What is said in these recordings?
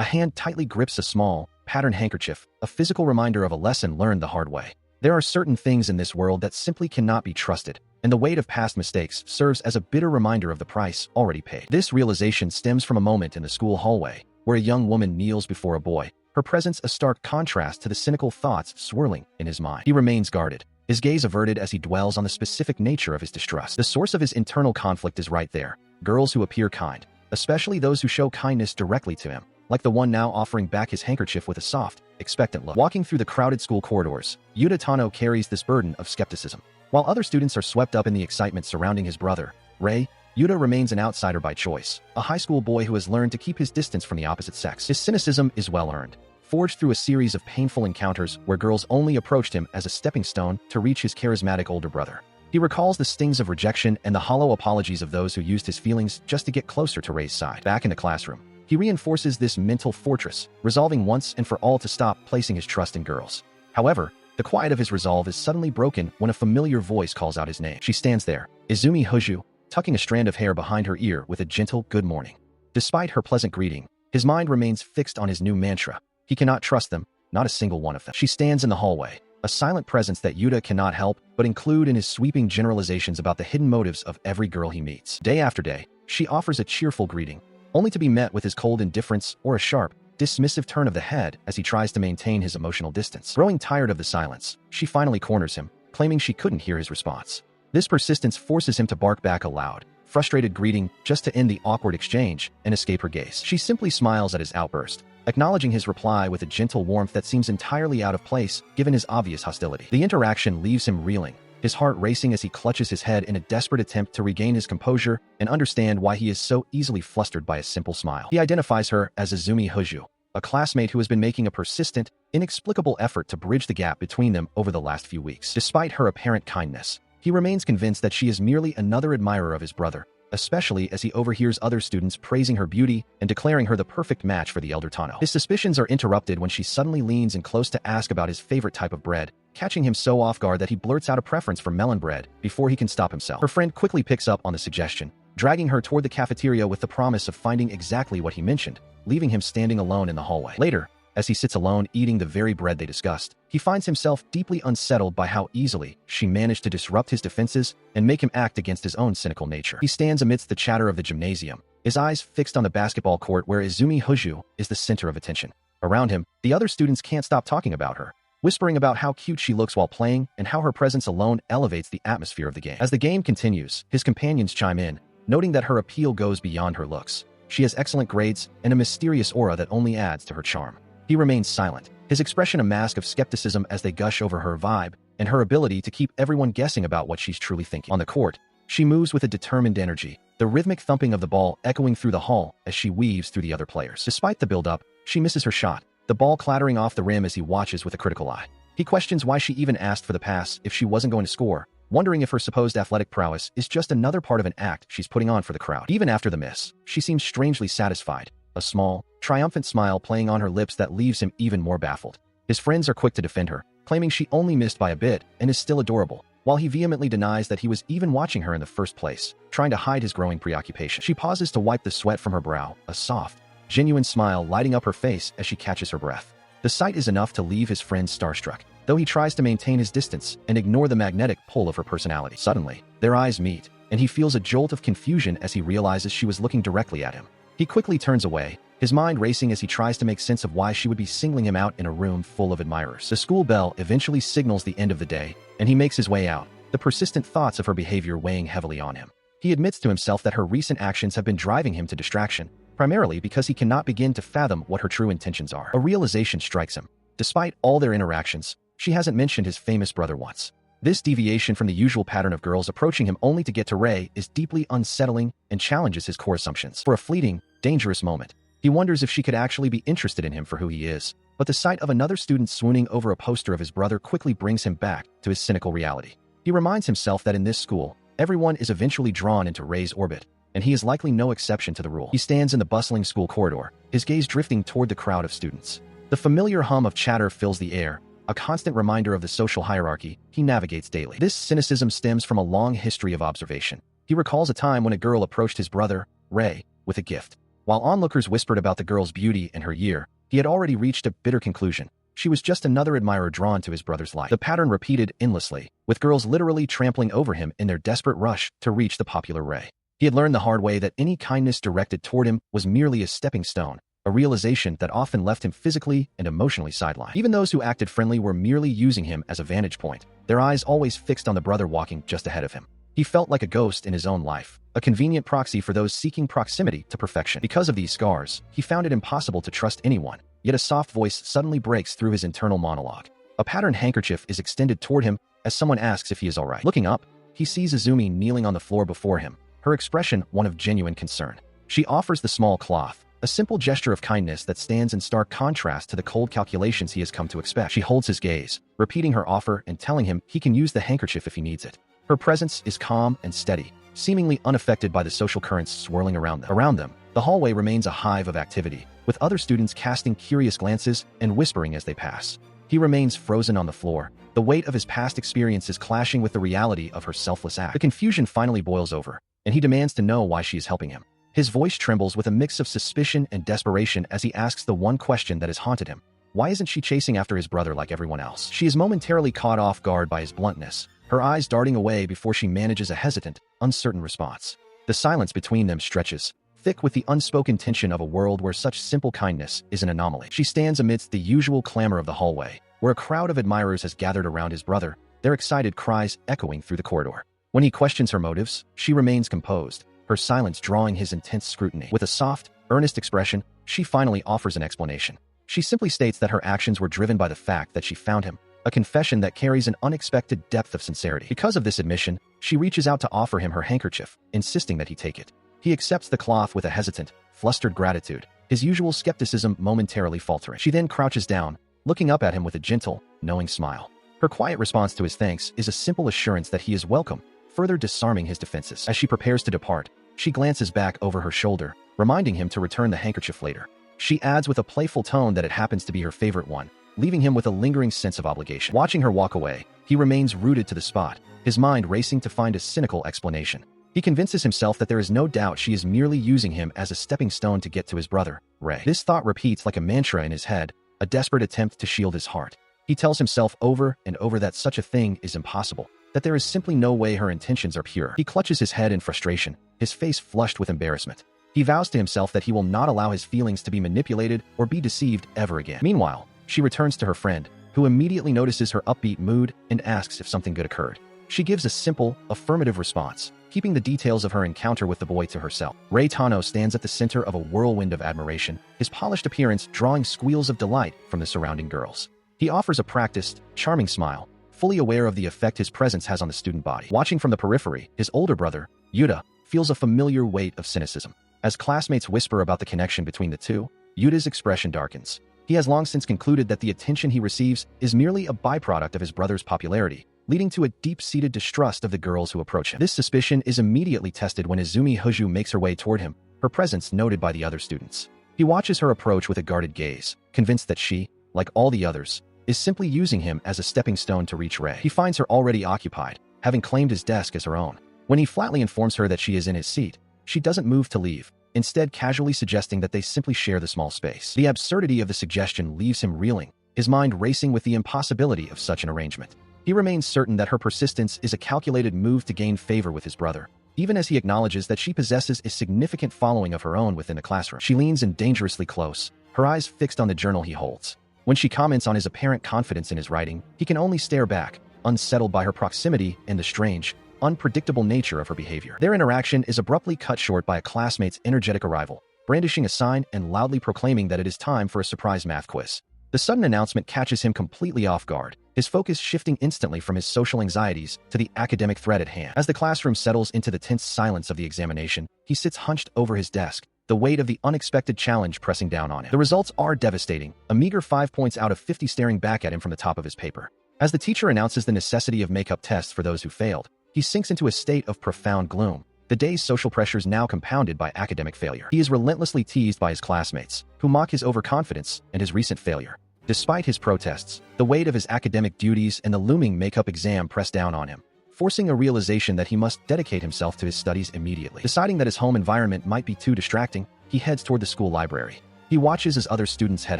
A hand tightly grips a small, patterned handkerchief, a physical reminder of a lesson learned the hard way. There are certain things in this world that simply cannot be trusted, and the weight of past mistakes serves as a bitter reminder of the price already paid. This realization stems from a moment in the school hallway, where a young woman kneels before a boy, her presence a stark contrast to the cynical thoughts swirling in his mind. He remains guarded, his gaze averted as he dwells on the specific nature of his distrust. The source of his internal conflict is right there: girls who appear kind, especially those who show kindness directly to him, like the one now offering back his handkerchief with a soft, expectant look. Walking through the crowded school corridors, Yuta Tano carries this burden of skepticism. While other students are swept up in the excitement surrounding his brother, Ray, Yuta remains an outsider by choice, a high school boy who has learned to keep his distance from the opposite sex. His cynicism is well-earned, forged through a series of painful encounters where girls only approached him as a stepping stone to reach his charismatic older brother. He recalls the stings of rejection and the hollow apologies of those who used his feelings just to get closer to Ray's side. Back in the classroom, he reinforces this mental fortress, resolving once and for all to stop placing his trust in girls. However, the quiet of his resolve is suddenly broken when a familiar voice calls out his name. She stands there, Izumi Hoju, tucking a strand of hair behind her ear with a gentle good morning. Despite her pleasant greeting, his mind remains fixed on his new mantra. He cannot trust them, not a single one of them. She stands in the hallway, a silent presence that Yuta cannot help but include in his sweeping generalizations about the hidden motives of every girl he meets. Day after day, she offers a cheerful greeting, only to be met with his cold indifference or a sharp, dismissive turn of the head as he tries to maintain his emotional distance. Growing tired of the silence, she finally corners him, claiming she couldn't hear his response. This persistence forces him to bark back a loud, frustrated greeting just to end the awkward exchange and escape her gaze. She simply smiles at his outburst, acknowledging his reply with a gentle warmth that seems entirely out of place given his obvious hostility. The interaction leaves him reeling, his heart racing as he clutches his head in a desperate attempt to regain his composure and understand why he is so easily flustered by a simple smile. He identifies her as Izumi Hoju, a classmate who has been making a persistent, inexplicable effort to bridge the gap between them over the last few weeks. Despite her apparent kindness, he remains convinced that she is merely another admirer of his brother, especially as he overhears other students praising her beauty and declaring her the perfect match for the elder Tano. His suspicions are interrupted when she suddenly leans in close to ask about his favorite type of bread, catching him so off guard that he blurts out a preference for melon bread before he can stop himself. Her friend quickly picks up on the suggestion, dragging her toward the cafeteria with the promise of finding exactly what he mentioned, leaving him standing alone in the hallway. Later, as he sits alone eating the very bread they discussed, he finds himself deeply unsettled by how easily she managed to disrupt his defenses and make him act against his own cynical nature. He stands amidst the chatter of the gymnasium, his eyes fixed on the basketball court where Izumi Hoju is the center of attention. Around him, the other students can't stop talking about her, whispering about how cute she looks while playing and how her presence alone elevates the atmosphere of the game. As the game continues, his companions chime in, noting that her appeal goes beyond her looks. She has excellent grades and a mysterious aura that only adds to her charm. He remains silent, his expression a mask of skepticism as they gush over her vibe and her ability to keep everyone guessing about what she's truly thinking. On the court, she moves with a determined energy, the rhythmic thumping of the ball echoing through the hall as she weaves through the other players. Despite the build-up, she misses her shot, the ball clattering off the rim as he watches with a critical eye. He questions why she even asked for the pass if she wasn't going to score, wondering if her supposed athletic prowess is just another part of an act she's putting on for the crowd. Even after the miss, she seems strangely satisfied, a small, triumphant smile playing on her lips that leaves him even more baffled. His friends are quick to defend her, claiming she only missed by a bit and is still adorable, while he vehemently denies that he was even watching her in the first place, trying to hide his growing preoccupation. She pauses to wipe the sweat from her brow, a soft, genuine smile lighting up her face as she catches her breath. The sight is enough to leave his friend starstruck, though he tries to maintain his distance and ignore the magnetic pull of her personality. Suddenly, their eyes meet, and he feels a jolt of confusion as he realizes she was looking directly at him. He quickly turns away, his mind racing as he tries to make sense of why she would be singling him out in a room full of admirers. The school bell eventually signals the end of the day, and he makes his way out, the persistent thoughts of her behavior weighing heavily on him. He admits to himself that her recent actions have been driving him to distraction, primarily because he cannot begin to fathom what her true intentions are. A realization strikes him. Despite all their interactions, she hasn't mentioned his famous brother once. This deviation from the usual pattern of girls approaching him only to get to Ray is deeply unsettling and challenges his core assumptions. For a fleeting, dangerous moment, he wonders if she could actually be interested in him for who he is, but the sight of another student swooning over a poster of his brother quickly brings him back to his cynical reality. He reminds himself that in this school, everyone is eventually drawn into Ray's orbit, and he is likely no exception to the rule. He stands in the bustling school corridor, his gaze drifting toward the crowd of students. The familiar hum of chatter fills the air, a constant reminder of the social hierarchy he navigates daily. This cynicism stems from a long history of observation. He recalls a time when a girl approached his brother, Ray, with a gift. While onlookers whispered about the girl's beauty and her year, he had already reached a bitter conclusion. She was just another admirer drawn to his brother's life. The pattern repeated endlessly, with girls literally trampling over him in their desperate rush to reach the popular Ray. He had learned the hard way that any kindness directed toward him was merely a stepping stone, a realization that often left him physically and emotionally sidelined. Even those who acted friendly were merely using him as a vantage point, their eyes always fixed on the brother walking just ahead of him. He felt like a ghost in his own life, a convenient proxy for those seeking proximity to perfection. Because of these scars, he found it impossible to trust anyone, yet a soft voice suddenly breaks through his internal monologue. A patterned handkerchief is extended toward him as someone asks if he is all right. Looking up, he sees Izumi kneeling on the floor before him, her expression one of genuine concern. She offers the small cloth, a simple gesture of kindness that stands in stark contrast to the cold calculations he has come to expect. She holds his gaze, repeating her offer and telling him he can use the handkerchief if he needs it. Her presence is calm and steady, seemingly unaffected by the social currents swirling around them. Around them, the hallway remains a hive of activity, with other students casting curious glances and whispering as they pass. He remains frozen on the floor, the weight of his past experiences clashing with the reality of her selfless act. The confusion finally boils over, and he demands to know why she is helping him. His voice trembles with a mix of suspicion and desperation as he asks the one question that has haunted him. Why isn't she chasing after his brother like everyone else? She is momentarily caught off guard by his bluntness, her eyes darting away before she manages a hesitant, uncertain response. The silence between them stretches, thick with the unspoken tension of a world where such simple kindness is an anomaly. She stands amidst the usual clamor of the hallway, where a crowd of admirers has gathered around his brother, their excited cries echoing through the corridor. When he questions her motives, she remains composed, her silence drawing his intense scrutiny. With a soft, earnest expression, she finally offers an explanation. She simply states that her actions were driven by the fact that she found him, a confession that carries an unexpected depth of sincerity. Because of this admission, she reaches out to offer him her handkerchief, insisting that he take it. He accepts the cloth with a hesitant, flustered gratitude, his usual skepticism momentarily faltering. She then crouches down, looking up at him with a gentle, knowing smile. Her quiet response to his thanks is a simple assurance that he is welcome, further disarming his defenses. As she prepares to depart, she glances back over her shoulder, reminding him to return the handkerchief later. She adds with a playful tone that it happens to be her favorite one, leaving him with a lingering sense of obligation. Watching her walk away, he remains rooted to the spot, his mind racing to find a cynical explanation. He convinces himself that there is no doubt she is merely using him as a stepping stone to get to his brother, Ray. This thought repeats like a mantra in his head, a desperate attempt to shield his heart. He tells himself over and over that such a thing is impossible, that there is simply no way her intentions are pure. He clutches his head in frustration, his face flushed with embarrassment. He vows to himself that he will not allow his feelings to be manipulated or be deceived ever again. Meanwhile, she returns to her friend, who immediately notices her upbeat mood and asks if something good occurred. She gives a simple, affirmative response, keeping the details of her encounter with the boy to herself. Ray Tano stands at the center of a whirlwind of admiration, his polished appearance drawing squeals of delight from the surrounding girls. He offers a practiced, charming smile, fully aware of the effect his presence has on the student body. Watching from the periphery, his older brother, Yuta, feels a familiar weight of cynicism. As classmates whisper about the connection between the two, Yuta's expression darkens. He has long since concluded that the attention he receives is merely a byproduct of his brother's popularity, leading to a deep-seated distrust of the girls who approach him. This suspicion is immediately tested when Izumi Hoju makes her way toward him, her presence noted by the other students. He watches her approach with a guarded gaze, convinced that she, like all the others, is simply using him as a stepping stone to reach Ray. He finds her already occupied, having claimed his desk as her own. When he flatly informs her that she is in his seat, she doesn't move to leave, instead casually suggesting that they simply share the small space. The absurdity of the suggestion leaves him reeling, his mind racing with the impossibility of such an arrangement. He remains certain that her persistence is a calculated move to gain favor with his brother, even as he acknowledges that she possesses a significant following of her own within the classroom. She leans in dangerously close, her eyes fixed on the journal he holds. When she comments on his apparent confidence in his writing, he can only stare back, unsettled by her proximity and the strange, unpredictable nature of her behavior. Their interaction is abruptly cut short by a classmate's energetic arrival, brandishing a sign and loudly proclaiming that it is time for a surprise math quiz. The sudden announcement catches him completely off guard, his focus shifting instantly from his social anxieties to the academic threat at hand. As the classroom settles into the tense silence of the examination, he sits hunched over his desk, the weight of the unexpected challenge pressing down on him. The results are devastating, a meager 5 points out of 50 staring back at him from the top of his paper. As the teacher announces the necessity of makeup tests for those who failed, he sinks into a state of profound gloom, the day's social pressures now compounded by academic failure. He is relentlessly teased by his classmates, who mock his overconfidence and his recent failure. Despite his protests, the weight of his academic duties and the looming makeup exam press down on him, forcing a realization that he must dedicate himself to his studies immediately. Deciding that his home environment might be too distracting, he heads toward the school library. He watches as other students head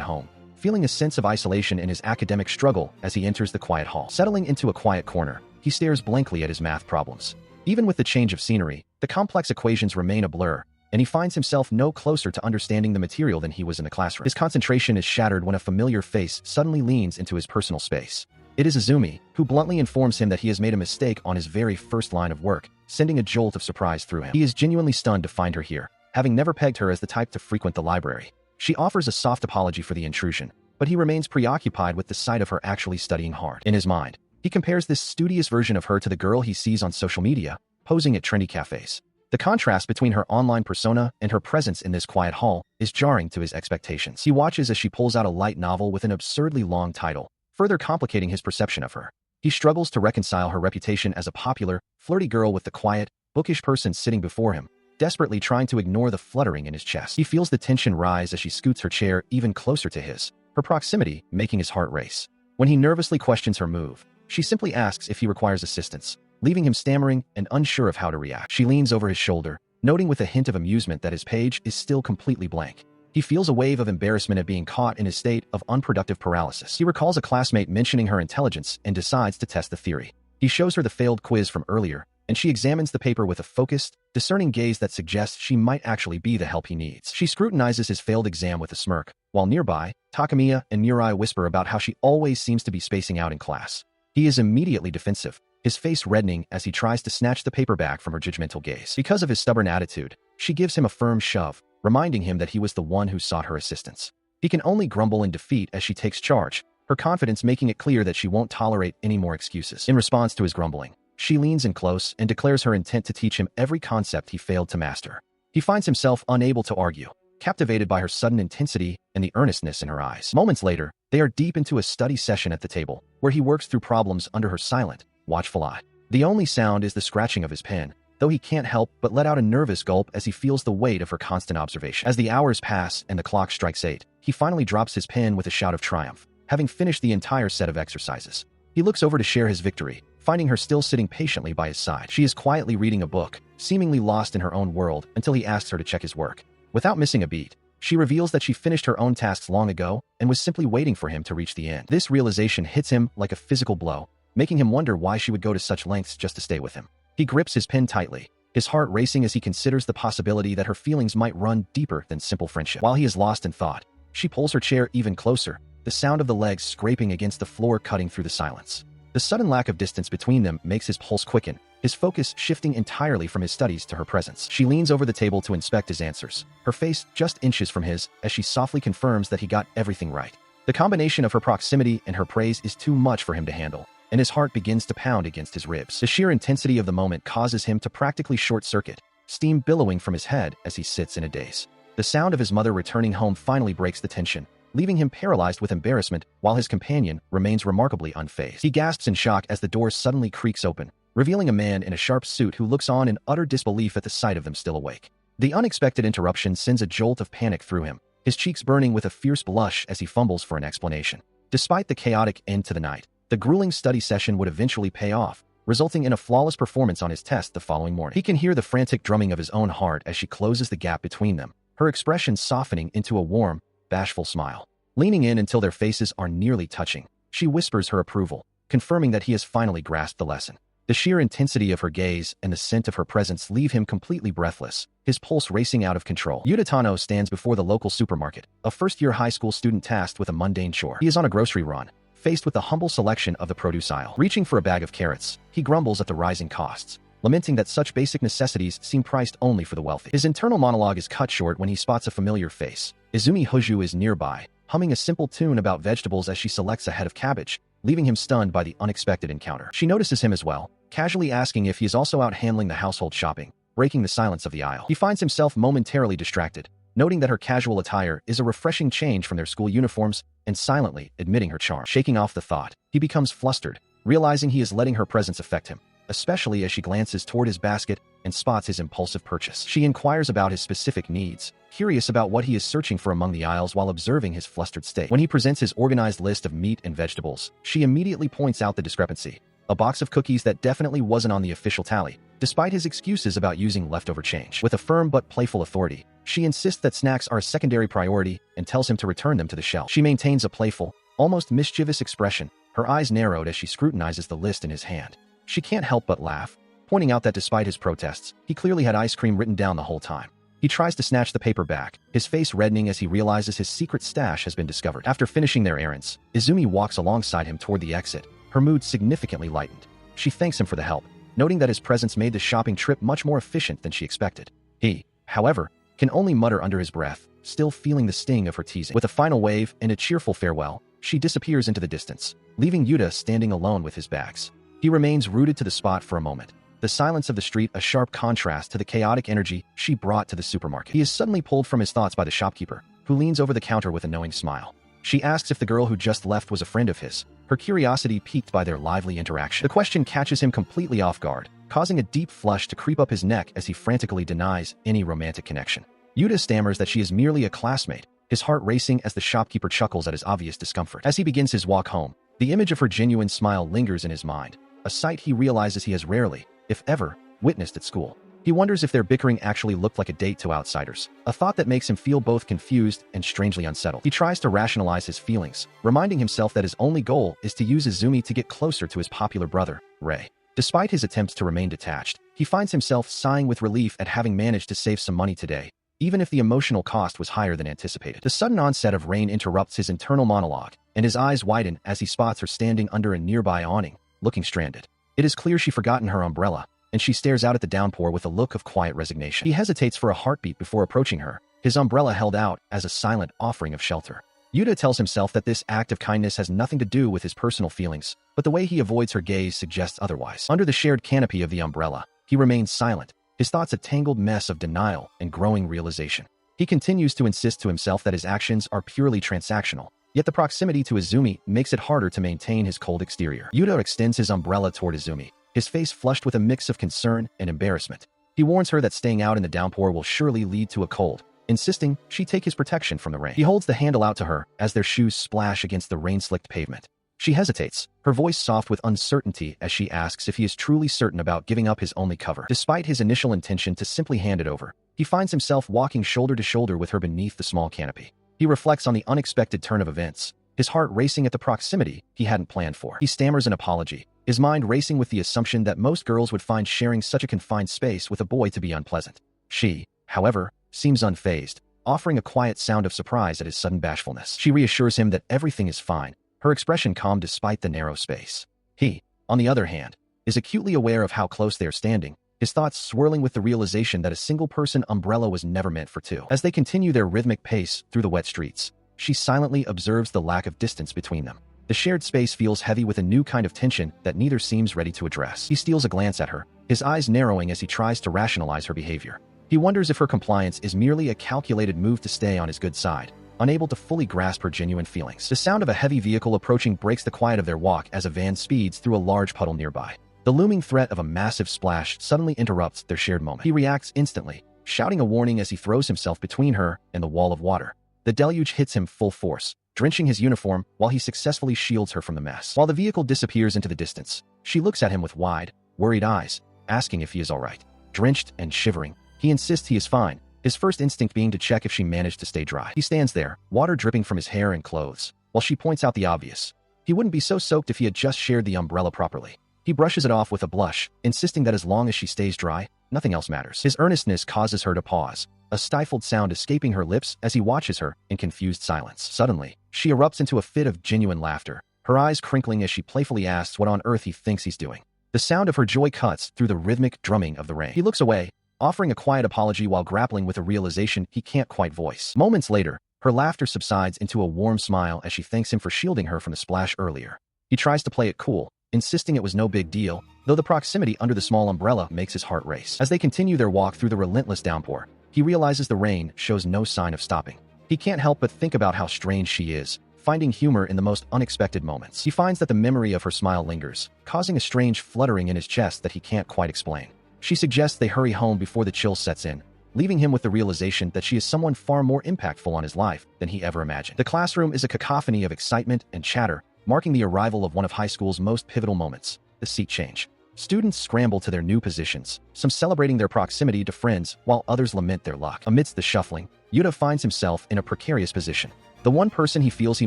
home, feeling a sense of isolation in his academic struggle as he enters the quiet hall. Settling into a quiet corner, he stares blankly at his math problems. Even with the change of scenery, the complex equations remain a blur, and he finds himself no closer to understanding the material than he was in the classroom. His concentration is shattered when a familiar face suddenly leans into his personal space. It is Izumi, who bluntly informs him that he has made a mistake on his very first line of work, sending a jolt of surprise through him. He is genuinely stunned to find her here, having never pegged her as the type to frequent the library. She offers a soft apology for the intrusion, but he remains preoccupied with the sight of her actually studying hard. In his mind, he compares this studious version of her to the girl he sees on social media, posing at trendy cafes. The contrast between her online persona and her presence in this quiet hall is jarring to his expectations. He watches as she pulls out a light novel with an absurdly long title, further complicating his perception of her. He struggles to reconcile her reputation as a popular, flirty girl with the quiet, bookish person sitting before him, desperately trying to ignore the fluttering in his chest. He feels the tension rise as she scoots her chair even closer to his, her proximity making his heart race. When he nervously questions her move, she simply asks if he requires assistance, leaving him stammering and unsure of how to react. She leans over his shoulder, noting with a hint of amusement that his page is still completely blank. He feels a wave of embarrassment at being caught in his state of unproductive paralysis. He recalls a classmate mentioning her intelligence and decides to test the theory. He shows her the failed quiz from earlier, and she examines the paper with a focused, discerning gaze that suggests she might actually be the help he needs. She scrutinizes his failed exam with a smirk, while nearby, Takamiya and Aniray whisper about how she always seems to be spacing out in class. He is immediately defensive, his face reddening as he tries to snatch the paper back from her judgmental gaze. Because of his stubborn attitude, she gives him a firm shove, reminding him that he was the one who sought her assistance. He can only grumble in defeat as she takes charge, her confidence making it clear that she won't tolerate any more excuses. In response to his grumbling, she leans in close and declares her intent to teach him every concept he failed to master. He finds himself unable to argue, captivated by her sudden intensity and the earnestness in her eyes. Moments later, they are deep into a study session at the table, where he works through problems under her silent, watchful eye. The only sound is the scratching of his pen, though he can't help but let out a nervous gulp as he feels the weight of her constant observation. As the hours pass and the clock strikes 8, he finally drops his pen with a shout of triumph, having finished the entire set of exercises. He looks over to share his victory, finding her still sitting patiently by his side. She is quietly reading a book, seemingly lost in her own world until he asks her to check his work. Without missing a beat, she reveals that she finished her own tasks long ago and was simply waiting for him to reach the end. This realization hits him like a physical blow, making him wonder why she would go to such lengths just to stay with him. He grips his pen tightly, his heart racing as he considers the possibility that her feelings might run deeper than simple friendship. While he is lost in thought, she pulls her chair even closer, the sound of the legs scraping against the floor cutting through the silence. The sudden lack of distance between them makes his pulse quicken, his focus shifting entirely from his studies to her presence. She leans over the table to inspect his answers, her face just inches from his as she softly confirms that he got everything right. The combination of her proximity and her praise is too much for him to handle, and his heart begins to pound against his ribs. The sheer intensity of the moment causes him to practically short-circuit, steam billowing from his head as he sits in a daze. The sound of his mother returning home finally breaks the tension, leaving him paralyzed with embarrassment while his companion remains remarkably unfazed. He gasps in shock as the door suddenly creaks open, revealing a man in a sharp suit who looks on in utter disbelief at the sight of them still awake. The unexpected interruption sends a jolt of panic through him, his cheeks burning with a fierce blush as he fumbles for an explanation. Despite the chaotic end to the night, the grueling study session would eventually pay off, resulting in a flawless performance on his test the following morning. He can hear the frantic drumming of his own heart as she closes the gap between them, her expression softening into a warm, bashful smile. Leaning in until their faces are nearly touching, she whispers her approval, confirming that he has finally grasped the lesson. The sheer intensity of her gaze and the scent of her presence leave him completely breathless, his pulse racing out of control. Yuditano stands before the local supermarket, a first-year high school student tasked with a mundane chore. He is on a grocery run, faced with the humble selection of the produce aisle. Reaching for a bag of carrots, he grumbles at the rising costs, lamenting that such basic necessities seem priced only for the wealthy. His internal monologue is cut short when he spots a familiar face. Izumi Hoju is nearby, humming a simple tune about vegetables as she selects a head of cabbage, leaving him stunned by the unexpected encounter. She notices him as well, casually asking if he is also out handling the household shopping, breaking the silence of the aisle. He finds himself momentarily distracted, noting that her casual attire is a refreshing change from their school uniforms and silently admitting her charm. Shaking off the thought, he becomes flustered, realizing he is letting her presence affect him, especially as she glances toward his basket and spots his impulsive purchase. She inquires about his specific needs, curious about what he is searching for among the aisles while observing his flustered state. When he presents his organized list of meat and vegetables, she immediately points out the discrepancy. A box of cookies that definitely wasn't on the official tally, despite his excuses about using leftover change. With a firm but playful authority, she insists that snacks are a secondary priority and tells him to return them to the shelf. She maintains a playful, almost mischievous expression, her eyes narrowed as she scrutinizes the list in his hand. She can't help but laugh, pointing out that despite his protests, he clearly had ice cream written down the whole time. He tries to snatch the paper back, his face reddening as he realizes his secret stash has been discovered. After finishing their errands, Izumi walks alongside him toward the exit, her mood significantly lightened. She thanks him for the help, noting that his presence made the shopping trip much more efficient than she expected. He, however, can only mutter under his breath, still feeling the sting of her teasing. With a final wave and a cheerful farewell, she disappears into the distance, leaving Yuta standing alone with his bags. He remains rooted to the spot for a moment, the silence of the street a sharp contrast to the chaotic energy she brought to the supermarket. He is suddenly pulled from his thoughts by the shopkeeper, who leans over the counter with a knowing smile. She asks if the girl who just left was a friend of his, her curiosity piqued by their lively interaction. The question catches him completely off guard, causing a deep flush to creep up his neck as he frantically denies any romantic connection. Yuta stammers that she is merely a classmate, his heart racing as the shopkeeper chuckles at his obvious discomfort. As he begins his walk home, the image of her genuine smile lingers in his mind, a sight he realizes he has rarely, if ever, witnessed at school. He wonders if their bickering actually looked like a date to outsiders, a thought that makes him feel both confused and strangely unsettled. He tries to rationalize his feelings, reminding himself that his only goal is to use Izumi to get closer to his popular brother, Ray. Despite his attempts to remain detached, he finds himself sighing with relief at having managed to save some money today, even if the emotional cost was higher than anticipated. The sudden onset of rain interrupts his internal monologue, and his eyes widen as he spots her standing under a nearby awning, looking stranded. It is clear she's forgotten her umbrella, and she stares out at the downpour with a look of quiet resignation. He hesitates for a heartbeat before approaching her, his umbrella held out as a silent offering of shelter. Yuta tells himself that this act of kindness has nothing to do with his personal feelings, but the way he avoids her gaze suggests otherwise. Under the shared canopy of the umbrella, he remains silent, his thoughts a tangled mess of denial and growing realization. He continues to insist to himself that his actions are purely transactional, yet the proximity to Izumi makes it harder to maintain his cold exterior. Yuta extends his umbrella toward Izumi, his face flushed with a mix of concern and embarrassment. He warns her that staying out in the downpour will surely lead to a cold, insisting she take his protection from the rain. He holds the handle out to her as their shoes splash against the rain-slicked pavement. She hesitates, her voice soft with uncertainty as she asks if he is truly certain about giving up his only cover. Despite his initial intention to simply hand it over, he finds himself walking shoulder to shoulder with her beneath the small canopy. He reflects on the unexpected turn of events, his heart racing at the proximity he hadn't planned for. He stammers an apology, his mind racing with the assumption that most girls would find sharing such a confined space with a boy to be unpleasant. She, however, seems unfazed, offering a quiet sound of surprise at his sudden bashfulness. She reassures him that everything is fine, her expression calm despite the narrow space. He, on the other hand, is acutely aware of how close they are standing, his thoughts swirling with the realization that a single-person umbrella was never meant for two. As they continue their rhythmic pace through the wet streets, she silently observes the lack of distance between them. The shared space feels heavy with a new kind of tension that neither seems ready to address. He steals a glance at her, his eyes narrowing as he tries to rationalize her behavior. He wonders if her compliance is merely a calculated move to stay on his good side, unable to fully grasp her genuine feelings. The sound of a heavy vehicle approaching breaks the quiet of their walk as a van speeds through a large puddle nearby. The looming threat of a massive splash suddenly interrupts their shared moment. He reacts instantly, shouting a warning as he throws himself between her and the wall of water. The deluge hits him full force, drenching his uniform while he successfully shields her from the mess. While the vehicle disappears into the distance, she looks at him with wide, worried eyes, asking if he is all right. Drenched and shivering, he insists he is fine, his first instinct being to check if she managed to stay dry. He stands there, water dripping from his hair and clothes, while she points out the obvious. He wouldn't be so soaked if he had just shared the umbrella properly. He brushes it off with a blush, insisting that as long as she stays dry, nothing else matters. His earnestness causes her to pause, a stifled sound escaping her lips as he watches her in confused silence. Suddenly, she erupts into a fit of genuine laughter, her eyes crinkling as she playfully asks what on earth he thinks he's doing. The sound of her joy cuts through the rhythmic drumming of the rain. He looks away, offering a quiet apology while grappling with a realization he can't quite voice. Moments later, her laughter subsides into a warm smile as she thanks him for shielding her from the splash earlier. He tries to play it cool, insisting it was no big deal, though the proximity under the small umbrella makes his heart race. As they continue their walk through the relentless downpour, he realizes the rain shows no sign of stopping. He can't help but think about how strange she is, finding humor in the most unexpected moments. He finds that the memory of her smile lingers, causing a strange fluttering in his chest that he can't quite explain. She suggests they hurry home before the chill sets in, leaving him with the realization that she is someone far more impactful on his life than he ever imagined. The classroom is a cacophony of excitement and chatter, marking the arrival of one of high school's most pivotal moments, the seat change. Students scramble to their new positions, some celebrating their proximity to friends while others lament their luck. Amidst the shuffling, Yuta finds himself in a precarious position. The one person he feels he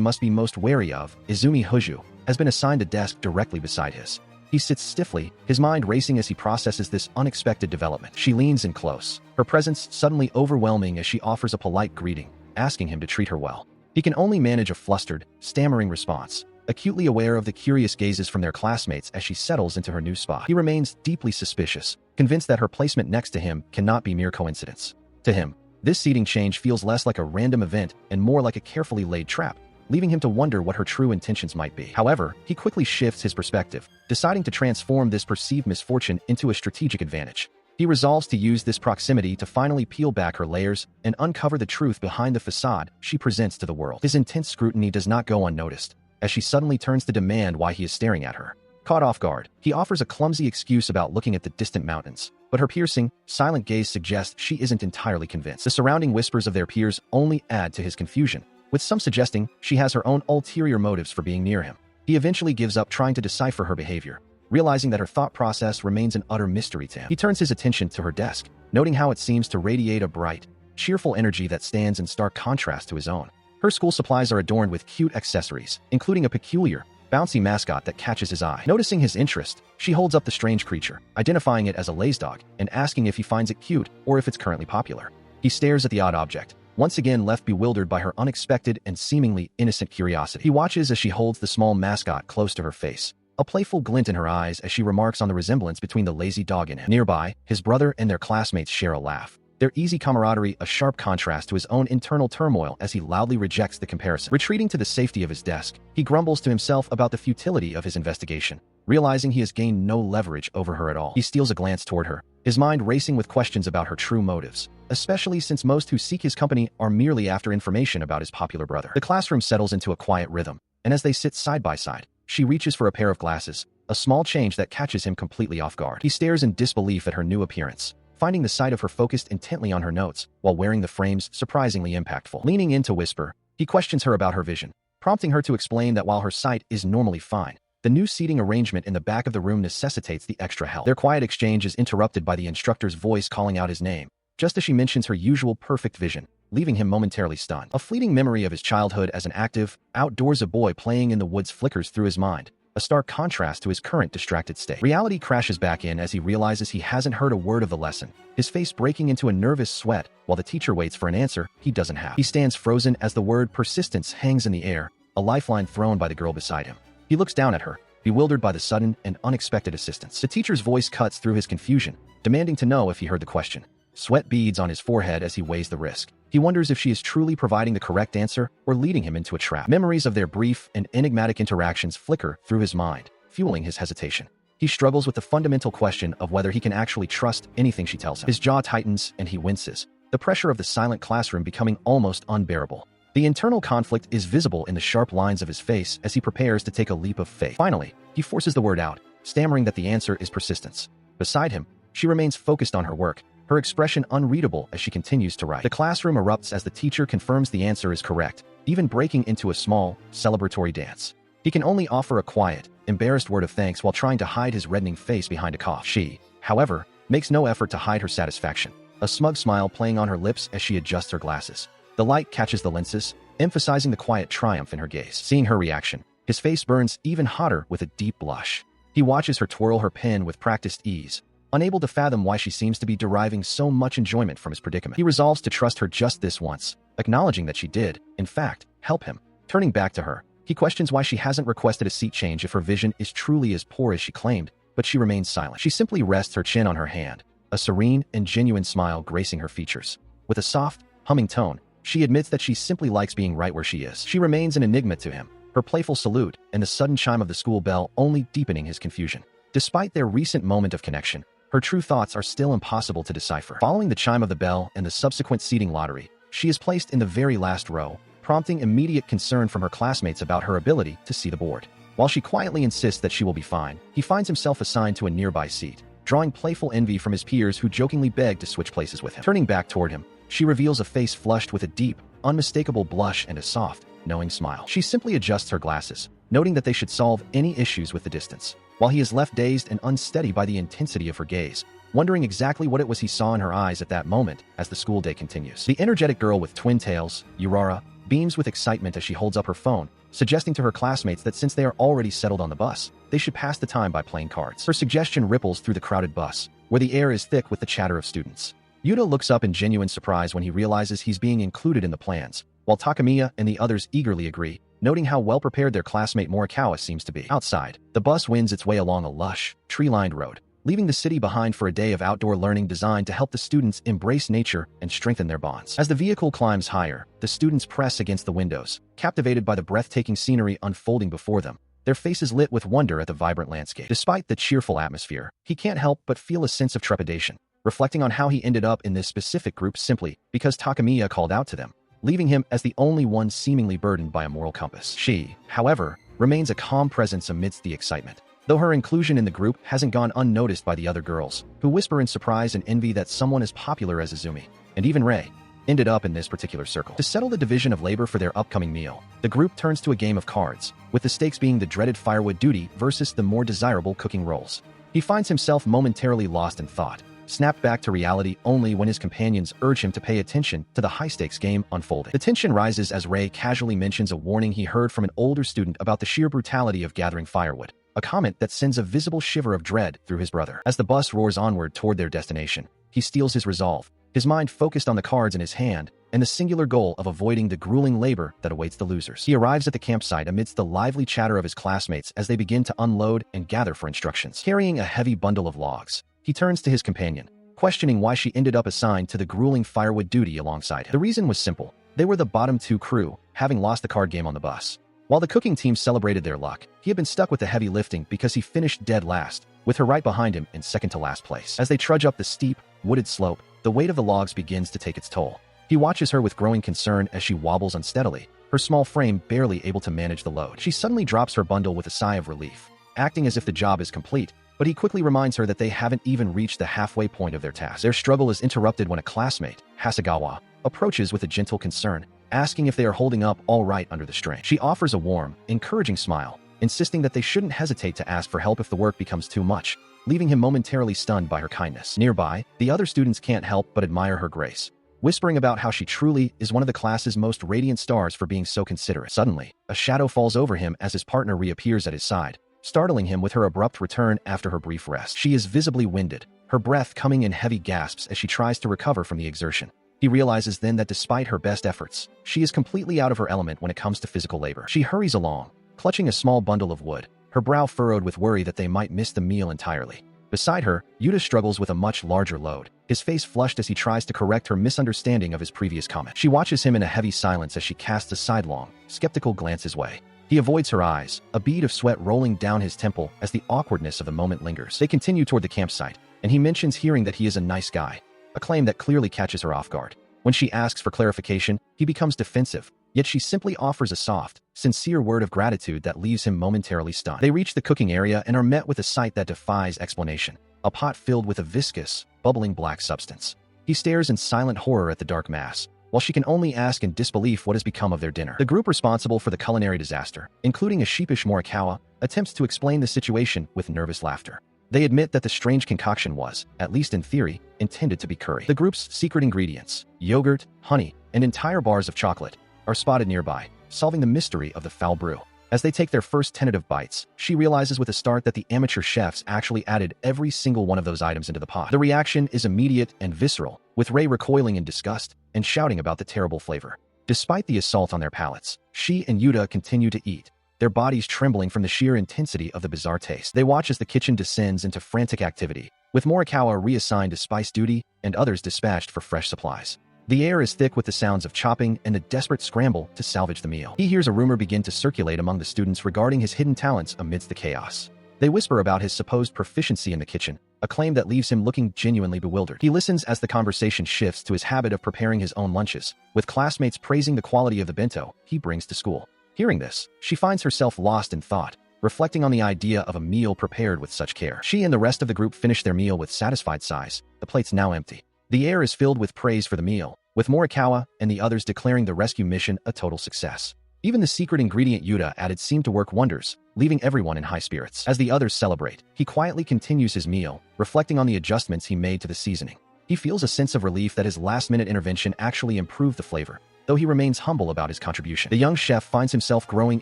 must be most wary of, Izumi Hoju, has been assigned a desk directly beside his. He sits stiffly, his mind racing as he processes this unexpected development. She leans in close, her presence suddenly overwhelming as she offers a polite greeting, asking him to treat her well. He can only manage a flustered, stammering response, acutely aware of the curious gazes from their classmates as she settles into her new spot. He remains deeply suspicious, convinced that her placement next to him cannot be mere coincidence. To him, this seating change feels less like a random event and more like a carefully laid trap, leaving him to wonder what her true intentions might be. However, he quickly shifts his perspective, deciding to transform this perceived misfortune into a strategic advantage. He resolves to use this proximity to finally peel back her layers and uncover the truth behind the facade she presents to the world. His intense scrutiny does not go unnoticed, as she suddenly turns to demand why he is staring at her. Caught off guard, he offers a clumsy excuse about looking at the distant mountains, but her piercing, silent gaze suggests she isn't entirely convinced. The surrounding whispers of their peers only add to his confusion, with some suggesting she has her own ulterior motives for being near him. He eventually gives up trying to decipher her behavior, realizing that her thought process remains an utter mystery to him. He turns his attention to her desk, noting how it seems to radiate a bright, cheerful energy that stands in stark contrast to his own. Her school supplies are adorned with cute accessories, including a peculiar, bouncy mascot that catches his eye. Noticing his interest, she holds up the strange creature, identifying it as a lazy dog and asking if he finds it cute or if it's currently popular. He stares at the odd object, once again left bewildered by her unexpected and seemingly innocent curiosity. He watches as she holds the small mascot close to her face, a playful glint in her eyes as she remarks on the resemblance between the lazy dog and him. Nearby, his brother and their classmates share a laugh, their easy camaraderie a sharp contrast to his own internal turmoil as he loudly rejects the comparison. Retreating to the safety of his desk, he grumbles to himself about the futility of his investigation, realizing he has gained no leverage over her at all. He steals a glance toward her, his mind racing with questions about her true motives, especially since most who seek his company are merely after information about his popular brother. The classroom settles into a quiet rhythm, and as they sit side by side, she reaches for a pair of glasses, a small change that catches him completely off guard. He stares in disbelief at her new appearance, finding the sight of her focused intently on her notes while wearing the frames surprisingly impactful. Leaning in to whisper, he questions her about her vision, prompting her to explain that while her sight is normally fine, the new seating arrangement in the back of the room necessitates the extra help. Their quiet exchange is interrupted by the instructor's voice calling out his name, just as she mentions her usual perfect vision, leaving him momentarily stunned. A fleeting memory of his childhood as an active, outdoorsy boy playing in the woods flickers through his mind, a stark contrast to his current distracted state. Reality crashes back in as he realizes he hasn't heard a word of the lesson, his face breaking into a nervous sweat while the teacher waits for an answer he doesn't have. He stands frozen as the word persistence hangs in the air, a lifeline thrown by the girl beside him. He looks down at her, bewildered by the sudden and unexpected assistance. The teacher's voice cuts through his confusion, demanding to know if he heard the question. Sweat beads on his forehead as he weighs the risk. He wonders if she is truly providing the correct answer or leading him into a trap. Memories of their brief and enigmatic interactions flicker through his mind, fueling his hesitation. He struggles with the fundamental question of whether he can actually trust anything she tells him. His jaw tightens and he winces, the pressure of the silent classroom becoming almost unbearable. The internal conflict is visible in the sharp lines of his face as he prepares to take a leap of faith. Finally, he forces the word out, stammering that the answer is persistence. Beside him, she remains focused on her work, her expression unreadable as she continues to write. The classroom erupts as the teacher confirms the answer is correct, even breaking into a small, celebratory dance. He can only offer a quiet, embarrassed word of thanks while trying to hide his reddening face behind a cough. She, however, makes no effort to hide her satisfaction, a smug smile playing on her lips as she adjusts her glasses. The light catches the lenses, emphasizing the quiet triumph in her gaze. Seeing her reaction, his face burns even hotter with a deep blush. He watches her twirl her pen with practiced ease, unable to fathom why she seems to be deriving so much enjoyment from his predicament. He resolves to trust her just this once, acknowledging that she did, in fact, help him. Turning back to her, he questions why she hasn't requested a seat change if her vision is truly as poor as she claimed, but she remains silent. She simply rests her chin on her hand, a serene and genuine smile gracing her features. With a soft, humming tone, she admits that she simply likes being right where she is. She remains an enigma to him, her playful salute and the sudden chime of the school bell only deepening his confusion. Despite their recent moment of connection, her true thoughts are still impossible to decipher. Following the chime of the bell and the subsequent seating lottery, she is placed in the very last row, prompting immediate concern from her classmates about her ability to see the board. While she quietly insists that she will be fine, he finds himself assigned to a nearby seat, drawing playful envy from his peers who jokingly beg to switch places with him. Turning back toward him, she reveals a face flushed with a deep, unmistakable blush and a soft, knowing smile. She simply adjusts her glasses, noting that they should solve any issues with the distance, while he is left dazed and unsteady by the intensity of her gaze, wondering exactly what it was he saw in her eyes at that moment as the school day continues. The energetic girl with twin tails, Yurara, beams with excitement as she holds up her phone, suggesting to her classmates that since they are already settled on the bus, they should pass the time by playing cards. Her suggestion ripples through the crowded bus, where the air is thick with the chatter of students. Yuta looks up in genuine surprise when he realizes he's being included in the plans, while Takamiya and the others eagerly agree, noting how well-prepared their classmate Morikawa seems to be. Outside, the bus wends its way along a lush, tree-lined road, leaving the city behind for a day of outdoor learning designed to help the students embrace nature and strengthen their bonds. As the vehicle climbs higher, the students press against the windows, captivated by the breathtaking scenery unfolding before them, their faces lit with wonder at the vibrant landscape. Despite the cheerful atmosphere, he can't help but feel a sense of trepidation, reflecting on how he ended up in this specific group simply because Takamiya called out to them, leaving him as the only one seemingly burdened by a moral compass. She, however, remains a calm presence amidst the excitement, though her inclusion in the group hasn't gone unnoticed by the other girls, who whisper in surprise and envy that someone as popular as Izumi, and even Rei, ended up in this particular circle. To settle the division of labor for their upcoming meal, the group turns to a game of cards, with the stakes being the dreaded firewood duty versus the more desirable cooking roles. He finds himself momentarily lost in thought, snapped back to reality only when his companions urge him to pay attention to the high-stakes game unfolding. The tension rises as Rei casually mentions a warning he heard from an older student about the sheer brutality of gathering firewood, a comment that sends a visible shiver of dread through his brother. As the bus roars onward toward their destination, he steels his resolve, his mind focused on the cards in his hand and the singular goal of avoiding the grueling labor that awaits the losers. He arrives at the campsite amidst the lively chatter of his classmates as they begin to unload and gather for instructions. Carrying a heavy bundle of logs, he turns to his companion, questioning why she ended up assigned to the grueling firewood duty alongside him. The reason was simple. They were the bottom two crew, having lost the card game on the bus. While the cooking team celebrated their luck, he had been stuck with the heavy lifting because he finished dead last, with her right behind him in second to last place. As they trudge up the steep, wooded slope, the weight of the logs begins to take its toll. He watches her with growing concern as she wobbles unsteadily, her small frame barely able to manage the load. She suddenly drops her bundle with a sigh of relief, acting as if the job is complete, but he quickly reminds her that they haven't even reached the halfway point of their task. Their struggle is interrupted when a classmate, Hasegawa, approaches with a gentle concern, asking if they are holding up all right under the strain. She offers a warm, encouraging smile, insisting that they shouldn't hesitate to ask for help if the work becomes too much, leaving him momentarily stunned by her kindness. Nearby, the other students can't help but admire her grace, whispering about how she truly is one of the class's most radiant stars for being so considerate. Suddenly, a shadow falls over him as his partner reappears at his side, startling him with her abrupt return after her brief rest. She is visibly winded, her breath coming in heavy gasps as she tries to recover from the exertion. He realizes then that despite her best efforts, she is completely out of her element when it comes to physical labor. She hurries along, clutching a small bundle of wood, her brow furrowed with worry that they might miss the meal entirely. Beside her, Yuta struggles with a much larger load, his face flushed as he tries to correct her misunderstanding of his previous comment. She watches him in a heavy silence as she casts a sidelong, skeptical glance his way. He avoids her eyes, a bead of sweat rolling down his temple as the awkwardness of the moment lingers. They continue toward the campsite, and he mentions hearing that he is a nice guy, a claim that clearly catches her off guard. When she asks for clarification, he becomes defensive, yet she simply offers a soft, sincere word of gratitude that leaves him momentarily stunned. They reach the cooking area and are met with a sight that defies explanation, a pot filled with a viscous, bubbling black substance. He stares in silent horror at the dark mass, while she can only ask in disbelief what has become of their dinner. The group responsible for the culinary disaster, including a sheepish Morikawa, attempts to explain the situation with nervous laughter. They admit that the strange concoction was, at least in theory, intended to be curry. The group's secret ingredients, yogurt, honey, and entire bars of chocolate, are spotted nearby, solving the mystery of the foul brew. As they take their first tentative bites, she realizes with a start that the amateur chefs actually added every single one of those items into the pot. The reaction is immediate and visceral, with Rei recoiling in disgust and shouting about the terrible flavor. Despite the assault on their palates, she and Yuta continue to eat, their bodies trembling from the sheer intensity of the bizarre taste. They watch as the kitchen descends into frantic activity, with Morikawa reassigned to spice duty and others dispatched for fresh supplies. The air is thick with the sounds of chopping and a desperate scramble to salvage the meal. He hears a rumor begin to circulate among the students regarding his hidden talents amidst the chaos. They whisper about his supposed proficiency in the kitchen, a claim that leaves him looking genuinely bewildered. He listens as the conversation shifts to his habit of preparing his own lunches, with classmates praising the quality of the bento he brings to school. Hearing this, she finds herself lost in thought, reflecting on the idea of a meal prepared with such care. She and the rest of the group finish their meal with satisfied sighs, the plates now empty. The air is filled with praise for the meal, with Morikawa and the others declaring the rescue mission a total success. Even the secret ingredient Yuta added seemed to work wonders, leaving everyone in high spirits. As the others celebrate, he quietly continues his meal, reflecting on the adjustments he made to the seasoning. He feels a sense of relief that his last-minute intervention actually improved the flavor, though he remains humble about his contribution. The young chef finds himself growing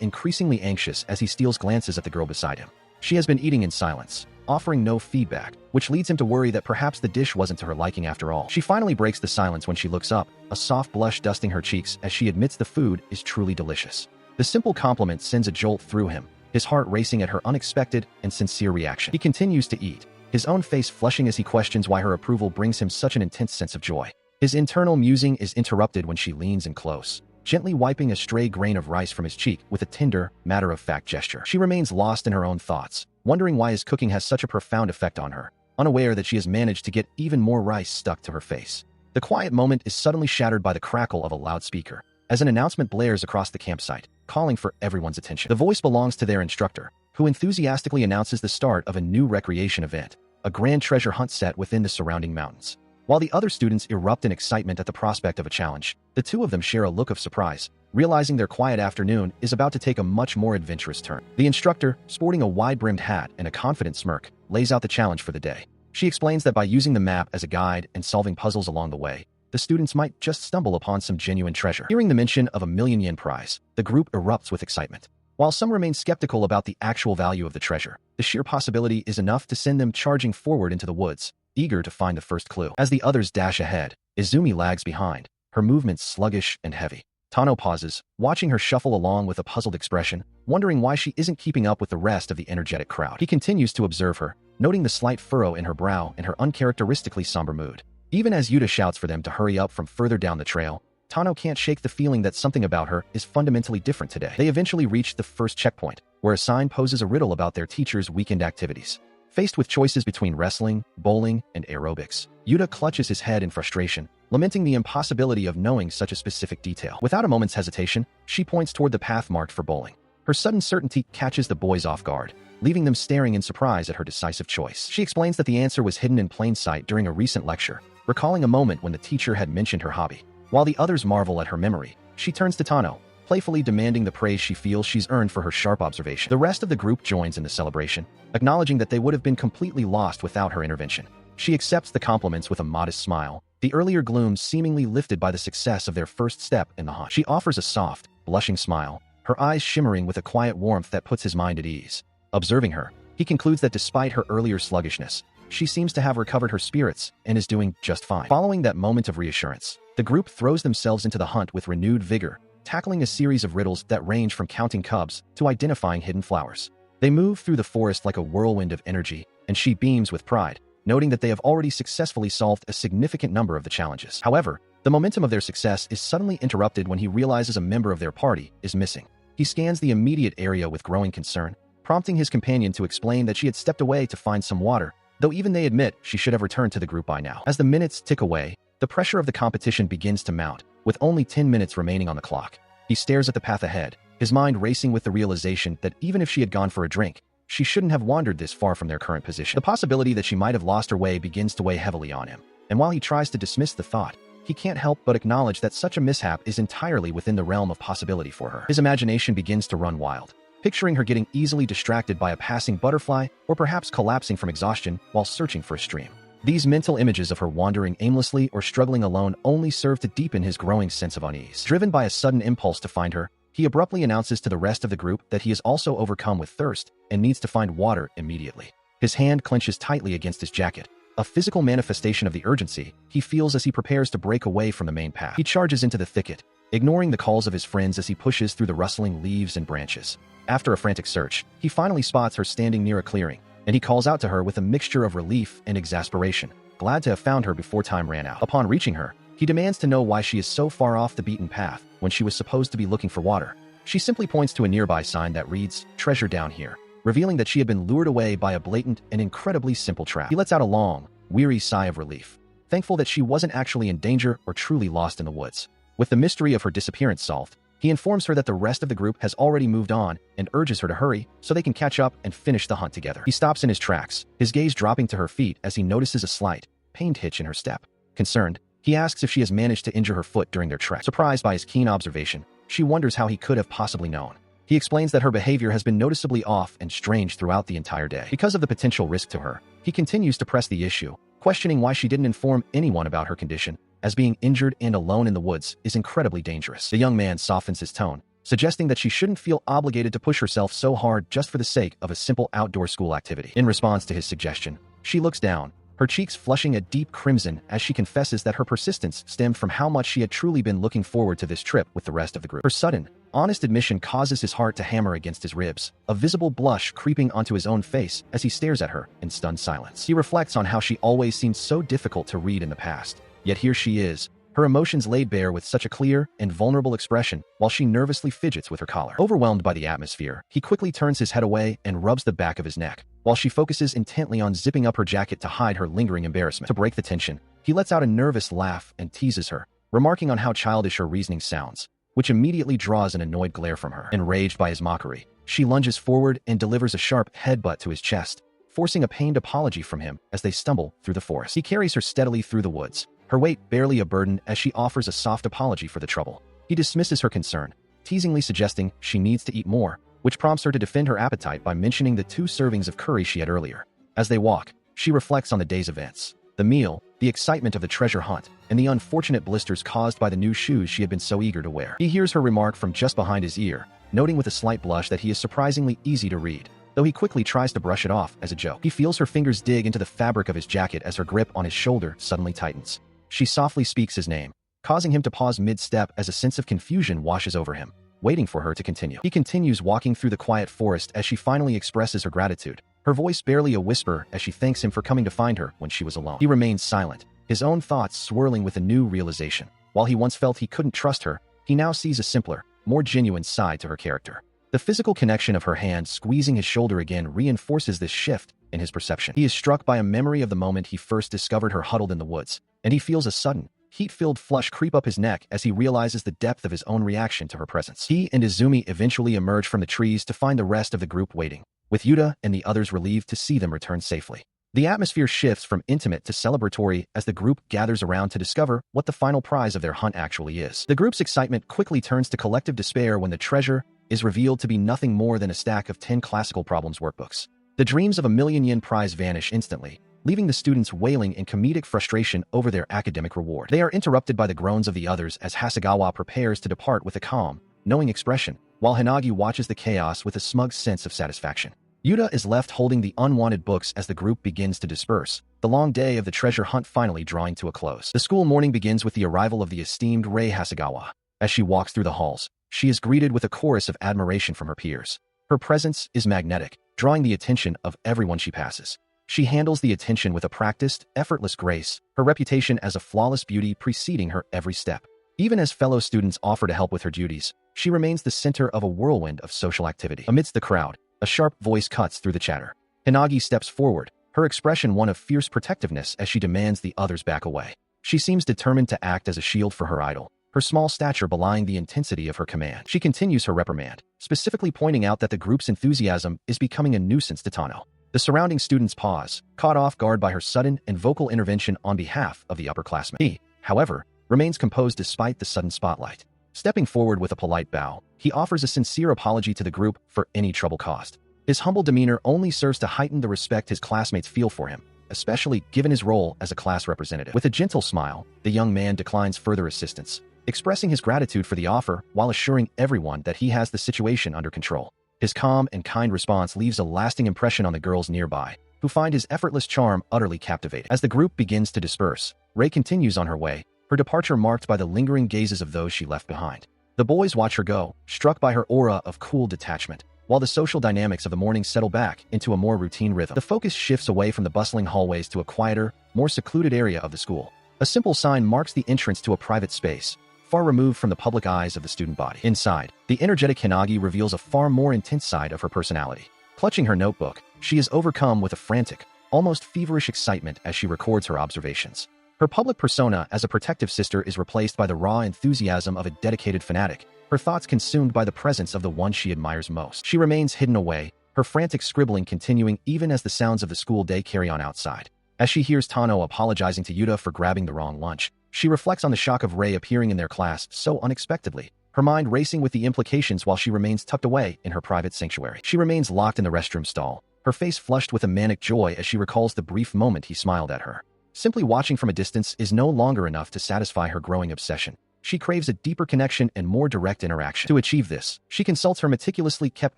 increasingly anxious as he steals glances at the girl beside him. She has been eating in silence, offering no feedback, which leads him to worry that perhaps the dish wasn't to her liking after all. She finally breaks the silence when she looks up, a soft blush dusting her cheeks as she admits the food is truly delicious. The simple compliment sends a jolt through him, his heart racing at her unexpected and sincere reaction. He continues to eat, his own face flushing as he questions why her approval brings him such an intense sense of joy. His internal musing is interrupted when she leans in close, gently wiping a stray grain of rice from his cheek with a tender, matter-of-fact gesture. She remains lost in her own thoughts, wondering why his cooking has such a profound effect on her, unaware that she has managed to get even more rice stuck to her face. The quiet moment is suddenly shattered by the crackle of a loudspeaker, as an announcement blares across the campsite, calling for everyone's attention. The voice belongs to their instructor, who enthusiastically announces the start of a new recreation event, a grand treasure hunt set within the surrounding mountains. While the other students erupt in excitement at the prospect of a challenge, the two of them share a look of surprise, realizing their quiet afternoon is about to take a much more adventurous turn. The instructor, sporting a wide-brimmed hat and a confident smirk, lays out the challenge for the day. She explains that by using the map as a guide and solving puzzles along the way, the students might just stumble upon some genuine treasure. Hearing the mention of a million-yen prize, the group erupts with excitement. While some remain skeptical about the actual value of the treasure, the sheer possibility is enough to send them charging forward into the woods, eager to find the first clue. As the others dash ahead, Izumi lags behind, her movements sluggish and heavy. Tano pauses, watching her shuffle along with a puzzled expression, wondering why she isn't keeping up with the rest of the energetic crowd. He continues to observe her, noting the slight furrow in her brow and her uncharacteristically somber mood. Even as Yuta shouts for them to hurry up from further down the trail, Tano can't shake the feeling that something about her is fundamentally different today. They eventually reach the first checkpoint, where a sign poses a riddle about their teacher's weekend activities. Faced with choices between wrestling, bowling, and aerobics, Yuta clutches his head in frustration, lamenting the impossibility of knowing such a specific detail. Without a moment's hesitation, she points toward the path marked for bowling. Her sudden certainty catches the boys off guard, leaving them staring in surprise at her decisive choice. She explains that the answer was hidden in plain sight during a recent lecture, recalling a moment when the teacher had mentioned her hobby. While the others marvel at her memory, she turns to Tano, playfully demanding the praise she feels she's earned for her sharp observation. The rest of the group joins in the celebration, acknowledging that they would have been completely lost without her intervention. She accepts the compliments with a modest smile, the earlier gloom seemingly lifted by the success of their first step in the hunt. She offers a soft, blushing smile, her eyes shimmering with a quiet warmth that puts his mind at ease. Observing her, he concludes that despite her earlier sluggishness, she seems to have recovered her spirits and is doing just fine. Following that moment of reassurance, the group throws themselves into the hunt with renewed vigor, tackling a series of riddles that range from counting cubs to identifying hidden flowers. They move through the forest like a whirlwind of energy, and she beams with pride, noting that they have already successfully solved a significant number of the challenges. However, the momentum of their success is suddenly interrupted when he realizes a member of their party is missing. He scans the immediate area with growing concern, prompting his companion to explain that she had stepped away to find some water, though even they admit she should have returned to the group by now. As the minutes tick away, the pressure of the competition begins to mount, with only 10 minutes remaining on the clock. He stares at the path ahead, his mind racing with the realization that even if she had gone for a drink, she shouldn't have wandered this far from their current position. The possibility that she might have lost her way begins to weigh heavily on him, and while he tries to dismiss the thought, he can't help but acknowledge that such a mishap is entirely within the realm of possibility for her. His imagination begins to run wild, picturing her getting easily distracted by a passing butterfly or perhaps collapsing from exhaustion while searching for a stream. These mental images of her wandering aimlessly or struggling alone only serve to deepen his growing sense of unease. Driven by a sudden impulse to find her, he abruptly announces to the rest of the group that he is also overcome with thirst and needs to find water immediately. His hand clenches tightly against his jacket, a physical manifestation of the urgency he feels as he prepares to break away from the main path. He charges into the thicket, ignoring the calls of his friends as he pushes through the rustling leaves and branches. After a frantic search, he finally spots her standing near a clearing, and he calls out to her with a mixture of relief and exasperation, glad to have found her before time ran out. Upon reaching her, he demands to know why she is so far off the beaten path when she was supposed to be looking for water. She simply points to a nearby sign that reads, "Treasure down here," revealing that she had been lured away by a blatant and incredibly simple trap. He lets out a long, weary sigh of relief, thankful that she wasn't actually in danger or truly lost in the woods. With the mystery of her disappearance solved, he informs her that the rest of the group has already moved on and urges her to hurry so they can catch up and finish the hunt together. He stops in his tracks, his gaze dropping to her feet as he notices a slight, pained hitch in her step. Concerned, he asks if she has managed to injure her foot during their trek. Surprised by his keen observation, She wonders how he could have possibly known. He explains that her behavior has been noticeably off and strange throughout the entire day. Because of the potential risk to her, he continues to press the issue, questioning why she didn't inform anyone about her condition, as being injured and alone in the woods is incredibly dangerous. The young man softens his tone, suggesting that she shouldn't feel obligated to push herself so hard just for the sake of a simple outdoor school activity. In response to his suggestion, she looks down, her cheeks flushing a deep crimson as she confesses that her persistence stemmed from how much she had truly been looking forward to this trip with the rest of the group. Her sudden, honest admission causes his heart to hammer against his ribs, a visible blush creeping onto his own face as he stares at her in stunned silence. He reflects on how she always seemed so difficult to read in the past, yet here she is, her emotions laid bare with such a clear and vulnerable expression while she nervously fidgets with her collar. Overwhelmed by the atmosphere, he quickly turns his head away and rubs the back of his neck, while she focuses intently on zipping up her jacket to hide her lingering embarrassment. To break the tension, he lets out a nervous laugh and teases her, remarking on how childish her reasoning sounds, which immediately draws an annoyed glare from her. Enraged by his mockery, she lunges forward and delivers a sharp headbutt to his chest, forcing a pained apology from him as they stumble through the forest. He carries her steadily through the woods, her weight barely a burden as she offers a soft apology for the trouble. He dismisses her concern, teasingly suggesting she needs to eat more, which prompts her to defend her appetite by mentioning the 2 servings of curry she had earlier. As they walk, she reflects on the day's events, the meal, the excitement of the treasure hunt, and the unfortunate blisters caused by the new shoes she had been so eager to wear. He hears her remark from just behind his ear, noting with a slight blush that he is surprisingly easy to read, though he quickly tries to brush it off as a joke. He feels her fingers dig into the fabric of his jacket as her grip on his shoulder suddenly tightens. She softly speaks his name, causing him to pause mid-step as a sense of confusion washes over him, waiting for her to continue. He continues walking through the quiet forest as she finally expresses her gratitude, her voice barely a whisper as she thanks him for coming to find her when she was alone. He remains silent, his own thoughts swirling with a new realization. While he once felt he couldn't trust her, he now sees a simpler, more genuine side to her character. The physical connection of her hand squeezing his shoulder again reinforces this shift in his perception. He is struck by a memory of the moment he first discovered her huddled in the woods, and he feels a sudden, heat-filled flush creep up his neck as he realizes the depth of his own reaction to her presence. He and Izumi eventually emerge from the trees to find the rest of the group waiting, with Yuta and the others relieved to see them return safely. The atmosphere shifts from intimate to celebratory as the group gathers around to discover what the final prize of their hunt actually is. The group's excitement quickly turns to collective despair when the treasure is revealed to be nothing more than a stack of 10 classical problems workbooks. The dreams of a million-yen prize vanish instantly, leaving the students wailing in comedic frustration over their academic reward. They are interrupted by the groans of the others as Hasegawa prepares to depart with a calm, knowing expression, while Hinagi watches the chaos with a smug sense of satisfaction. Yuta is left holding the unwanted books as the group begins to disperse, the long day of the treasure hunt finally drawing to a close. The school morning begins with the arrival of the esteemed Rei Hasegawa. As she walks through the halls, she is greeted with a chorus of admiration from her peers. Her presence is magnetic, drawing the attention of everyone she passes. She handles the attention with a practiced, effortless grace, her reputation as a flawless beauty preceding her every step. Even as fellow students offer to help with her duties, she remains the center of a whirlwind of social activity. Amidst the crowd, a sharp voice cuts through the chatter. Hinagi steps forward, her expression one of fierce protectiveness as she demands the others back away. She seems determined to act as a shield for her idol, her small stature belying the intensity of her command. She continues her reprimand, specifically pointing out that the group's enthusiasm is becoming a nuisance to Tano. The surrounding students pause, caught off guard by her sudden and vocal intervention on behalf of the upperclassmen. He, however, remains composed despite the sudden spotlight. Stepping forward with a polite bow, he offers a sincere apology to the group for any trouble caused. His humble demeanor only serves to heighten the respect his classmates feel for him, especially given his role as a class representative. With a gentle smile, the young man declines further assistance, expressing his gratitude for the offer while assuring everyone that he has the situation under control. His calm and kind response leaves a lasting impression on the girls nearby, who find his effortless charm utterly captivating. As the group begins to disperse, Rei continues on her way, her departure marked by the lingering gazes of those she left behind. The boys watch her go, struck by her aura of cool detachment, while the social dynamics of the morning settle back into a more routine rhythm. The focus shifts away from the bustling hallways to a quieter, more secluded area of the school. A simple sign marks the entrance to a private space, far removed from the public eyes of the student body. Inside, the energetic Hinagi reveals a far more intense side of her personality. Clutching her notebook, she is overcome with a frantic, almost feverish excitement as she records her observations. Her public persona as a protective sister is replaced by the raw enthusiasm of a dedicated fanatic, her thoughts consumed by the presence of the one she admires most. She remains hidden away, her frantic scribbling continuing even as the sounds of the school day carry on outside. As she hears Tano apologizing to Yuta for grabbing the wrong lunch, she reflects on the shock of Rei appearing in their class so unexpectedly, her mind racing with the implications while she remains tucked away in her private sanctuary. She remains locked in the restroom stall, her face flushed with a manic joy as she recalls the brief moment he smiled at her. Simply watching from a distance is no longer enough to satisfy her growing obsession. She craves a deeper connection and more direct interaction. To achieve this, she consults her meticulously kept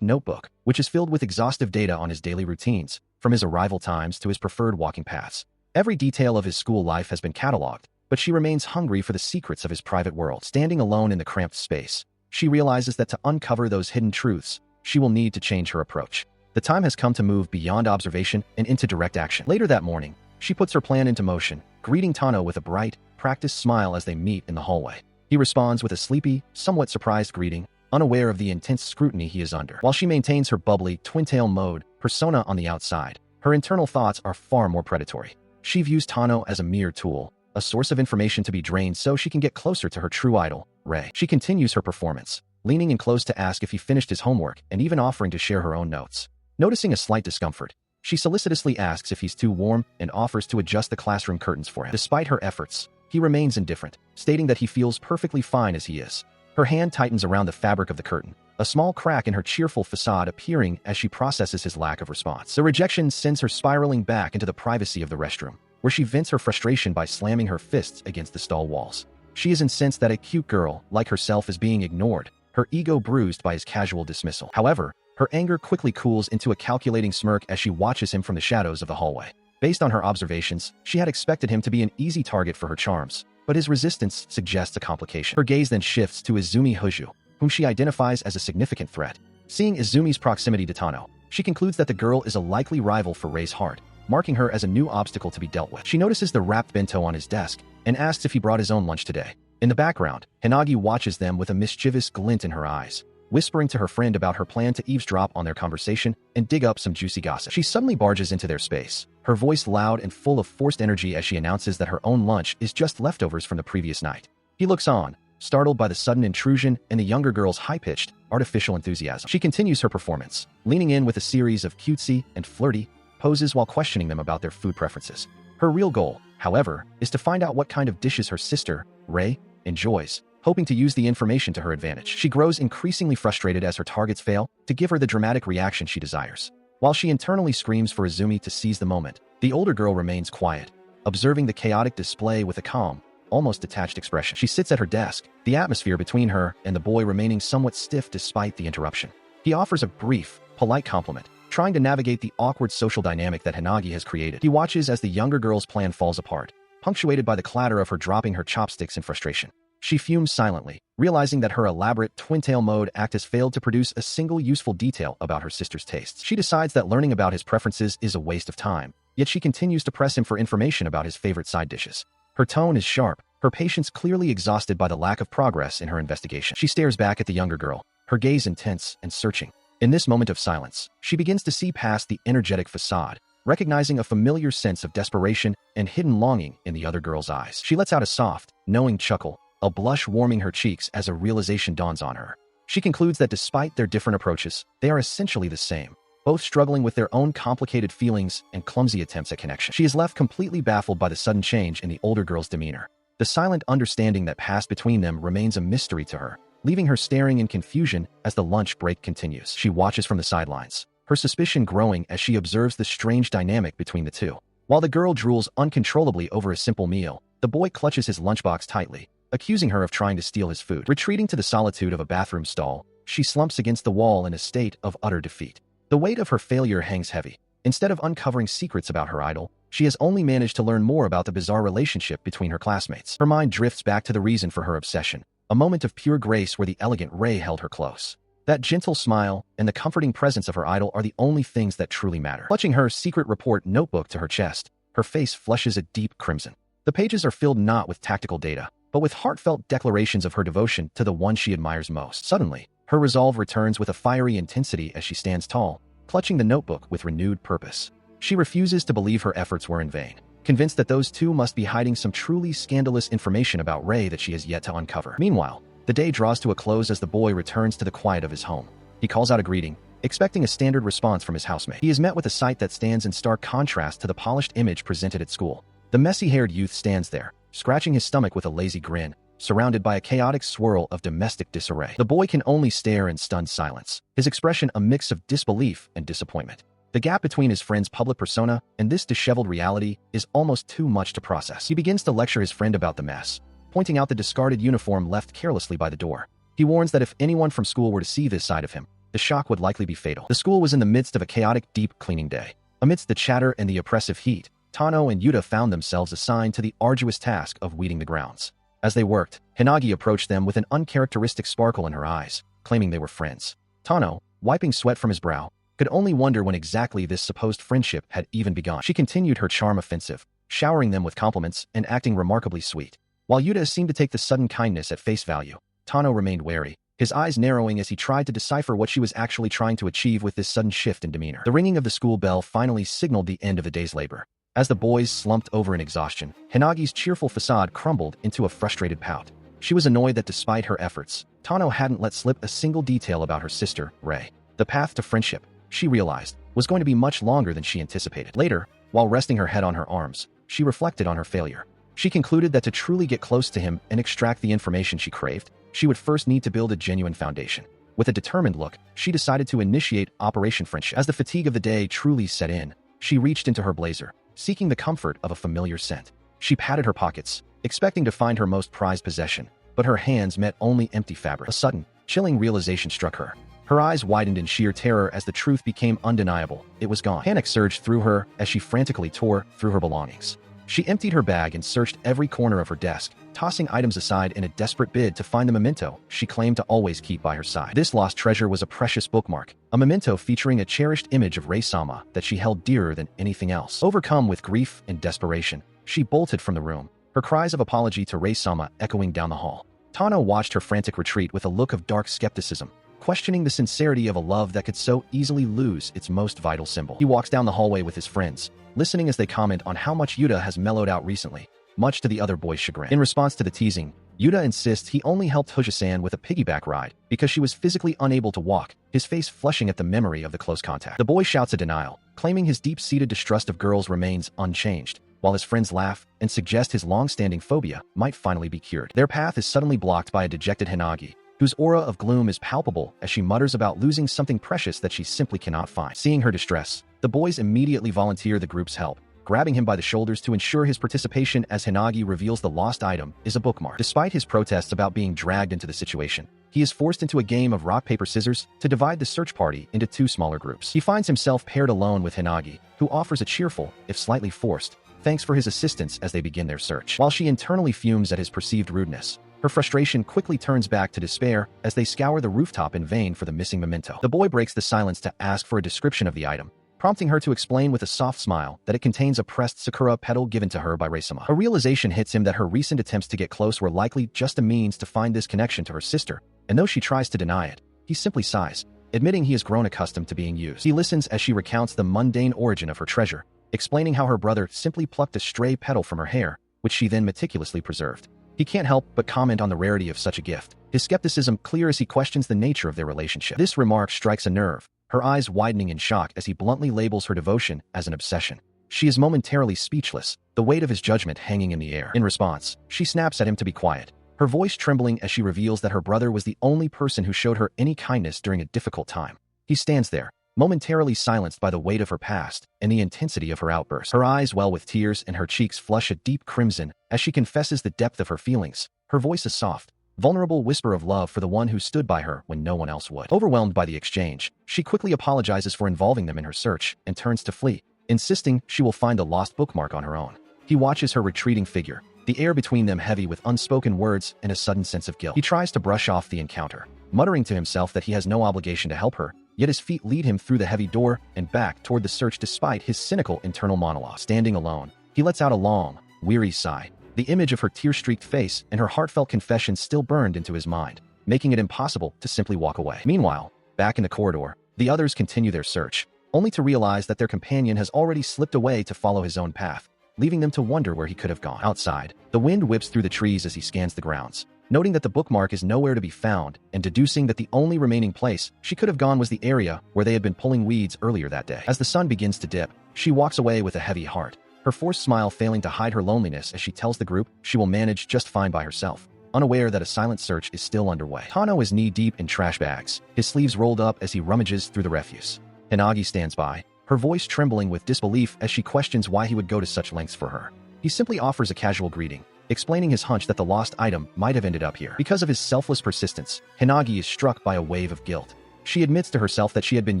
notebook, which is filled with exhaustive data on his daily routines, from his arrival times to his preferred walking paths. Every detail of his school life has been cataloged, but she remains hungry for the secrets of his private world. Standing alone in the cramped space, she realizes that to uncover those hidden truths, she will need to change her approach. The time has come to move beyond observation and into direct action. Later that morning, she puts her plan into motion, greeting Tano with a bright, practiced smile as they meet in the hallway. He responds with a sleepy, somewhat surprised greeting, unaware of the intense scrutiny he is under. While she maintains her bubbly, twin-tail mode persona on the outside, her internal thoughts are far more predatory. She views Tano as a mere tool, a source of information to be drained so she can get closer to her true idol, Ray. She continues her performance, leaning in close to ask if he finished his homework and even offering to share her own notes. Noticing a slight discomfort, she solicitously asks if he's too warm and offers to adjust the classroom curtains for him. Despite her efforts, he remains indifferent, stating that he feels perfectly fine as he is. Her hand tightens around the fabric of the curtain, a small crack in her cheerful facade appearing as she processes his lack of response. The rejection sends her spiraling back into the privacy of the restroom, where she vents her frustration by slamming her fists against the stall walls. She is incensed that a cute girl, like herself, is being ignored, her ego bruised by his casual dismissal. However, her anger quickly cools into a calculating smirk as she watches him from the shadows of the hallway. Based on her observations, she had expected him to be an easy target for her charms, but his resistance suggests a complication. Her gaze then shifts to Izumi Hoju, whom she identifies as a significant threat. Seeing Izumi's proximity to Tano, she concludes that the girl is a likely rival for Rei's heart, marking her as a new obstacle to be dealt with. She notices the wrapped bento on his desk and asks if he brought his own lunch today. In the background, Hinagi watches them with a mischievous glint in her eyes, whispering to her friend about her plan to eavesdrop on their conversation and dig up some juicy gossip. She suddenly barges into their space, her voice loud and full of forced energy as she announces that her own lunch is just leftovers from the previous night. He looks on, startled by the sudden intrusion and the younger girl's high-pitched, artificial enthusiasm. She continues her performance, leaning in with a series of cutesy and flirty poses while questioning them about their food preferences. Her real goal, however, is to find out what kind of dishes her sister, Rei, enjoys, hoping to use the information to her advantage. She grows increasingly frustrated as her targets fail to give her the dramatic reaction she desires. While she internally screams for Izumi to seize the moment, the older girl remains quiet, observing the chaotic display with a calm, almost detached expression. She sits at her desk, the atmosphere between her and the boy remaining somewhat stiff despite the interruption. He offers a brief, polite compliment, trying to navigate the awkward social dynamic that Hinagi has created. He watches as the younger girl's plan falls apart, punctuated by the clatter of her dropping her chopsticks in frustration. She fumes silently, realizing that her elaborate twin-tail mode act has failed to produce a single useful detail about her sister's tastes. She decides that learning about his preferences is a waste of time, yet she continues to press him for information about his favorite side dishes. Her tone is sharp, her patience clearly exhausted by the lack of progress in her investigation. She stares back at the younger girl, her gaze intense and searching. In this moment of silence, she begins to see past the energetic facade, recognizing a familiar sense of desperation and hidden longing in the other girl's eyes. She lets out a soft, knowing chuckle, a blush warming her cheeks as a realization dawns on her. She concludes that despite their different approaches, they are essentially the same, both struggling with their own complicated feelings and clumsy attempts at connection. She is left completely baffled by the sudden change in the older girl's demeanor. The silent understanding that passed between them remains a mystery to her, leaving her staring in confusion as the lunch break continues. She watches from the sidelines, her suspicion growing as she observes the strange dynamic between the two. While the girl drools uncontrollably over a simple meal, the boy clutches his lunchbox tightly, accusing her of trying to steal his food. Retreating to the solitude of a bathroom stall, she slumps against the wall in a state of utter defeat. The weight of her failure hangs heavy. Instead of uncovering secrets about her idol, she has only managed to learn more about the bizarre relationship between her classmates. Her mind drifts back to the reason for her obsession, a moment of pure grace where the elegant Rei held her close. That gentle smile and the comforting presence of her idol are the only things that truly matter. Clutching her secret report notebook to her chest, her face flushes a deep crimson. The pages are filled not with tactical data, but with heartfelt declarations of her devotion to the one she admires most. Suddenly, her resolve returns with a fiery intensity as she stands tall, clutching the notebook with renewed purpose. She refuses to believe her efforts were in vain, convinced that those two must be hiding some truly scandalous information about Rei that she has yet to uncover. Meanwhile, the day draws to a close as the boy returns to the quiet of his home. He calls out a greeting, expecting a standard response from his housemate. He is met with a sight that stands in stark contrast to the polished image presented at school. The messy-haired youth stands there, scratching his stomach with a lazy grin, surrounded by a chaotic swirl of domestic disarray. The boy can only stare in stunned silence, his expression a mix of disbelief and disappointment. The gap between his friend's public persona and this disheveled reality is almost too much to process. He begins to lecture his friend about the mess, pointing out the discarded uniform left carelessly by the door. He warns that if anyone from school were to see this side of him, the shock would likely be fatal. The school was in the midst of a chaotic deep cleaning day. Amidst the chatter and the oppressive heat, Tano and Yuta found themselves assigned to the arduous task of weeding the grounds. As they worked, Hinagi approached them with an uncharacteristic sparkle in her eyes, claiming they were friends. Tano, wiping sweat from his brow, could only wonder when exactly this supposed friendship had even begun. She continued her charm offensive, showering them with compliments and acting remarkably sweet. While Yuta seemed to take the sudden kindness at face value, Tano remained wary, his eyes narrowing as he tried to decipher what she was actually trying to achieve with this sudden shift in demeanor. The ringing of the school bell finally signaled the end of the day's labor. As the boys slumped over in exhaustion, Hinagi's cheerful facade crumbled into a frustrated pout. She was annoyed that despite her efforts, Tano hadn't let slip a single detail about her sister, Rei. The path to friendship, she realized, was going to be much longer than she anticipated. Later, while resting her head on her arms, she reflected on her failure. She concluded that to truly get close to him and extract the information she craved, she would first need to build a genuine foundation. With a determined look, she decided to initiate Operation Friendship. As the fatigue of the day truly set in, she reached into her blazer, seeking the comfort of a familiar scent. She patted her pockets, expecting to find her most prized possession, but her hands met only empty fabric. A sudden, chilling realization struck her. Her eyes widened in sheer terror as the truth became undeniable. It was gone. Panic surged through her as she frantically tore through her belongings. She emptied her bag and searched every corner of her desk, tossing items aside in a desperate bid to find the memento she claimed to always keep by her side. This lost treasure was a precious bookmark, a memento featuring a cherished image of Rei-sama that she held dearer than anything else. Overcome with grief and desperation, she bolted from the room, her cries of apology to Rei-sama echoing down the hall. Tano watched her frantic retreat with a look of dark skepticism, questioning the sincerity of a love that could so easily lose its most vital symbol. He walks down the hallway with his friends, listening as they comment on how much Yuta has mellowed out recently, much to the other boys' chagrin. In response to the teasing, Yuta insists he only helped Hoja-san with a piggyback ride because she was physically unable to walk, his face flushing at the memory of the close contact. The boy shouts a denial, claiming his deep-seated distrust of girls remains unchanged, while his friends laugh and suggest his long-standing phobia might finally be cured. Their path is suddenly blocked by a dejected Hinagi, whose aura of gloom is palpable as she mutters about losing something precious that she simply cannot find. Seeing her distress, the boys immediately volunteer the group's help, grabbing him by the shoulders to ensure his participation as Hinagi reveals the lost item is a bookmark. Despite his protests about being dragged into the situation, he is forced into a game of rock, paper, scissors to divide the search party into two smaller groups. He finds himself paired alone with Hinagi, who offers a cheerful, if slightly forced, thanks for his assistance as they begin their search. While she internally fumes at his perceived rudeness, her frustration quickly turns back to despair as they scour the rooftop in vain for the missing memento. The boy breaks the silence to ask for a description of the item, prompting her to explain with a soft smile that it contains a pressed sakura petal given to her by Rei-sama. A realization hits him that her recent attempts to get close were likely just a means to find this connection to her sister, and though she tries to deny it, he simply sighs, admitting he has grown accustomed to being used. He listens as she recounts the mundane origin of her treasure, explaining how her brother simply plucked a stray petal from her hair, which she then meticulously preserved. He can't help but comment on the rarity of such a gift, his skepticism clear as he questions the nature of their relationship. This remark strikes a nerve, her eyes widening in shock as he bluntly labels her devotion as an obsession. She is momentarily speechless, the weight of his judgment hanging in the air. In response, she snaps at him to be quiet, her voice trembling as she reveals that her brother was the only person who showed her any kindness during a difficult time. He stands there, momentarily silenced by the weight of her past and the intensity of her outburst. Her eyes well with tears and her cheeks flush a deep crimson as she confesses the depth of her feelings, her voice a soft, vulnerable whisper of love for the one who stood by her when no one else would. Overwhelmed by the exchange, she quickly apologizes for involving them in her search and turns to flee, insisting she will find a lost bookmark on her own. He watches her retreating figure, the air between them heavy with unspoken words and a sudden sense of guilt. He tries to brush off the encounter, muttering to himself that he has no obligation to help her, yet his feet lead him through the heavy door and back toward the search despite his cynical internal monologue. Standing alone, he lets out a long, weary sigh. The image of her tear-streaked face and her heartfelt confession still burned into his mind, making it impossible to simply walk away. Meanwhile, back in the corridor, the others continue their search, only to realize that their companion has already slipped away to follow his own path, leaving them to wonder where he could have gone. Outside, the wind whips through the trees as he scans the grounds, noting that the bookmark is nowhere to be found and deducing that the only remaining place she could have gone was the area where they had been pulling weeds earlier that day. As the sun begins to dip, she walks away with a heavy heart, her forced smile failing to hide her loneliness as she tells the group she will manage just fine by herself. unaware that a silent search is still underway. Tano is knee-deep in trash bags, his sleeves rolled up as he rummages through the refuse. Hinagi stands by, her voice trembling with disbelief as she questions why he would go to such lengths for her. He simply offers a casual greeting, explaining his hunch that the lost item might have ended up here. Because of his selfless persistence, Hinagi is struck by a wave of guilt. She admits to herself that she had been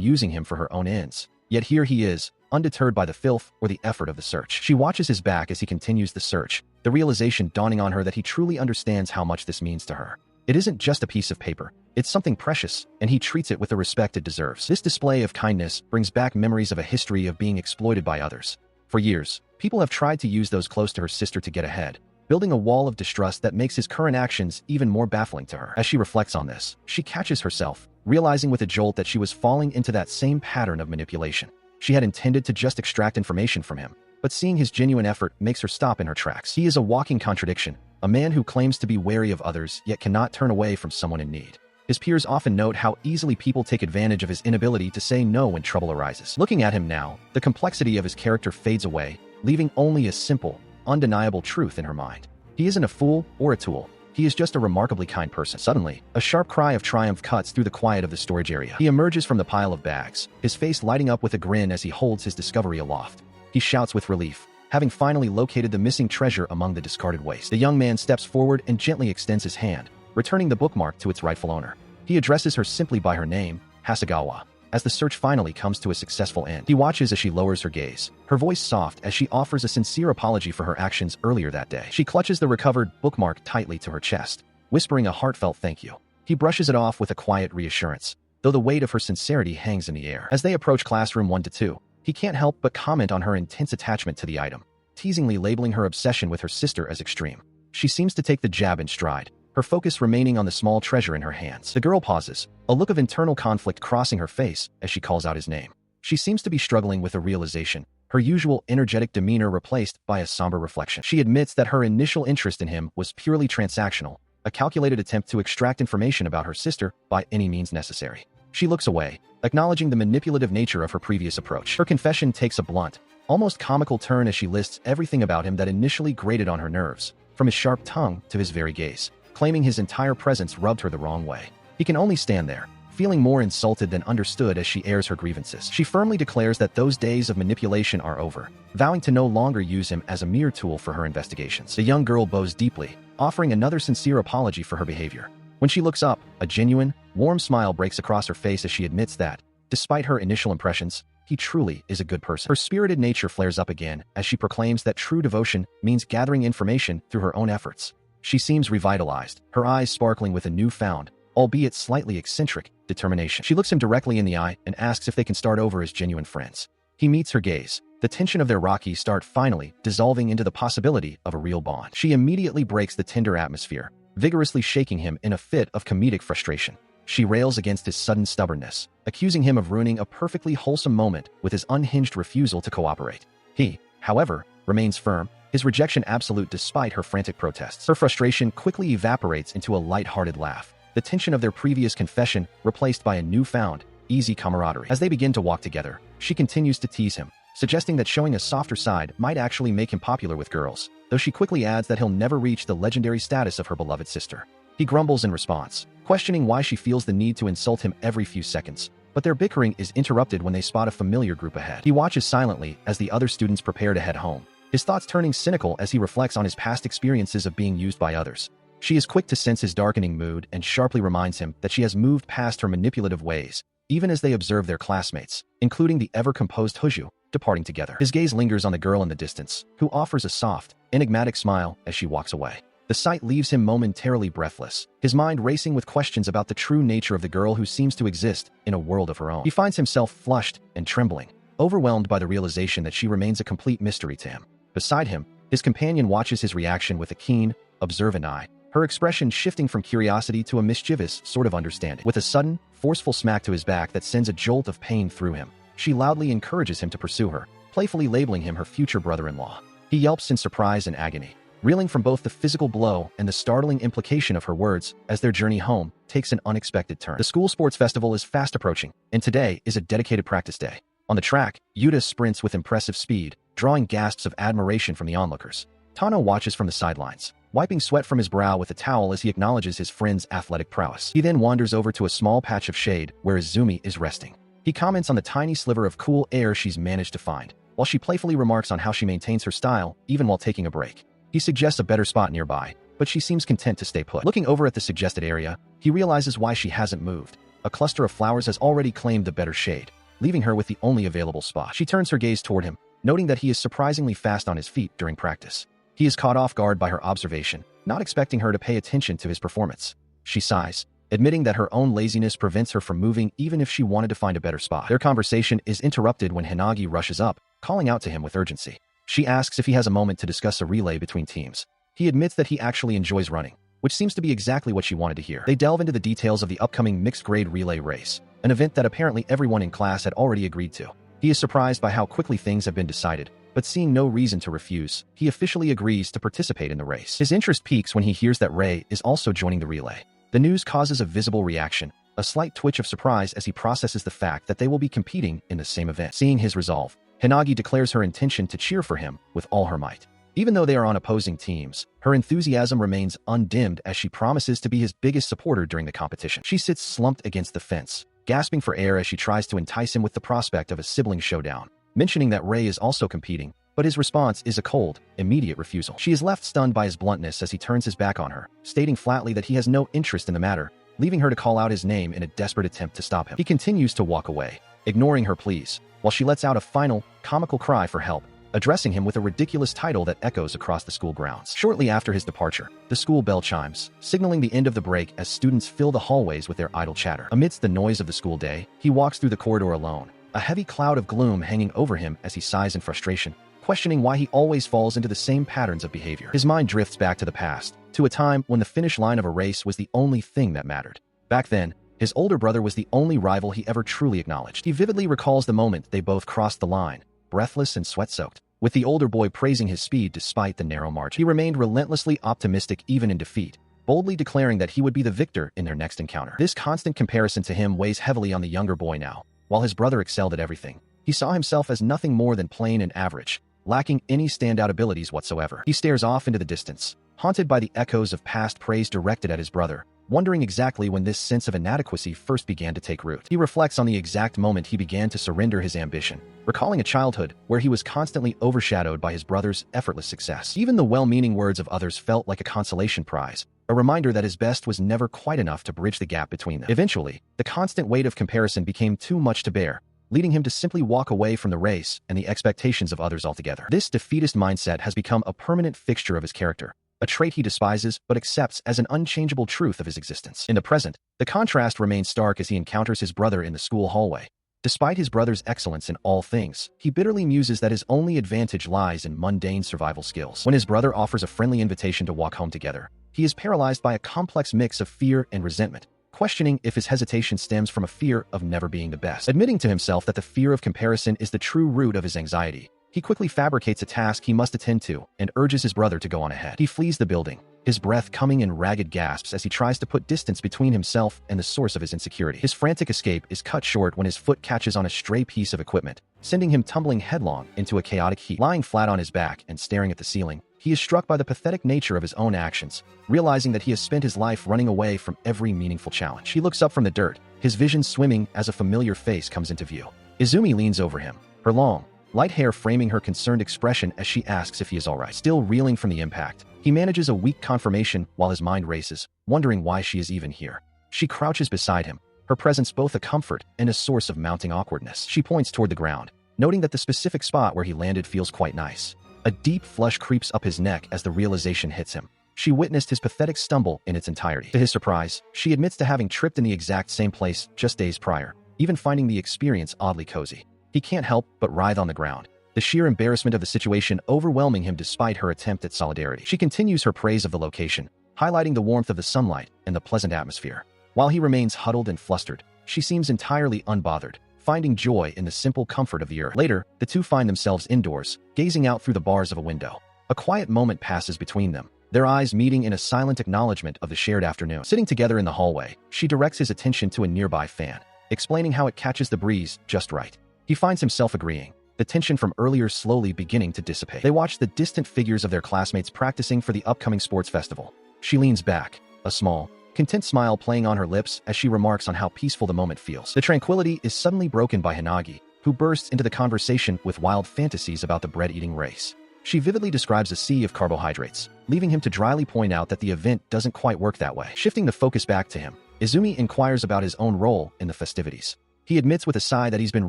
using him for her own ends. Yet here he is, undeterred by the filth or the effort of the search. She watches his back as he continues the search, the realization dawning on her that he truly understands how much this means to her. It isn't just a piece of paper. It's something precious, and he treats it with the respect it deserves. This display of kindness brings back memories of a history of being exploited by others. For years, people have tried to use those close to her sister to get ahead, building a wall of distrust that makes his current actions even more baffling to her. As she reflects on this, she catches herself, realizing with a jolt that she was falling into that same pattern of manipulation. She had intended to just extract information from him, but seeing his genuine effort makes her stop in her tracks. He is a walking contradiction, a man who claims to be wary of others yet cannot turn away from someone in need. His peers often note how easily people take advantage of his inability to say no when trouble arises. Looking at him now, the complexity of his character fades away, leaving only a simple, undeniable truth in her mind. He isn't a fool or a tool. He is just a remarkably kind person. Suddenly, a sharp cry of triumph cuts through the quiet of the storage area. He emerges from the pile of bags, his face lighting up with a grin as he holds his discovery aloft. He shouts with relief, having finally located the missing treasure among the discarded waste. The young man steps forward and gently extends his hand, returning the bookmark to its rightful owner. He addresses her simply by her name, Hasegawa. As the search finally comes to a successful end, he watches as she lowers her gaze, her voice soft as she offers a sincere apology for her actions earlier that day. She clutches the recovered bookmark tightly to her chest, whispering a heartfelt thank you. He brushes it off with a quiet reassurance, though the weight of her sincerity hangs in the air. As they approach classroom 1-2, he can't help but comment on her intense attachment to the item, teasingly labeling her obsession with her sister as extreme. She seems to take the jab in stride, her focus remaining on the small treasure in her hands. The girl pauses, a look of internal conflict crossing her face as she calls out his name. She seems to be struggling with a realization, her usual energetic demeanor replaced by a somber reflection. She admits that her initial interest in him was purely transactional, a calculated attempt to extract information about her sister by any means necessary. She looks away, acknowledging the manipulative nature of her previous approach. Her confession takes a blunt, almost comical turn as she lists everything about him that initially grated on her nerves, from his sharp tongue to his very gaze, claiming his entire presence rubbed her the wrong way. He can only stand there, feeling more insulted than understood as she airs her grievances. She firmly declares that those days of manipulation are over, vowing to no longer use him as a mere tool for her investigations. The young girl bows deeply, offering another sincere apology for her behavior. When she looks up, a genuine, warm smile breaks across her face as she admits that, despite her initial impressions, he truly is a good person. Her spirited nature flares up again as she proclaims that true devotion means gathering information through her own efforts. She seems revitalized, her eyes sparkling with a newfound, albeit slightly eccentric, determination. She looks him directly in the eye and asks if they can start over as genuine friends. He meets her gaze, the tension of their rocky start finally dissolving into the possibility of a real bond. She immediately breaks the tender atmosphere, vigorously shaking him in a fit of comedic frustration. She rails against his sudden stubbornness, accusing him of ruining a perfectly wholesome moment with his unhinged refusal to cooperate. He, however, remains firm, his rejection absolute despite her frantic protests. Her frustration quickly evaporates into a light-hearted laugh, the tension of their previous confession replaced by a newfound, easy camaraderie. As they begin to walk together, she continues to tease him, suggesting that showing a softer side might actually make him popular with girls, though she quickly adds that he'll never reach the legendary status of her beloved sister. He grumbles in response, questioning why she feels the need to insult him every few seconds, but their bickering is interrupted when they spot a familiar group ahead. He watches silently as the other students prepare to head home, his thoughts turning cynical as he reflects on his past experiences of being used by others. She is quick to sense his darkening mood and sharply reminds him that she has moved past her manipulative ways, even as they observe their classmates, including the ever-composed Huju, departing together. His gaze lingers on the girl in the distance, who offers a soft, enigmatic smile as she walks away. The sight leaves him momentarily breathless, his mind racing with questions about the true nature of the girl who seems to exist in a world of her own. He finds himself flushed and trembling, overwhelmed by the realization that she remains a complete mystery to him. Beside him, his companion watches his reaction with a keen, observant eye, her expression shifting from curiosity to a mischievous sort of understanding. With a sudden, forceful smack to his back that sends a jolt of pain through him, she loudly encourages him to pursue her, playfully labeling him her future brother-in-law. He yelps in surprise and agony, reeling from both the physical blow and the startling implication of her words as their journey home takes an unexpected turn. The school sports festival is fast approaching, and today is a dedicated practice day. On the track, Yuta sprints with impressive speed, drawing gasps of admiration from the onlookers. Tano watches from the sidelines, wiping sweat from his brow with a towel as he acknowledges his friend's athletic prowess. He then wanders over to a small patch of shade where Izumi is resting. He comments on the tiny sliver of cool air she's managed to find, while she playfully remarks on how she maintains her style even while taking a break. He suggests a better spot nearby, but she seems content to stay put. Looking over at the suggested area, he realizes why she hasn't moved. A cluster of flowers has already claimed the better shade, leaving her with the only available spot. She turns her gaze toward him, noting that he is surprisingly fast on his feet during practice. He is caught off guard by her observation, not expecting her to pay attention to his performance. She sighs, admitting that her own laziness prevents her from moving even if she wanted to find a better spot. Their conversation is interrupted when Hinagi rushes up, calling out to him with urgency. She asks if he has a moment to discuss a relay between teams. He admits that he actually enjoys running, which seems to be exactly what she wanted to hear. They delve into the details of the upcoming mixed-grade relay race, an event that apparently everyone in class had already agreed to. He is surprised by how quickly things have been decided, but seeing no reason to refuse, he officially agrees to participate in the race. His interest peaks when he hears that Ray is also joining the relay. The news causes a visible reaction, a slight twitch of surprise as he processes the fact that they will be competing in the same event. Seeing his resolve, Hinagi declares her intention to cheer for him with all her might. Even though they are on opposing teams, her enthusiasm remains undimmed as she promises to be his biggest supporter during the competition. She sits slumped against the fence, gasping for air as she tries to entice him with the prospect of a sibling showdown, mentioning that Ray is also competing, but his response is a cold, immediate refusal. She is left stunned by his bluntness as he turns his back on her, stating flatly that he has no interest in the matter, leaving her to call out his name in a desperate attempt to stop him. He continues to walk away, ignoring her pleas, while she lets out a final, comical cry for help, addressing him with a ridiculous title that echoes across the school grounds. Shortly after his departure, the school bell chimes, signaling the end of the break as students fill the hallways with their idle chatter. Amidst the noise of the school day, he walks through the corridor alone, a heavy cloud of gloom hanging over him as he sighs in frustration, questioning why he always falls into the same patterns of behavior. His mind drifts back to the past, to a time when the finish line of a race was the only thing that mattered. Back then, his older brother was the only rival he ever truly acknowledged. He vividly recalls the moment they both crossed the line, breathless and sweat-soaked, with the older boy praising his speed despite the narrow margin. He remained relentlessly optimistic even in defeat, boldly declaring that he would be the victor in their next encounter. This constant comparison to him weighs heavily on the younger boy now. While his brother excelled at everything, he saw himself as nothing more than plain and average, lacking any standout abilities whatsoever. He stares off into the distance, haunted by the echoes of past praise directed at his brother, wondering exactly when this sense of inadequacy first began to take root. He reflects on the exact moment he began to surrender his ambition, recalling a childhood where he was constantly overshadowed by his brother's effortless success. Even the well-meaning words of others felt like a consolation prize, a reminder that his best was never quite enough to bridge the gap between them. Eventually, the constant weight of comparison became too much to bear, leading him to simply walk away from the race and the expectations of others altogether. This defeatist mindset has become a permanent fixture of his character, a trait he despises but accepts as an unchangeable truth of his existence. In the present, the contrast remains stark as he encounters his brother in the school hallway. Despite his brother's excellence in all things, he bitterly muses that his only advantage lies in mundane survival skills. When his brother offers a friendly invitation to walk home together, he is paralyzed by a complex mix of fear and resentment, questioning if his hesitation stems from a fear of never being the best. Admitting to himself that the fear of comparison is the true root of his anxiety, he quickly fabricates a task he must attend to and urges his brother to go on ahead. He flees the building, his breath coming in ragged gasps as he tries to put distance between himself and the source of his insecurity. His frantic escape is cut short when his foot catches on a stray piece of equipment, sending him tumbling headlong into a chaotic heap. Lying flat on his back and staring at the ceiling, he is struck by the pathetic nature of his own actions, realizing that he has spent his life running away from every meaningful challenge. He looks up from the dirt, his vision swimming as a familiar face comes into view. Izumi leans over him, her long, light hair framing her concerned expression as she asks if he is alright. Still reeling from the impact, he manages a weak confirmation while his mind races, wondering why she is even here. She crouches beside him, her presence both a comfort and a source of mounting awkwardness. She points toward the ground, noting that the specific spot where he landed feels quite nice. A deep flush creeps up his neck as the realization hits him. She witnessed his pathetic stumble in its entirety. To his surprise, she admits to having tripped in the exact same place just days prior, even finding the experience oddly cozy. He can't help but writhe on the ground, the sheer embarrassment of the situation overwhelming him despite her attempt at solidarity. She continues her praise of the location, highlighting the warmth of the sunlight and the pleasant atmosphere. While he remains huddled and flustered, she seems entirely unbothered, finding joy in the simple comfort of the earth. Later, the two find themselves indoors, gazing out through the bars of a window. A quiet moment passes between them, their eyes meeting in a silent acknowledgement of the shared afternoon. Sitting together in the hallway, she directs his attention to a nearby fan, explaining how it catches the breeze just right. He finds himself agreeing, the tension from earlier slowly beginning to dissipate. They watch the distant figures of their classmates practicing for the upcoming sports festival. She leans back, a small, content smile playing on her lips as she remarks on how peaceful the moment feels. The tranquility is suddenly broken by Najii, who bursts into the conversation with wild fantasies about the bread-eating race. She vividly describes a sea of carbohydrates, leaving him to dryly point out that the event doesn't quite work that way. Shifting the focus back to him, Izumi inquires about his own role in the festivities. He admits with a sigh that he's been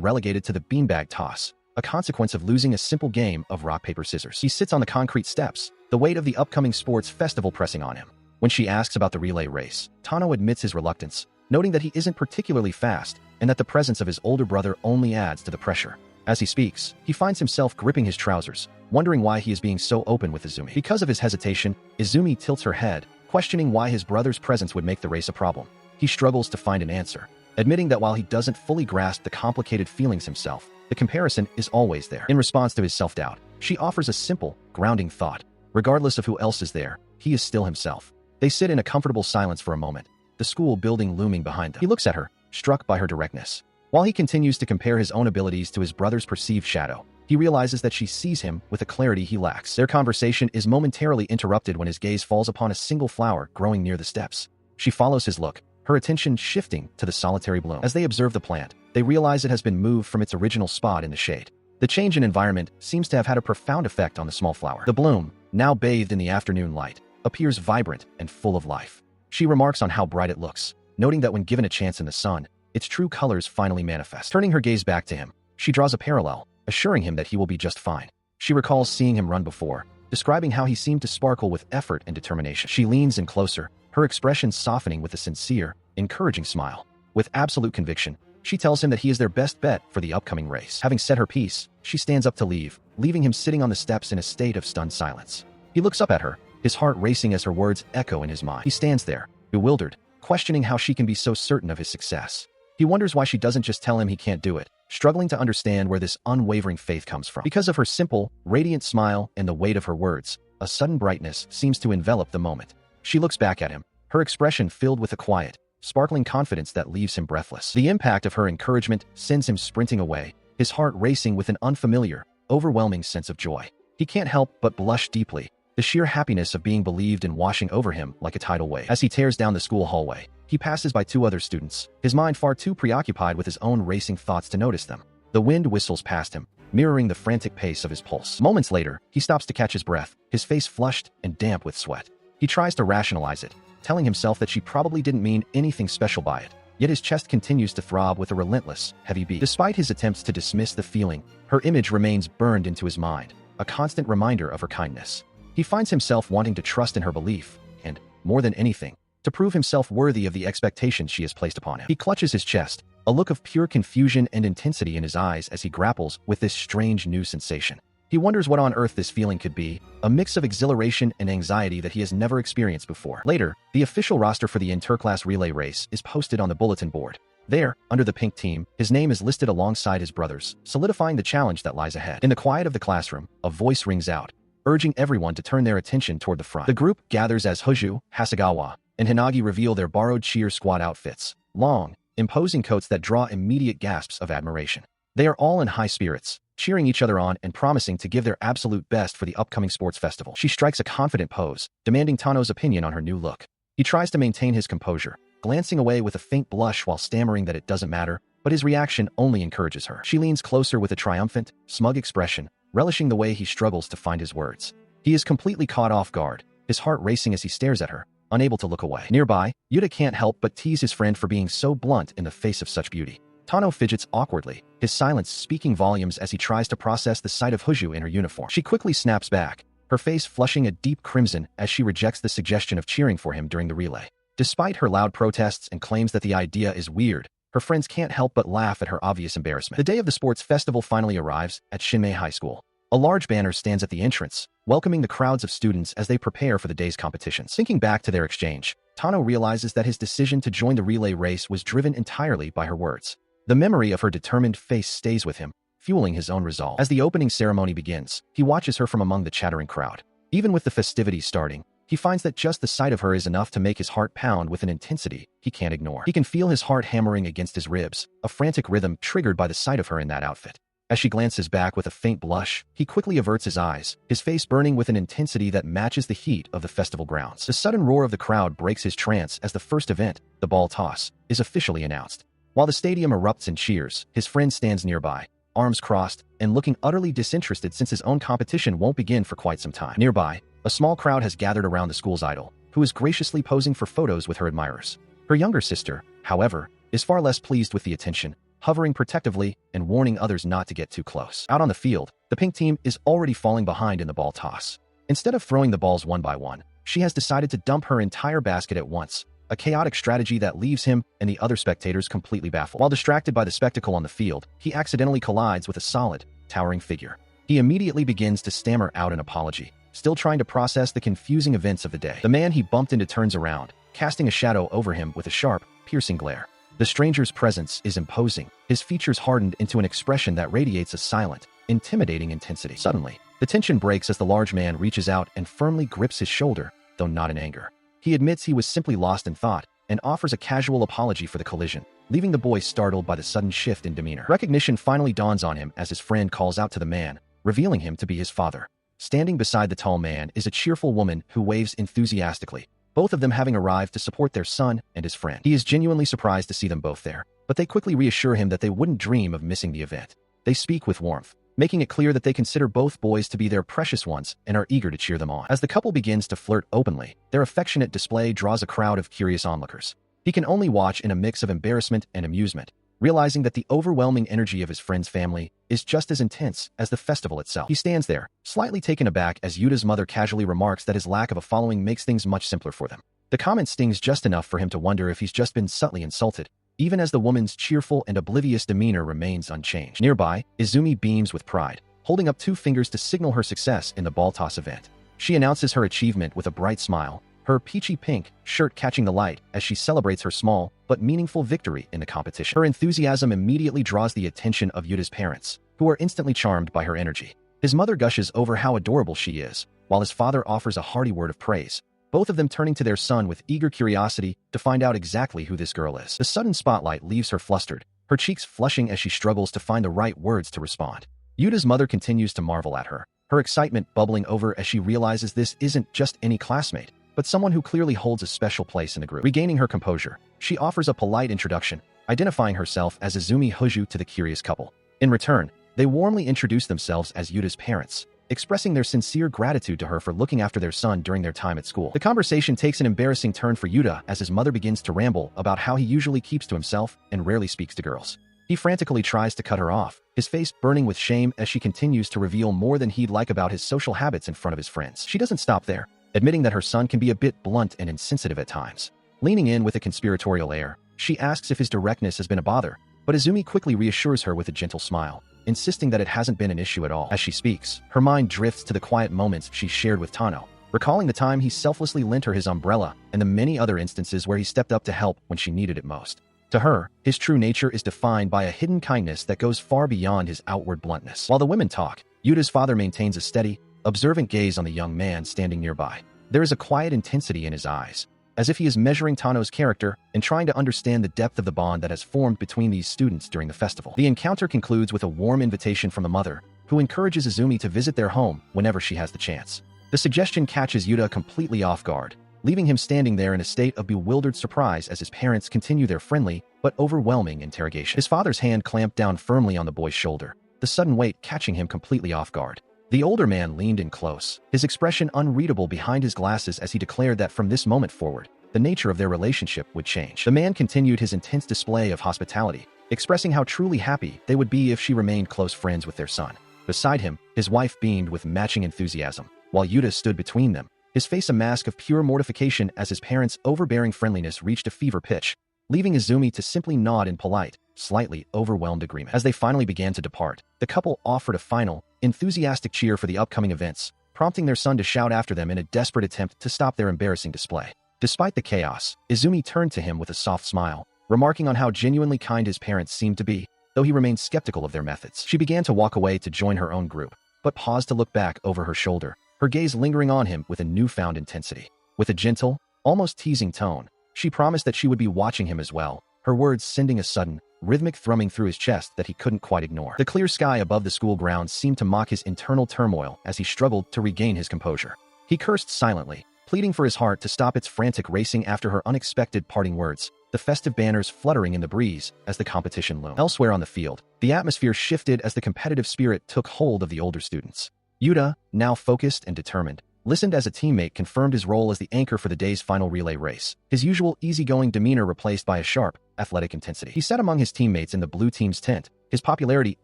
relegated to the beanbag toss, a consequence of losing a simple game of rock, paper, scissors. He sits on the concrete steps, the weight of the upcoming sports festival pressing on him. When she asks about the relay race, Tano admits his reluctance, noting that he isn't particularly fast and that the presence of his older brother only adds to the pressure. As he speaks, he finds himself gripping his trousers, wondering why he is being so open with Izumi. Because of his hesitation, Izumi tilts her head, questioning why his brother's presence would make the race a problem. He struggles to find an answer, admitting that while he doesn't fully grasp the complicated feelings himself, the comparison is always there. In response to his self-doubt, she offers a simple, grounding thought. Regardless of who else is there, he is still himself. They sit in a comfortable silence for a moment, the school building looming behind them. He looks at her, struck by her directness. While he continues to compare his own abilities to his brother's perceived shadow, he realizes that she sees him with a clarity he lacks. Their conversation is momentarily interrupted when his gaze falls upon a single flower growing near the steps. She follows his look, her attention shifting to the solitary bloom. As they observe the plant, they realize it has been moved from its original spot in the shade. The change in environment seems to have had a profound effect on the small flower. The bloom, now bathed in the afternoon light, appears vibrant and full of life. She remarks on how bright it looks, noting that when given a chance in the sun, its true colors finally manifest. Turning her gaze back to him, she draws a parallel, assuring him that he will be just fine. She recalls seeing him run before, describing how he seemed to sparkle with effort and determination. She leans in closer, her expression softening with a sincere, encouraging smile. With absolute conviction, she tells him that he is their best bet for the upcoming race. Having said her piece, she stands up to leave, leaving him sitting on the steps in a state of stunned silence. He looks up at her, his heart racing as her words echo in his mind. He stands there, bewildered, questioning how she can be so certain of his success. He wonders why she doesn't just tell him he can't do it, struggling to understand where this unwavering faith comes from. Because of her simple, radiant smile and the weight of her words, a sudden brightness seems to envelop the moment. She looks back at him, her expression filled with a quiet, sparkling confidence that leaves him breathless. The impact of her encouragement sends him sprinting away, his heart racing with an unfamiliar, overwhelming sense of joy. He can't help but blush deeply, the sheer happiness of being believed in washing over him like a tidal wave. As he tears down the school hallway, he passes by two other students, his mind far too preoccupied with his own racing thoughts to notice them. The wind whistles past him, mirroring the frantic pace of his pulse. Moments later, he stops to catch his breath, his face flushed and damp with sweat. He tries to rationalize it, telling himself that she probably didn't mean anything special by it. Yet his chest continues to throb with a relentless, heavy beat. Despite his attempts to dismiss the feeling, her image remains burned into his mind, a constant reminder of her kindness. He finds himself wanting to trust in her belief, and, more than anything, to prove himself worthy of the expectations she has placed upon him. He clutches his chest, a look of pure confusion and intensity in his eyes as he grapples with this strange new sensation. He wonders what on earth this feeling could be, a mix of exhilaration and anxiety that he has never experienced before. Later, the official roster for the interclass relay race is posted on the bulletin board. There, under the pink team, his name is listed alongside his brother's, solidifying the challenge that lies ahead. In the quiet of the classroom, a voice rings out, urging everyone to turn their attention toward the front. The group gathers as Hoju, Hasegawa, and Hinagi reveal their borrowed cheer squad outfits, long, imposing coats that draw immediate gasps of admiration. They are all in high spirits, cheering each other on and promising to give their absolute best for the upcoming sports festival. She strikes a confident pose, demanding Tano's opinion on her new look. He tries to maintain his composure, glancing away with a faint blush while stammering that it doesn't matter, but his reaction only encourages her. She leans closer with a triumphant, smug expression, relishing the way he struggles to find his words. He is completely caught off guard, his heart racing as he stares at her, unable to look away. Nearby, Yuta can't help but tease his friend for being so blunt in the face of such beauty. Tano fidgets awkwardly, his silence speaking volumes as he tries to process the sight of Hoju in her uniform. She quickly snaps back, her face flushing a deep crimson as she rejects the suggestion of cheering for him during the relay. Despite her loud protests and claims that the idea is weird, her friends can't help but laugh at her obvious embarrassment. The day of the sports festival finally arrives at Shinmei High School. A large banner stands at the entrance, welcoming the crowds of students as they prepare for the day's competitions. Thinking back to their exchange, Tano realizes that his decision to join the relay race was driven entirely by her words. The memory of her determined face stays with him, fueling his own resolve. As the opening ceremony begins, he watches her from among the chattering crowd. Even with the festivities starting, he finds that just the sight of her is enough to make his heart pound with an intensity he can't ignore. He can feel his heart hammering against his ribs, a frantic rhythm triggered by the sight of her in that outfit. As she glances back with a faint blush, he quickly averts his eyes, his face burning with an intensity that matches the heat of the festival grounds. The sudden roar of the crowd breaks his trance as the first event, the ball toss, is officially announced. While the stadium erupts in cheers, his friend stands nearby, arms crossed, and looking utterly disinterested since his own competition won't begin for quite some time. Nearby, a small crowd has gathered around the school's idol, who is graciously posing for photos with her admirers. Her younger sister, however, is far less pleased with the attention, hovering protectively and warning others not to get too close. Out on the field, the pink team is already falling behind in the ball toss. Instead of throwing the balls one by one, she has decided to dump her entire basket at once, a chaotic strategy that leaves him and the other spectators completely baffled. While distracted by the spectacle on the field, he accidentally collides with a solid, towering figure. He immediately begins to stammer out an apology, still trying to process the confusing events of the day. The man he bumped into turns around, casting a shadow over him with a sharp, piercing glare. The stranger's presence is imposing, his features hardened into an expression that radiates a silent, intimidating intensity. Suddenly, the tension breaks as the large man reaches out and firmly grips his shoulder, though not in anger. He admits he was simply lost in thought and offers a casual apology for the collision, leaving the boy startled by the sudden shift in demeanor. Recognition finally dawns on him as his friend calls out to the man, revealing him to be his father. Standing beside the tall man is a cheerful woman who waves enthusiastically, both of them having arrived to support their son and his friend. He is genuinely surprised to see them both there, but they quickly reassure him that they wouldn't dream of missing the event. They speak with warmth, making it clear that they consider both boys to be their precious ones and are eager to cheer them on. As the couple begins to flirt openly, their affectionate display draws a crowd of curious onlookers. He can only watch in a mix of embarrassment and amusement, realizing that the overwhelming energy of his friend's family is just as intense as the festival itself. He stands there, slightly taken aback as Yuta's mother casually remarks that his lack of a following makes things much simpler for them. The comment stings just enough for him to wonder if he's just been subtly insulted, even as the woman's cheerful and oblivious demeanor remains unchanged. Nearby, Izumi beams with pride, holding up 2 fingers to signal her success in the ball toss event. She announces her achievement with a bright smile, her peachy pink shirt catching the light as she celebrates her small but meaningful victory in the competition. Her enthusiasm immediately draws the attention of Yuta's parents, who are instantly charmed by her energy. His mother gushes over how adorable she is, while his father offers a hearty word of praise, both of them turning to their son with eager curiosity to find out exactly who this girl is. The sudden spotlight leaves her flustered, her cheeks flushing as she struggles to find the right words to respond. Yuta's mother continues to marvel at her, her excitement bubbling over as she realizes this isn't just any classmate, but someone who clearly holds a special place in the group. Regaining her composure, she offers a polite introduction, identifying herself as Izumi Hoju to the curious couple. In return, they warmly introduce themselves as Yuta's parents, expressing their sincere gratitude to her for looking after their son during their time at school. The conversation takes an embarrassing turn for Yuta as his mother begins to ramble about how he usually keeps to himself and rarely speaks to girls. He frantically tries to cut her off, his face burning with shame as she continues to reveal more than he'd like about his social habits in front of his friends. She doesn't stop there, admitting that her son can be a bit blunt and insensitive at times. Leaning in with a conspiratorial air, she asks if his directness has been a bother, but Izumi quickly reassures her with a gentle smile, insisting that it hasn't been an issue at all. As she speaks, her mind drifts to the quiet moments she shared with Tano, recalling the time he selflessly lent her his umbrella and the many other instances where he stepped up to help when she needed it most. To her, his true nature is defined by a hidden kindness that goes far beyond his outward bluntness. While the women talk, Yuta's father maintains a steady, observant gaze on the young man standing nearby. There is a quiet intensity in his eyes, as if he is measuring Tano's character and trying to understand the depth of the bond that has formed between these students during the festival. The encounter concludes with a warm invitation from the mother, who encourages Izumi to visit their home whenever she has the chance. The suggestion catches Yuta completely off guard, leaving him standing there in a state of bewildered surprise as his parents continue their friendly but overwhelming interrogation. His father's hand clamped down firmly on the boy's shoulder, the sudden weight catching him completely off guard. The older man leaned in close, his expression unreadable behind his glasses as he declared that from this moment forward, the nature of their relationship would change. The man continued his intense display of hospitality, expressing how truly happy they would be if she remained close friends with their son. Beside him, his wife beamed with matching enthusiasm, while Yuta stood between them, his face a mask of pure mortification as his parents' overbearing friendliness reached a fever pitch, leaving Izumi to simply nod in polite, slightly overwhelmed agreement. As they finally began to depart, the couple offered a final, enthusiastic cheer for the upcoming events, prompting their son to shout after them in a desperate attempt to stop their embarrassing display. Despite the chaos, Izumi turned to him with a soft smile, remarking on how genuinely kind his parents seemed to be, though he remained skeptical of their methods. She began to walk away to join her own group, but paused to look back over her shoulder, her gaze lingering on him with a newfound intensity. With a gentle, almost teasing tone, she promised that she would be watching him as well, her words sending a sudden, rhythmic thrumming through his chest that he couldn't quite ignore. The clear sky above the school grounds seemed to mock his internal turmoil as he struggled to regain his composure. He cursed silently, pleading for his heart to stop its frantic racing after her unexpected parting words, the festive banners fluttering in the breeze as the competition loomed. Elsewhere on the field, the atmosphere shifted as the competitive spirit took hold of the older students. Yuta, now focused and determined, listened as a teammate confirmed his role as the anchor for the day's final relay race, his usual easygoing demeanor replaced by a sharp, athletic intensity. He sat among his teammates in the blue team's tent, his popularity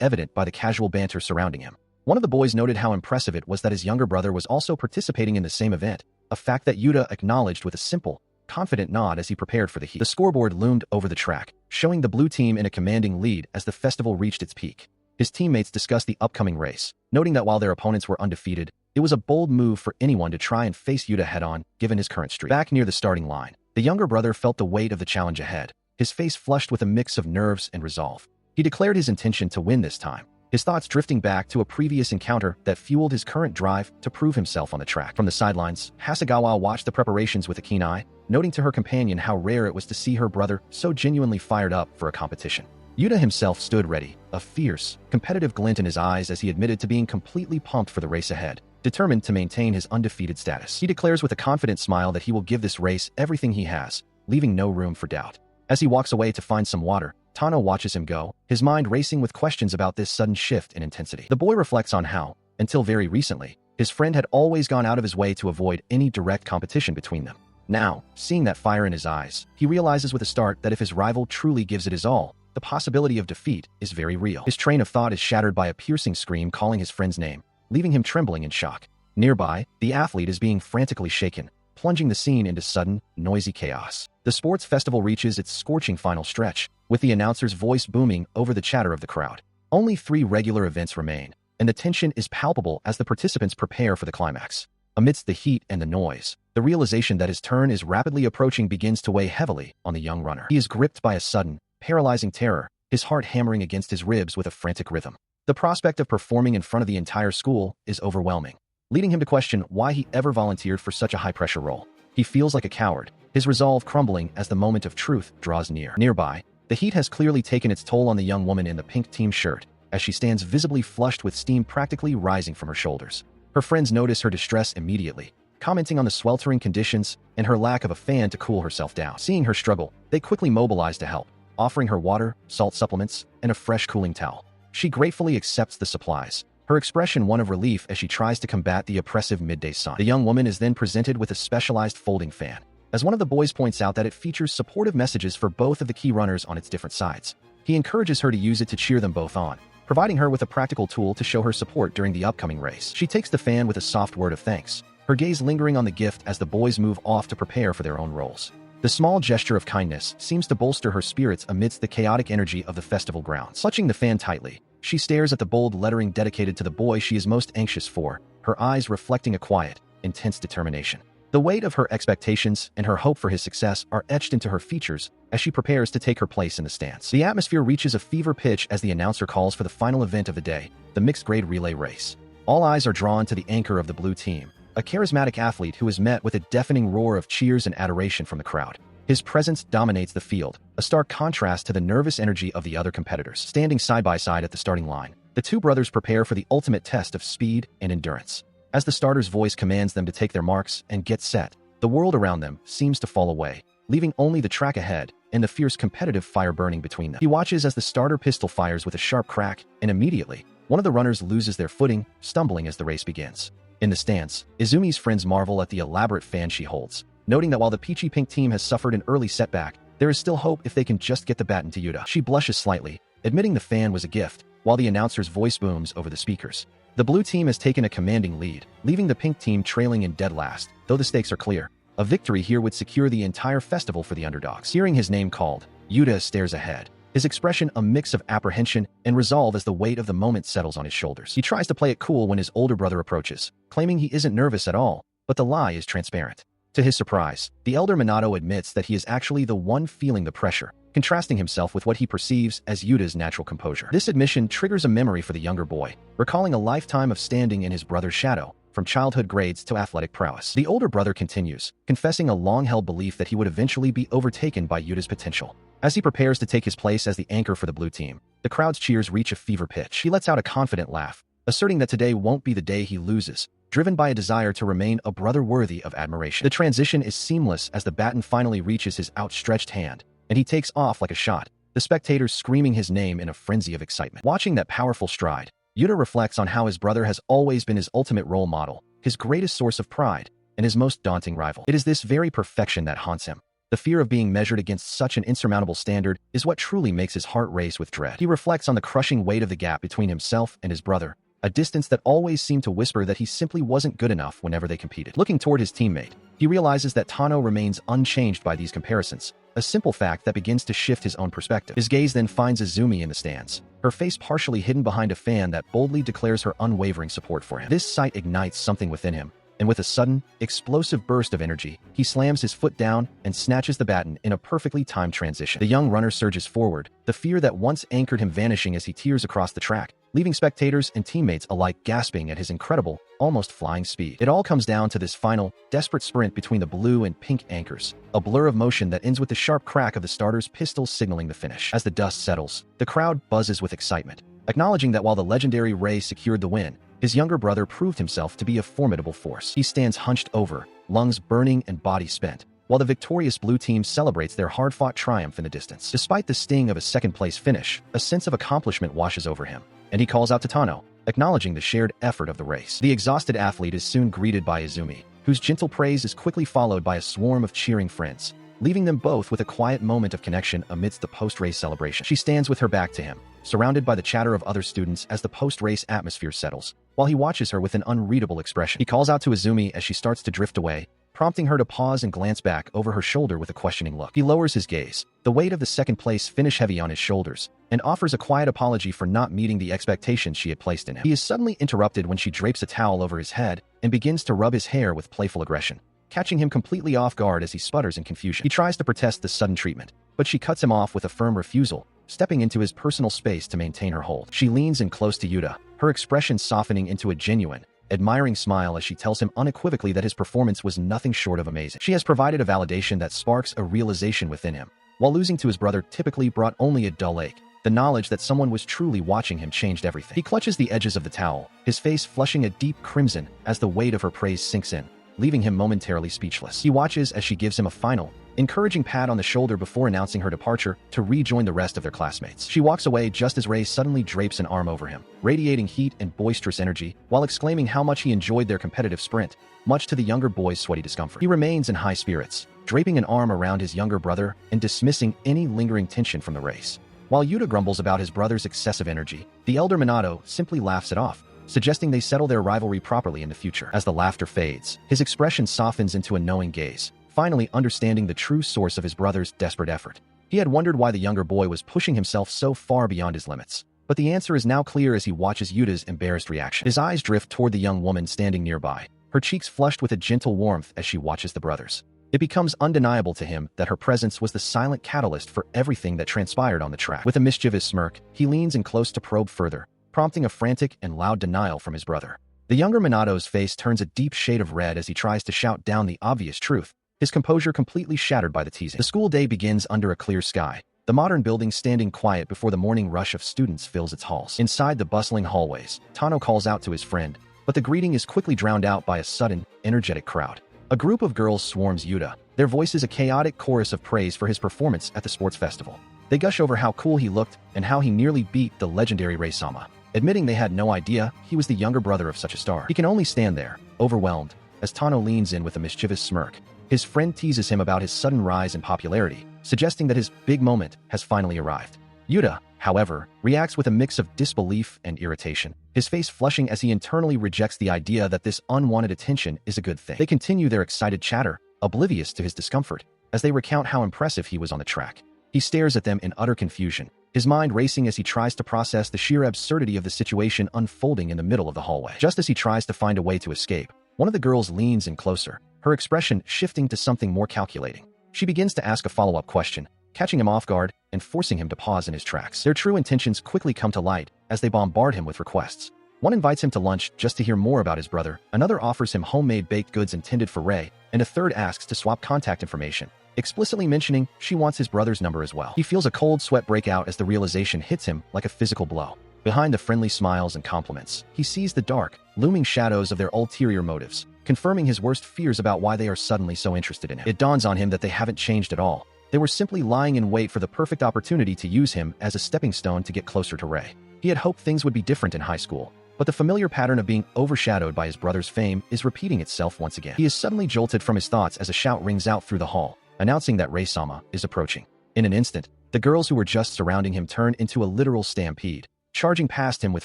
evident by the casual banter surrounding him. One of the boys noted how impressive it was that his younger brother was also participating in the same event, a fact that Yuta acknowledged with a simple, confident nod as he prepared for the heat. The scoreboard loomed over the track, showing the blue team in a commanding lead as the festival reached its peak. His teammates discussed the upcoming race, noting that while their opponents were undefeated, it was a bold move for anyone to try and face Yuta head-on, given his current streak. Back near the starting line, the younger brother felt the weight of the challenge ahead, his face flushed with a mix of nerves and resolve. He declared his intention to win this time, his thoughts drifting back to a previous encounter that fueled his current drive to prove himself on the track. From the sidelines, Hasegawa watched the preparations with a keen eye, noting to her companion how rare it was to see her brother so genuinely fired up for a competition. Yuta himself stood ready, a fierce, competitive glint in his eyes as he admitted to being completely pumped for the race ahead, determined to maintain his undefeated status. He declares with a confident smile that he will give this race everything he has, leaving no room for doubt. As he walks away to find some water, Tano watches him go, his mind racing with questions about this sudden shift in intensity. The boy reflects on how, until very recently, his friend had always gone out of his way to avoid any direct competition between them. Now, seeing that fire in his eyes, he realizes with a start that if his rival truly gives it his all, the possibility of defeat is very real. His train of thought is shattered by a piercing scream calling his friend's name, leaving him trembling in shock. Nearby, the athlete is being frantically shaken, plunging the scene into sudden, noisy chaos. The sports festival reaches its scorching final stretch, with the announcer's voice booming over the chatter of the crowd. Only 3 regular events remain, and the tension is palpable as the participants prepare for the climax. Amidst the heat and the noise, the realization that his turn is rapidly approaching begins to weigh heavily on the young runner. He is gripped by a sudden, paralyzing terror, his heart hammering against his ribs with a frantic rhythm. The prospect of performing in front of the entire school is overwhelming, leading him to question why he ever volunteered for such a high-pressure role. He feels like a coward, his resolve crumbling as the moment of truth draws near. Nearby, the heat has clearly taken its toll on the young woman in the pink team shirt, as she stands visibly flushed with steam practically rising from her shoulders. Her friends notice her distress immediately, commenting on the sweltering conditions and her lack of a fan to cool herself down. Seeing her struggle, they quickly mobilize to help, offering her water, salt supplements, and a fresh cooling towel. She gratefully accepts the supplies, her expression one of relief as she tries to combat the oppressive midday sun. The young woman is then presented with a specialized folding fan, as one of the boys points out that it features supportive messages for both of the key runners on its different sides. He encourages her to use it to cheer them both on, providing her with a practical tool to show her support during the upcoming race. She takes the fan with a soft word of thanks, her gaze lingering on the gift as the boys move off to prepare for their own roles. The small gesture of kindness seems to bolster her spirits amidst the chaotic energy of the festival grounds. Clutching the fan tightly, she stares at the bold lettering dedicated to the boy she is most anxious for, her eyes reflecting a quiet, intense determination. The weight of her expectations and her hope for his success are etched into her features as she prepares to take her place in the stands. The atmosphere reaches a fever pitch as the announcer calls for the final event of the day, the mixed-grade relay race. All eyes are drawn to the anchor of the blue team, a charismatic athlete who is met with a deafening roar of cheers and adoration from the crowd. His presence dominates the field, a stark contrast to the nervous energy of the other competitors. Standing side by side at the starting line, the two brothers prepare for the ultimate test of speed and endurance. As the starter's voice commands them to take their marks and get set, the world around them seems to fall away, leaving only the track ahead and the fierce competitive fire burning between them. He watches as the starter pistol fires with a sharp crack, and immediately, one of the runners loses their footing, stumbling as the race begins. In the stands, Izumi's friends marvel at the elaborate fan she holds, noting that while the peachy pink team has suffered an early setback, there is still hope if they can just get the baton to Yuta. She blushes slightly, admitting the fan was a gift, while the announcer's voice booms over the speakers. The blue team has taken a commanding lead, leaving the pink team trailing in dead last, though the stakes are clear. A victory here would secure the entire festival for the underdogs. Hearing his name called, Yuta stares ahead, his expression a mix of apprehension and resolve as the weight of the moment settles on his shoulders. He tries to play it cool when his older brother approaches, claiming he isn't nervous at all, but the lie is transparent. To his surprise, the elder Minato admits that he is actually the one feeling the pressure, contrasting himself with what he perceives as Yuta's natural composure. This admission triggers a memory for the younger boy, recalling a lifetime of standing in his brother's shadow, from childhood grades to athletic prowess. The older brother continues, confessing a long-held belief that he would eventually be overtaken by Yuta's potential. As he prepares to take his place as the anchor for the blue team, the crowd's cheers reach a fever pitch. He lets out a confident laugh, asserting that today won't be the day he loses, driven by a desire to remain a brother worthy of admiration. The transition is seamless as the baton finally reaches his outstretched hand, and he takes off like a shot, the spectators screaming his name in a frenzy of excitement. Watching that powerful stride, Yuta reflects on how his brother has always been his ultimate role model, his greatest source of pride, and his most daunting rival. It is this very perfection that haunts him. The fear of being measured against such an insurmountable standard is what truly makes his heart race with dread. He reflects on the crushing weight of the gap between himself and his brother, a distance that always seemed to whisper that he simply wasn't good enough whenever they competed. Looking toward his teammate, he realizes that Tano remains unchanged by these comparisons, a simple fact that begins to shift his own perspective. His gaze then finds Izumi in the stands, her face partially hidden behind a fan that boldly declares her unwavering support for him. This sight ignites something within him, and with a sudden, explosive burst of energy, he slams his foot down and snatches the baton in a perfectly timed transition. The young runner surges forward, the fear that once anchored him vanishing as he tears across the track, leaving spectators and teammates alike gasping at his incredible, almost flying speed. It all comes down to this final, desperate sprint between the blue and pink anchors, a blur of motion that ends with the sharp crack of the starter's pistols signaling the finish. As the dust settles, the crowd buzzes with excitement, acknowledging that while the legendary Ray secured the win, his younger brother proved himself to be a formidable force. He stands hunched over, lungs burning and body spent, while the victorious blue team celebrates their hard-fought triumph in the distance. Despite the sting of a second-place finish, a sense of accomplishment washes over him, and he calls out to Tano, acknowledging the shared effort of the race. The exhausted athlete is soon greeted by Izumi, whose gentle praise is quickly followed by a swarm of cheering friends, leaving them both with a quiet moment of connection amidst the post-race celebration. She stands with her back to him, surrounded by the chatter of other students as the post-race atmosphere settles, while he watches her with an unreadable expression. He calls out to Izumi as she starts to drift away, prompting her to pause and glance back over her shoulder with a questioning look. He lowers his gaze, the weight of the second-place finish heavy on his shoulders, and offers a quiet apology for not meeting the expectations she had placed in him. He is suddenly interrupted when she drapes a towel over his head and begins to rub his hair with playful aggression, catching him completely off guard as he sputters in confusion. He tries to protest the sudden treatment, but she cuts him off with a firm refusal, stepping into his personal space to maintain her hold. She leans in close to Yuta, her expression softening into a genuine, admiring smile as she tells him unequivocally that his performance was nothing short of amazing. She has provided a validation that sparks a realization within him. While losing to his brother typically brought only a dull ache, the knowledge that someone was truly watching him changed everything. He clutches the edges of the towel, his face flushing a deep crimson as the weight of her praise sinks in, leaving him momentarily speechless. He watches as she gives him a final, encouraging pat on the shoulder before announcing her departure to rejoin the rest of their classmates. She walks away just as Ray suddenly drapes an arm over him, radiating heat and boisterous energy, while exclaiming how much he enjoyed their competitive sprint, much to the younger boy's sweaty discomfort. He remains in high spirits, draping an arm around his younger brother and dismissing any lingering tension from the race. While Yuta grumbles about his brother's excessive energy, the elder Minato simply laughs it off, suggesting they settle their rivalry properly in the future. As the laughter fades, his expression softens into a knowing gaze, finally understanding the true source of his brother's desperate effort. He had wondered why the younger boy was pushing himself so far beyond his limits, but the answer is now clear as he watches Yuta's embarrassed reaction. His eyes drift toward the young woman standing nearby, her cheeks flushed with a gentle warmth as she watches the brothers. It becomes undeniable to him that her presence was the silent catalyst for everything that transpired on the track. With a mischievous smirk, he leans in close to probe further, prompting a frantic and loud denial from his brother. The younger Minato's face turns a deep shade of red as he tries to shout down the obvious truth, his composure completely shattered by the teasing. The school day begins under a clear sky, the modern building standing quiet before the morning rush of students fills its halls. Inside the bustling hallways, Tano calls out to his friend, but the greeting is quickly drowned out by a sudden, energetic crowd. A group of girls swarms Yuta, their voices a chaotic chorus of praise for his performance at the sports festival. They gush over how cool he looked and how he nearly beat the legendary Ray-sama, admitting they had no idea he was the younger brother of such a star. He can only stand there, overwhelmed, as Tano leans in with a mischievous smirk. His friend teases him about his sudden rise in popularity, suggesting that his big moment has finally arrived. Yuta, however, reacts with a mix of disbelief and irritation, his face flushing as he internally rejects the idea that this unwanted attention is a good thing. They continue their excited chatter, oblivious to his discomfort, as they recount how impressive he was on the track. He stares at them in utter confusion, his mind racing as he tries to process the sheer absurdity of the situation unfolding in the middle of the hallway. Just as he tries to find a way to escape, one of the girls leans in closer, her expression shifting to something more calculating. She begins to ask a follow-up question, catching him off guard and forcing him to pause in his tracks. Their true intentions quickly come to light as they bombard him with requests. One invites him to lunch just to hear more about his brother, another offers him homemade baked goods intended for Ray, and a third asks to swap contact information, explicitly mentioning she wants his brother's number as well. He feels a cold sweat break out as the realization hits him like a physical blow. Behind the friendly smiles and compliments, he sees the dark, looming shadows of their ulterior motives, confirming his worst fears about why they are suddenly so interested in him. It dawns on him that they haven't changed at all. They were simply lying in wait for the perfect opportunity to use him as a stepping stone to get closer to Ray. He had hoped things would be different in high school, but the familiar pattern of being overshadowed by his brother's fame is repeating itself once again. He is suddenly jolted from his thoughts as a shout rings out through the hall, announcing that Ray-sama is approaching. In an instant, the girls who were just surrounding him turn into a literal stampede, charging past him with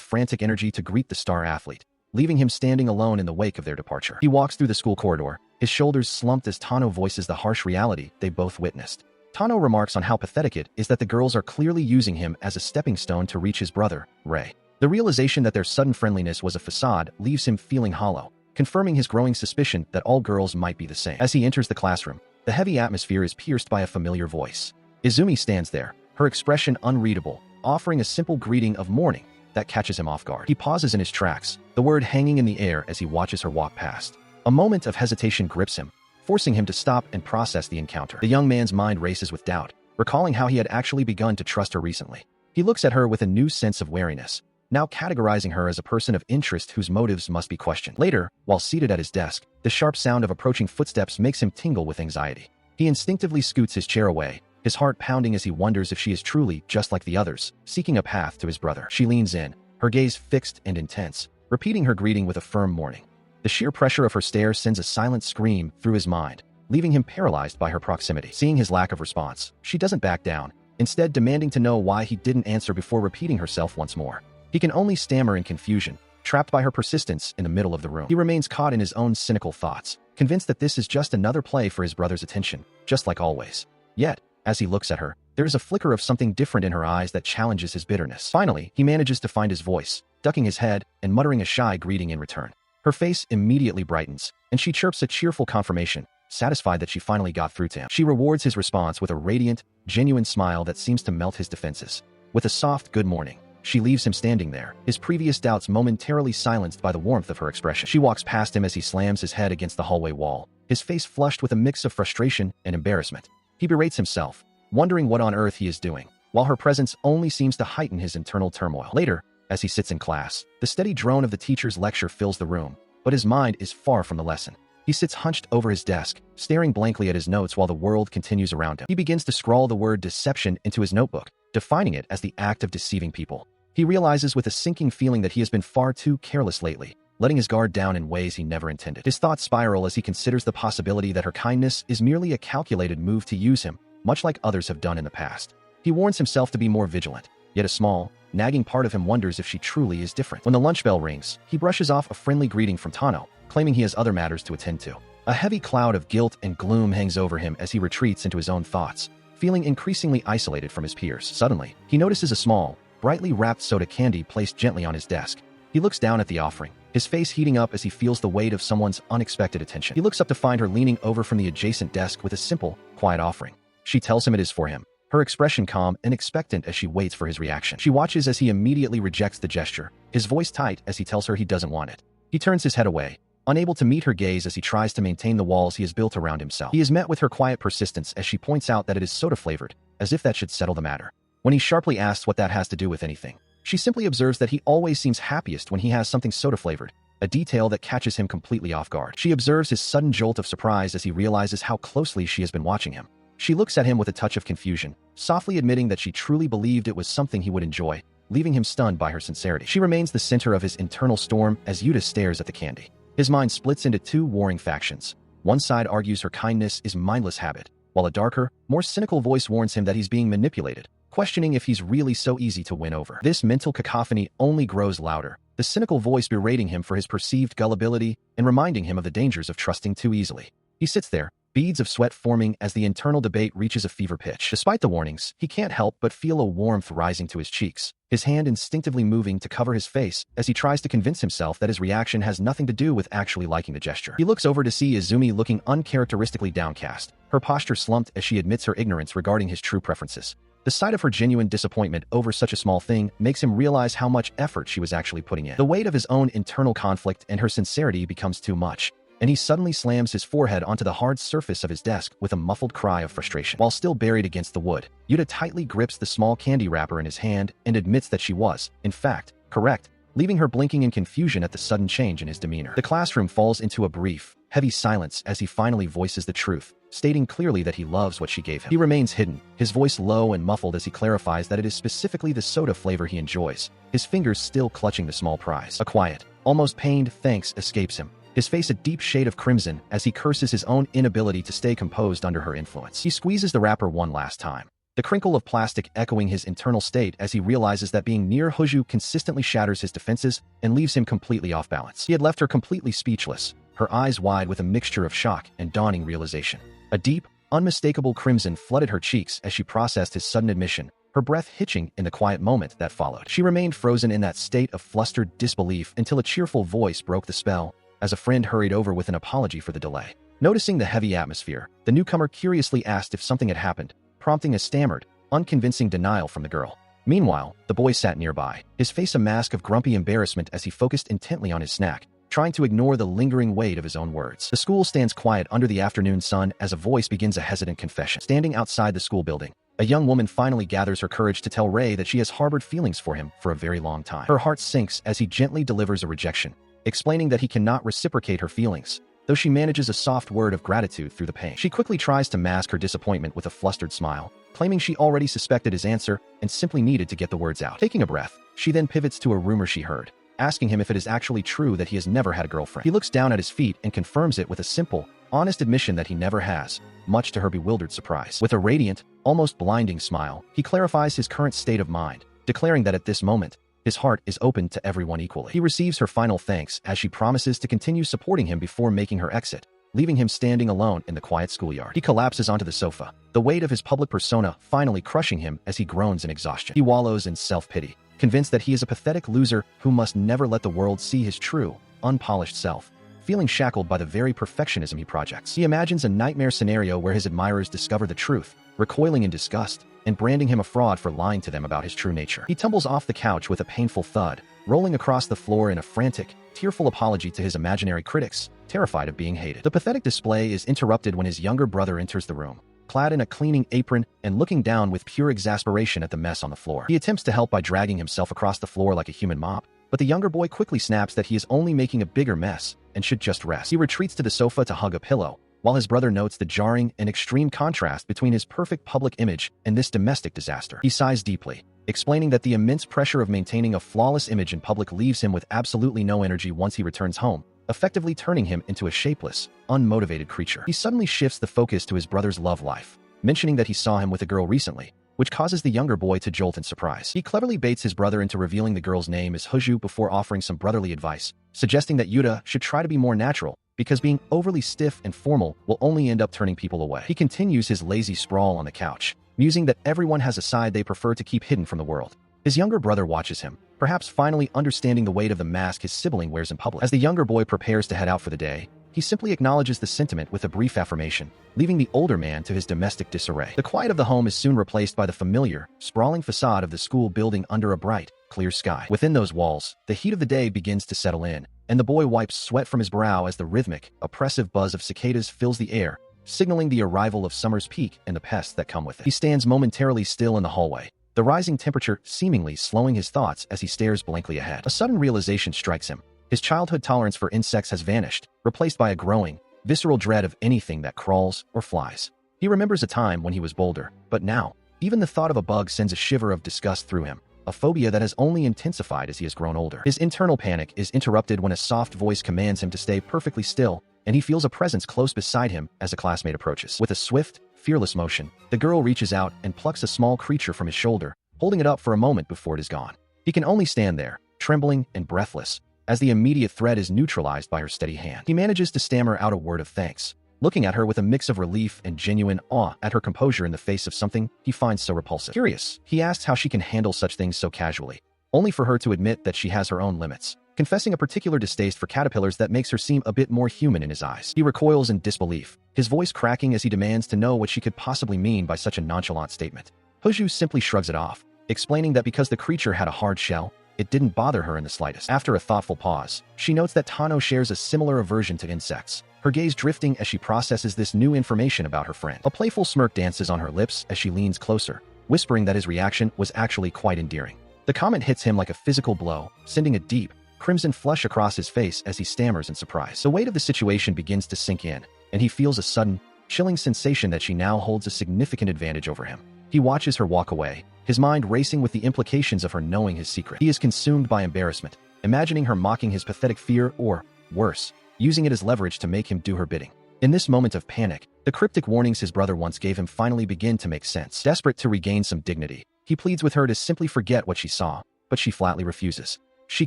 frantic energy to greet the star athlete, leaving him standing alone in the wake of their departure. He walks through the school corridor, his shoulders slumped as Tano voices the harsh reality they both witnessed. Tano remarks on how pathetic it is that the girls are clearly using him as a stepping stone to reach his brother, Ray. The realization that their sudden friendliness was a facade leaves him feeling hollow, confirming his growing suspicion that all girls might be the same. As he enters the classroom, the heavy atmosphere is pierced by a familiar voice. Izumi stands there, her expression unreadable, offering a simple greeting of morning that catches him off guard. He pauses in his tracks, the word hanging in the air as he watches her walk past. A moment of hesitation grips him, forcing him to stop and process the encounter. The young man's mind races with doubt, recalling how he had actually begun to trust her recently. He looks at her with a new sense of wariness, now categorizing her as a person of interest whose motives must be questioned. Later, while seated at his desk, the sharp sound of approaching footsteps makes him tingle with anxiety. He instinctively scoots his chair away, his heart pounding as he wonders if she is truly just like the others, seeking a path to his brother. She leans in, her gaze fixed and intense, repeating her greeting with a firm morning. The sheer pressure of her stare sends a silent scream through his mind, leaving him paralyzed by her proximity. Seeing his lack of response, she doesn't back down, instead demanding to know why he didn't answer before repeating herself once more. He can only stammer in confusion, trapped by her persistence in the middle of the room. He remains caught in his own cynical thoughts, convinced that this is just another play for his brother's attention, just like always. Yet, as he looks at her, there is a flicker of something different in her eyes that challenges his bitterness. Finally, he manages to find his voice, ducking his head and muttering a shy greeting in return. Her face immediately brightens, and she chirps a cheerful confirmation, satisfied that she finally got through to him. She rewards his response with a radiant, genuine smile that seems to melt his defenses. With a soft good morning, she leaves him standing there, his previous doubts momentarily silenced by the warmth of her expression. She walks past him as he slams his head against the hallway wall, his face flushed with a mix of frustration and embarrassment. He berates himself, wondering what on earth he is doing, while her presence only seems to heighten his internal turmoil. Later, as he sits in class, the steady drone of the teacher's lecture fills the room, but his mind is far from the lesson. He sits hunched over his desk, staring blankly at his notes while the world continues around him. He begins to scrawl the word deception into his notebook, defining it as the act of deceiving people. He realizes with a sinking feeling that he has been far too careless lately, letting his guard down in ways he never intended. His thoughts spiral as he considers the possibility that her kindness is merely a calculated move to use him, much like others have done in the past. He warns himself to be more vigilant, yet a small, nagging part of him wonders if she truly is different. When the lunch bell rings, he brushes off a friendly greeting from Tano, claiming he has other matters to attend to. A heavy cloud of guilt and gloom hangs over him as he retreats into his own thoughts, feeling increasingly isolated from his peers. Suddenly, he notices a small, brightly wrapped soda candy placed gently on his desk. He looks down at the offering, his face heating up as he feels the weight of someone's unexpected attention. He looks up to find her leaning over from the adjacent desk with a simple, quiet offering. She tells him it is for him, her expression calm and expectant as she waits for his reaction. She watches as he immediately rejects the gesture, his voice tight as he tells her he doesn't want it. He turns his head away, unable to meet her gaze as he tries to maintain the walls he has built around himself. He is met with her quiet persistence as she points out that it is soda-flavored, as if that should settle the matter. When he sharply asks what that has to do with anything, she simply observes that he always seems happiest when he has something soda-flavored, a detail that catches him completely off guard. She observes his sudden jolt of surprise as he realizes how closely she has been watching him. She looks at him with a touch of confusion, softly admitting that she truly believed it was something he would enjoy, leaving him stunned by her sincerity. She remains the center of his internal storm as Yuta stares at the candy. His mind splits into two warring factions. One side argues her kindness is mindless habit, while a darker, more cynical voice warns him that he's being manipulated, questioning if he's really so easy to win over. This mental cacophony only grows louder, the cynical voice berating him for his perceived gullibility and reminding him of the dangers of trusting too easily. He sits there, beads of sweat forming as the internal debate reaches a fever pitch. Despite the warnings, he can't help but feel a warmth rising to his cheeks, his hand instinctively moving to cover his face as he tries to convince himself that his reaction has nothing to do with actually liking the gesture. He looks over to see Izumi looking uncharacteristically downcast, her posture slumped as she admits her ignorance regarding his true preferences. The sight of her genuine disappointment over such a small thing makes him realize how much effort she was actually putting in. The weight of his own internal conflict and her sincerity becomes too much, and he suddenly slams his forehead onto the hard surface of his desk with a muffled cry of frustration. While still buried against the wood, Yuta tightly grips the small candy wrapper in his hand and admits that she was, in fact, correct, leaving her blinking in confusion at the sudden change in his demeanor. The classroom falls into a brief, heavy silence as he finally voices the truth, stating clearly that he loves what she gave him. He remains hidden, his voice low and muffled as he clarifies that it is specifically the soda flavor he enjoys, his fingers still clutching the small prize. A quiet, almost pained thanks escapes him, his face a deep shade of crimson as he curses his own inability to stay composed under her influence. He squeezes the wrapper one last time, the crinkle of plastic echoing his internal state as he realizes that being near Hoju consistently shatters his defenses and leaves him completely off balance. He had left her completely speechless, her eyes wide with a mixture of shock and dawning realization. A deep, unmistakable crimson flooded her cheeks as she processed his sudden admission, her breath hitching in the quiet moment that followed. She remained frozen in that state of flustered disbelief until a cheerful voice broke the spell, as a friend hurried over with an apology for the delay. Noticing the heavy atmosphere, the newcomer curiously asked if something had happened, prompting a stammered, unconvincing denial from the girl. Meanwhile, the boy sat nearby, his face a mask of grumpy embarrassment as he focused intently on his snack, trying to ignore the lingering weight of his own words. The school stands quiet under the afternoon sun as a voice begins a hesitant confession. Standing outside the school building, a young woman finally gathers her courage to tell Ray that she has harbored feelings for him for a very long time. Her heart sinks as he gently delivers a rejection, explaining that he cannot reciprocate her feelings, though she manages a soft word of gratitude through the pain. She quickly tries to mask her disappointment with a flustered smile, claiming she already suspected his answer and simply needed to get the words out. Taking a breath, she then pivots to a rumor she heard, asking him if it is actually true that he has never had a girlfriend. He looks down at his feet and confirms it with a simple, honest admission that he never has, much to her bewildered surprise. With a radiant, almost blinding smile, he clarifies his current state of mind, declaring that at this moment, his heart is open to everyone equally. He receives her final thanks as she promises to continue supporting him before making her exit, leaving him standing alone in the quiet schoolyard. He collapses onto the sofa, the weight of his public persona finally crushing him as he groans in exhaustion. He wallows in self-pity, convinced that he is a pathetic loser who must never let the world see his true, unpolished self, feeling shackled by the very perfectionism he projects. He imagines a nightmare scenario where his admirers discover the truth, recoiling in disgust, and branding him a fraud for lying to them about his true nature. He tumbles off the couch with a painful thud, rolling across the floor in a frantic, tearful apology to his imaginary critics, terrified of being hated. The pathetic display is interrupted when his younger brother enters the room, clad in a cleaning apron and looking down with pure exasperation at the mess on the floor. He attempts to help by dragging himself across the floor like a human mop, but the younger boy quickly snaps that he is only making a bigger mess and should just rest. He retreats to the sofa to hug a pillow, while his brother notes the jarring and extreme contrast between his perfect public image and this domestic disaster. He sighs deeply, explaining that the immense pressure of maintaining a flawless image in public leaves him with absolutely no energy once he returns home, effectively turning him into a shapeless, unmotivated creature. He suddenly shifts the focus to his brother's love life, mentioning that he saw him with a girl recently, which causes the younger boy to jolt in surprise. He cleverly baits his brother into revealing the girl's name as Hoju before offering some brotherly advice, suggesting that Yuta should try to be more natural, because being overly stiff and formal will only end up turning people away. He continues his lazy sprawl on the couch, musing that everyone has a side they prefer to keep hidden from the world. His younger brother watches him, perhaps finally understanding the weight of the mask his sibling wears in public. As the younger boy prepares to head out for the day, he simply acknowledges the sentiment with a brief affirmation, leaving the older man to his domestic disarray. The quiet of the home is soon replaced by the familiar, sprawling facade of the school building under a bright, clear sky. Within those walls, the heat of the day begins to settle in, and the boy wipes sweat from his brow as the rhythmic, oppressive buzz of cicadas fills the air, signaling the arrival of summer's peak and the pests that come with it. He stands momentarily still in the hallway, the rising temperature seemingly slowing his thoughts as he stares blankly ahead. A sudden realization strikes him. His childhood tolerance for insects has vanished, replaced by a growing, visceral dread of anything that crawls or flies. He remembers a time when he was bolder, but now, even the thought of a bug sends a shiver of disgust through him, a phobia that has only intensified as he has grown older. His internal panic is interrupted when a soft voice commands him to stay perfectly still, and he feels a presence close beside him as a classmate approaches. With a swift, fearless motion, the girl reaches out and plucks a small creature from his shoulder, holding it up for a moment before it is gone. He can only stand there, trembling and breathless, as the immediate threat is neutralized by her steady hand. He manages to stammer out a word of thanks, looking at her with a mix of relief and genuine awe at her composure in the face of something he finds so repulsive. Curious, he asks how she can handle such things so casually, only for her to admit that she has her own limits, confessing a particular distaste for caterpillars that makes her seem a bit more human in his eyes. He recoils in disbelief, his voice cracking as he demands to know what she could possibly mean by such a nonchalant statement. Hoju simply shrugs it off, explaining that because the creature had a hard shell, it didn't bother her in the slightest. After a thoughtful pause, she notes that Tano shares a similar aversion to insects, her gaze drifting as she processes this new information about her friend. A playful smirk dances on her lips as she leans closer, whispering that his reaction was actually quite endearing. The comment hits him like a physical blow, sending a deep, crimson flush across his face as he stammers in surprise. The weight of the situation begins to sink in, and he feels a sudden, chilling sensation that she now holds a significant advantage over him. He watches her walk away, his mind racing with the implications of her knowing his secret. He is consumed by embarrassment, imagining her mocking his pathetic fear or, worse, using it as leverage to make him do her bidding. In this moment of panic, the cryptic warnings his brother once gave him finally begin to make sense. Desperate to regain some dignity, he pleads with her to simply forget what she saw, but she flatly refuses. She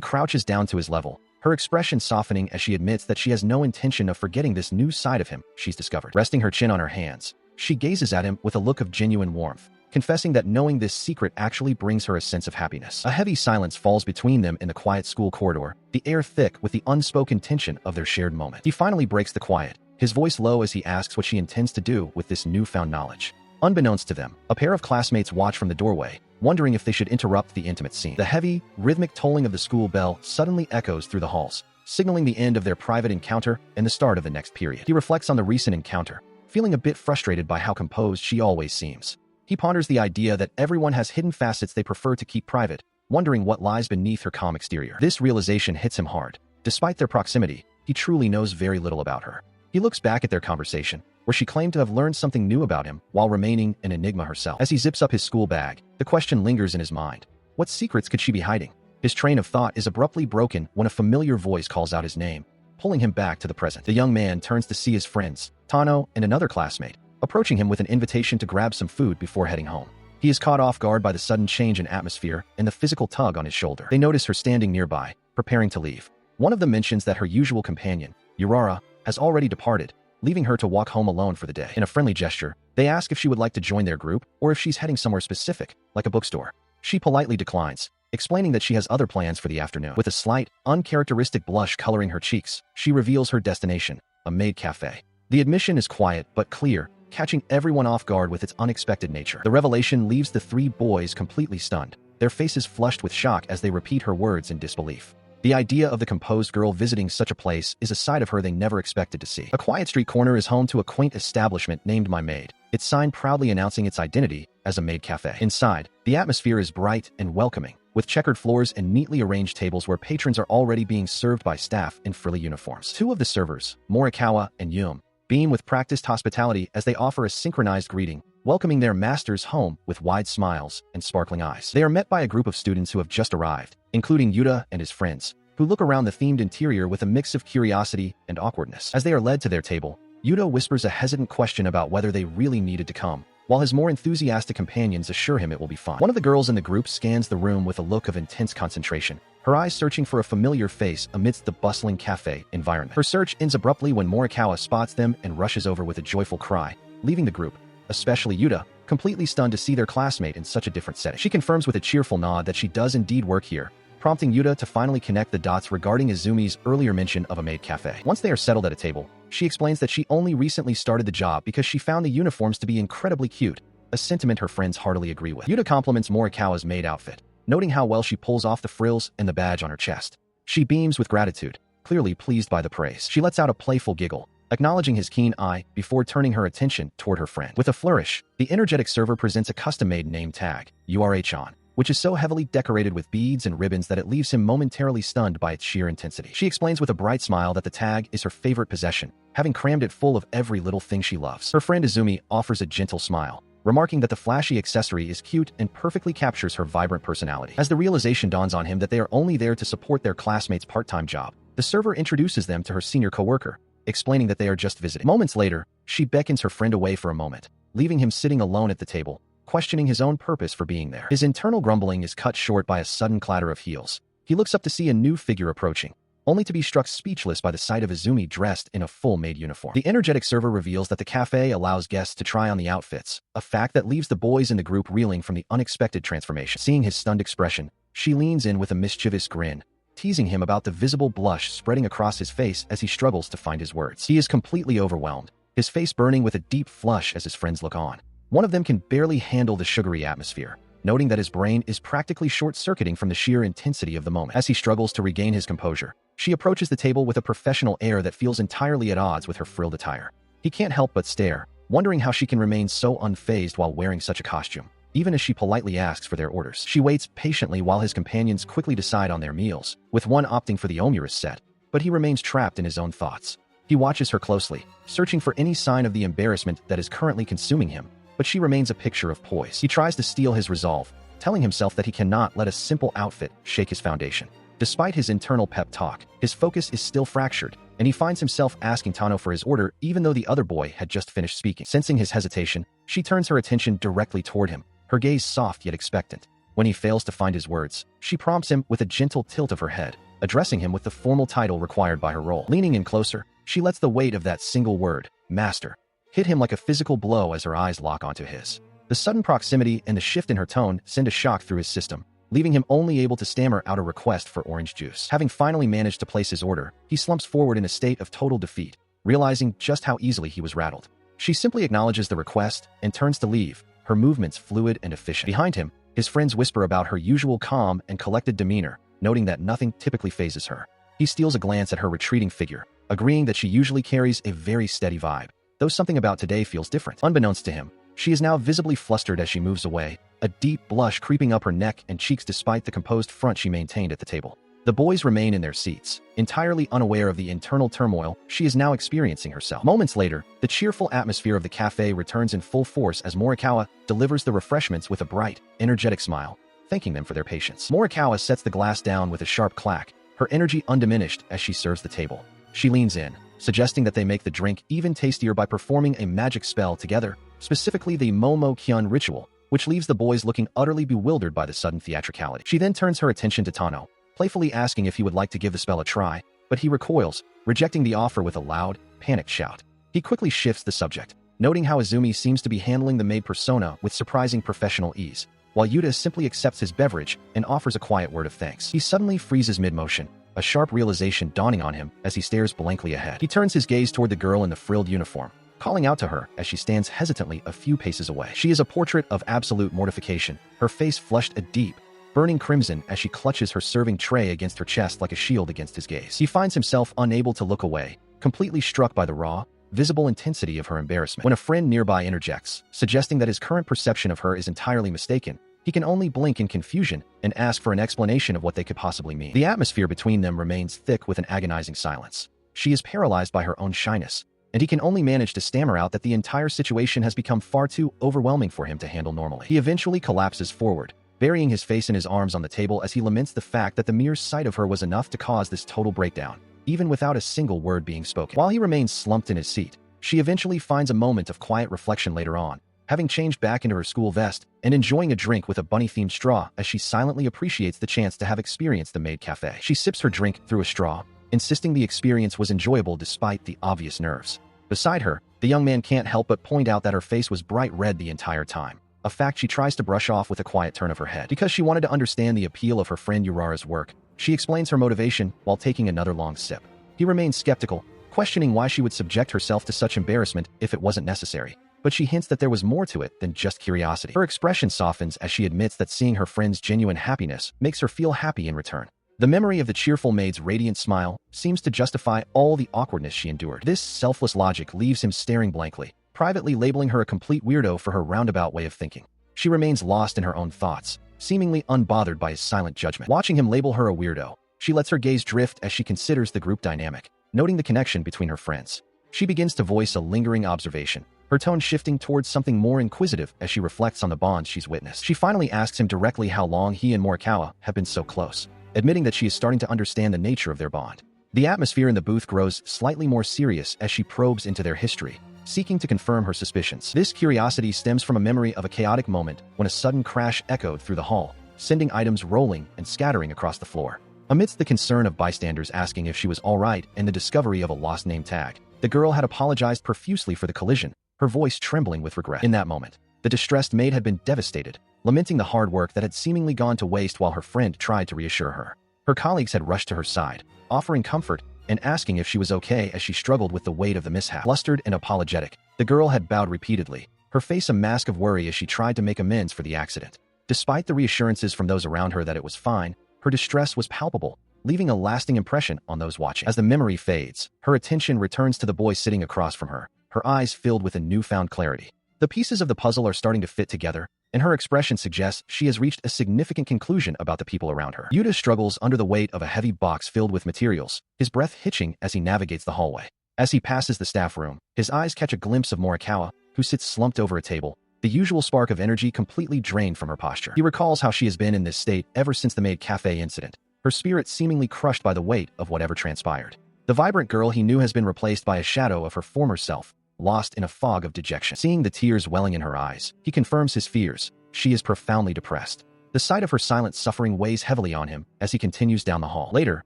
crouches down to his level, her expression softening as she admits that she has no intention of forgetting this new side of him she's discovered. Resting her chin on her hands, she gazes at him with a look of genuine warmth, confessing that knowing this secret actually brings her a sense of happiness. A heavy silence falls between them in the quiet school corridor, the air thick with the unspoken tension of their shared moment. He finally breaks the quiet, his voice low as he asks what she intends to do with this newfound knowledge. Unbeknownst to them, a pair of classmates watch from the doorway, wondering if they should interrupt the intimate scene. The heavy, rhythmic tolling of the school bell suddenly echoes through the halls, signaling the end of their private encounter and the start of the next period. He reflects on the recent encounter, feeling a bit frustrated by how composed she always seems. He ponders the idea that everyone has hidden facets they prefer to keep private, wondering what lies beneath her calm exterior. This realization hits him hard. Despite their proximity, he truly knows very little about her. He looks back at their conversation, where she claimed to have learned something new about him while remaining an enigma herself. As he zips up his school bag, the question lingers in his mind. What secrets could she be hiding? His train of thought is abruptly broken when a familiar voice calls out his name, pulling him back to the present. The young man turns to see his friends, Tano and another classmate, approaching him with an invitation to grab some food before heading home. He is caught off guard by the sudden change in atmosphere and the physical tug on his shoulder. They notice her standing nearby, preparing to leave. One of them mentions that her usual companion, Urara, has already departed, leaving her to walk home alone for the day. In a friendly gesture, they ask if she would like to join their group or if she's heading somewhere specific, like a bookstore. She politely declines, explaining that she has other plans for the afternoon. With a slight, uncharacteristic blush coloring her cheeks, she reveals her destination, a maid cafe. The admission is quiet but clear, catching everyone off guard with its unexpected nature. The revelation leaves the three boys completely stunned, their faces flushed with shock as they repeat her words in disbelief. The idea of the composed girl visiting such a place is a side of her they never expected to see. A quiet street corner is home to a quaint establishment named My Maid, its sign proudly announcing its identity as a maid cafe. Inside, the atmosphere is bright and welcoming, with checkered floors and neatly arranged tables where patrons are already being served by staff in frilly uniforms. Two of the servers, Morikawa and Yum, beam with practiced hospitality as they offer a synchronized greeting, welcoming their masters home with wide smiles and sparkling eyes. They are met by a group of students who have just arrived, including Yuta and his friends, who look around the themed interior with a mix of curiosity and awkwardness. As they are led to their table, Yuta whispers a hesitant question about whether they really needed to come, while his more enthusiastic companions assure him it will be fun. One of the girls in the group scans the room with a look of intense concentration, her eyes searching for a familiar face amidst the bustling cafe environment. Her search ends abruptly when Morikawa spots them and rushes over with a joyful cry, leaving the group, especially Yuta, completely stunned to see their classmate in such a different setting. She confirms with a cheerful nod that she does indeed work here, prompting Yuta to finally connect the dots regarding Izumi's earlier mention of a maid cafe. Once they are settled at a table, she explains that she only recently started the job because she found the uniforms to be incredibly cute, a sentiment her friends heartily agree with. Yuta compliments Morikawa's maid outfit, noting how well she pulls off the frills and the badge on her chest. She beams with gratitude, clearly pleased by the praise. She lets out a playful giggle, acknowledging his keen eye before turning her attention toward her friend. With a flourish, the energetic server presents a custom-made name tag, URH-on, which is so heavily decorated with beads and ribbons that it leaves him momentarily stunned by its sheer intensity. She explains with a bright smile that the tag is her favorite possession, having crammed it full of every little thing she loves. Her friend Izumi offers a gentle smile, remarking that the flashy accessory is cute and perfectly captures her vibrant personality. As the realization dawns on him that they are only there to support their classmate's part-time job, the server introduces them to her senior coworker, explaining that they are just visiting. Moments later, she beckons her friend away for a moment, leaving him sitting alone at the table, questioning his own purpose for being there. His internal grumbling is cut short by a sudden clatter of heels. He looks up to see a new figure approaching, only to be struck speechless by the sight of Izumi dressed in a full maid uniform. The energetic server reveals that the cafe allows guests to try on the outfits, a fact that leaves the boys in the group reeling from the unexpected transformation. Seeing his stunned expression, she leans in with a mischievous grin, teasing him about the visible blush spreading across his face as he struggles to find his words. He is completely overwhelmed, his face burning with a deep flush as his friends look on. One of them can barely handle the sugary atmosphere, noting that his brain is practically short-circuiting from the sheer intensity of the moment. As he struggles to regain his composure, she approaches the table with a professional air that feels entirely at odds with her frilled attire. He can't help but stare, wondering how she can remain so unfazed while wearing such a costume. Even as she politely asks for their orders, she waits patiently while his companions quickly decide on their meals, with one opting for the omurice set, but he remains trapped in his own thoughts. He watches her closely, searching for any sign of the embarrassment that is currently consuming him, but she remains a picture of poise. He tries to steel his resolve, telling himself that he cannot let a simple outfit shake his foundation. Despite his internal pep talk, his focus is still fractured, and he finds himself asking Tano for his order even though the other boy had just finished speaking. Sensing his hesitation, she turns her attention directly toward him, her gaze soft yet expectant. When he fails to find his words, she prompts him with a gentle tilt of her head, addressing him with the formal title required by her role. Leaning in closer, she lets the weight of that single word, master, hit him like a physical blow as her eyes lock onto his. The sudden proximity and the shift in her tone send a shock through his system, leaving him only able to stammer out a request for orange juice. Having finally managed to place his order, he slumps forward in a state of total defeat, realizing just how easily he was rattled. She simply acknowledges the request and turns to leave, her movements fluid and efficient. Behind him, his friends whisper about her usual calm and collected demeanor, noting that nothing typically phases her. He steals a glance at her retreating figure, agreeing that she usually carries a very steady vibe, though something about today feels different. Unbeknownst to him, she is now visibly flustered as she moves away, a deep blush creeping up her neck and cheeks despite the composed front she maintained at the table. The boys remain in their seats, entirely unaware of the internal turmoil she is now experiencing herself. Moments later, the cheerful atmosphere of the cafe returns in full force as Morikawa delivers the refreshments with a bright, energetic smile, thanking them for their patience. Morikawa sets the glass down with a sharp clack, her energy undiminished as she serves the table. She leans in, suggesting that they make the drink even tastier by performing a magic spell together, specifically the Momo Kyun ritual, which leaves the boys looking utterly bewildered by the sudden theatricality. She then turns her attention to Tano, playfully asking if he would like to give the spell a try, but he recoils, rejecting the offer with a loud, panicked shout. He quickly shifts the subject, noting how Izumi seems to be handling the maid persona with surprising professional ease, while Yuta simply accepts his beverage and offers a quiet word of thanks. He suddenly freezes mid-motion, a sharp realization dawning on him as he stares blankly ahead. He turns his gaze toward the girl in the frilled uniform, calling out to her as she stands hesitantly a few paces away. She is a portrait of absolute mortification, her face flushed a deep, burning crimson as she clutches her serving tray against her chest like a shield against his gaze. He finds himself unable to look away, completely struck by the raw, visible intensity of her embarrassment. When a friend nearby interjects, suggesting that his current perception of her is entirely mistaken, he can only blink in confusion and ask for an explanation of what they could possibly mean. The atmosphere between them remains thick with an agonizing silence. She is paralyzed by her own shyness, and he can only manage to stammer out that the entire situation has become far too overwhelming for him to handle normally. He eventually collapses forward, burying his face in his arms on the table as he laments the fact that the mere sight of her was enough to cause this total breakdown, even without a single word being spoken. While he remains slumped in his seat, she eventually finds a moment of quiet reflection later on, having changed back into her school vest and enjoying a drink with a bunny-themed straw as she silently appreciates the chance to have experienced the maid cafe. She sips her drink through a straw, insisting the experience was enjoyable despite the obvious nerves. Beside her, the young man can't help but point out that her face was bright red the entire time, a fact she tries to brush off with a quiet turn of her head. Because she wanted to understand the appeal of her friend Urara's work, she explains her motivation while taking another long sip. He remains skeptical, questioning why she would subject herself to such embarrassment if it wasn't necessary, but she hints that there was more to it than just curiosity. Her expression softens as she admits that seeing her friend's genuine happiness makes her feel happy in return. The memory of the cheerful maid's radiant smile seems to justify all the awkwardness she endured. This selfless logic leaves him staring blankly, privately labeling her a complete weirdo for her roundabout way of thinking. She remains lost in her own thoughts, seemingly unbothered by his silent judgment. Watching him label her a weirdo, she lets her gaze drift as she considers the group dynamic, noting the connection between her friends. She begins to voice a lingering observation, her tone shifting towards something more inquisitive as she reflects on the bonds she's witnessed. She finally asks him directly how long he and Morikawa have been so close, admitting that she is starting to understand the nature of their bond. The atmosphere in the booth grows slightly more serious as she probes into their history, seeking to confirm her suspicions. This curiosity stems from a memory of a chaotic moment when a sudden crash echoed through the hall, sending items rolling and scattering across the floor. Amidst the concern of bystanders asking if she was all right and the discovery of a lost name tag, the girl had apologized profusely for the collision, her voice trembling with regret. In that moment, the distressed maid had been devastated, lamenting the hard work that had seemingly gone to waste while her friend tried to reassure her. Her colleagues had rushed to her side, offering comfort and asking if she was okay as she struggled with the weight of the mishap. Flustered and apologetic, the girl had bowed repeatedly, her face a mask of worry as she tried to make amends for the accident. Despite the reassurances from those around her that it was fine, her distress was palpable, leaving a lasting impression on those watching. As the memory fades, her attention returns to the boy sitting across from her, her eyes filled with a newfound clarity. The pieces of the puzzle are starting to fit together, and her expression suggests she has reached a significant conclusion about the people around her. Yuta struggles under the weight of a heavy box filled with materials, his breath hitching as he navigates the hallway. As he passes the staff room, his eyes catch a glimpse of Morikawa, who sits slumped over a table, the usual spark of energy completely drained from her posture. He recalls how she has been in this state ever since the maid cafe incident, her spirit seemingly crushed by the weight of whatever transpired. The vibrant girl he knew has been replaced by a shadow of her former self, lost in a fog of dejection. Seeing the tears welling in her eyes, he confirms his fears. She is profoundly depressed. The sight of her silent suffering weighs heavily on him as he continues down the hall. Later,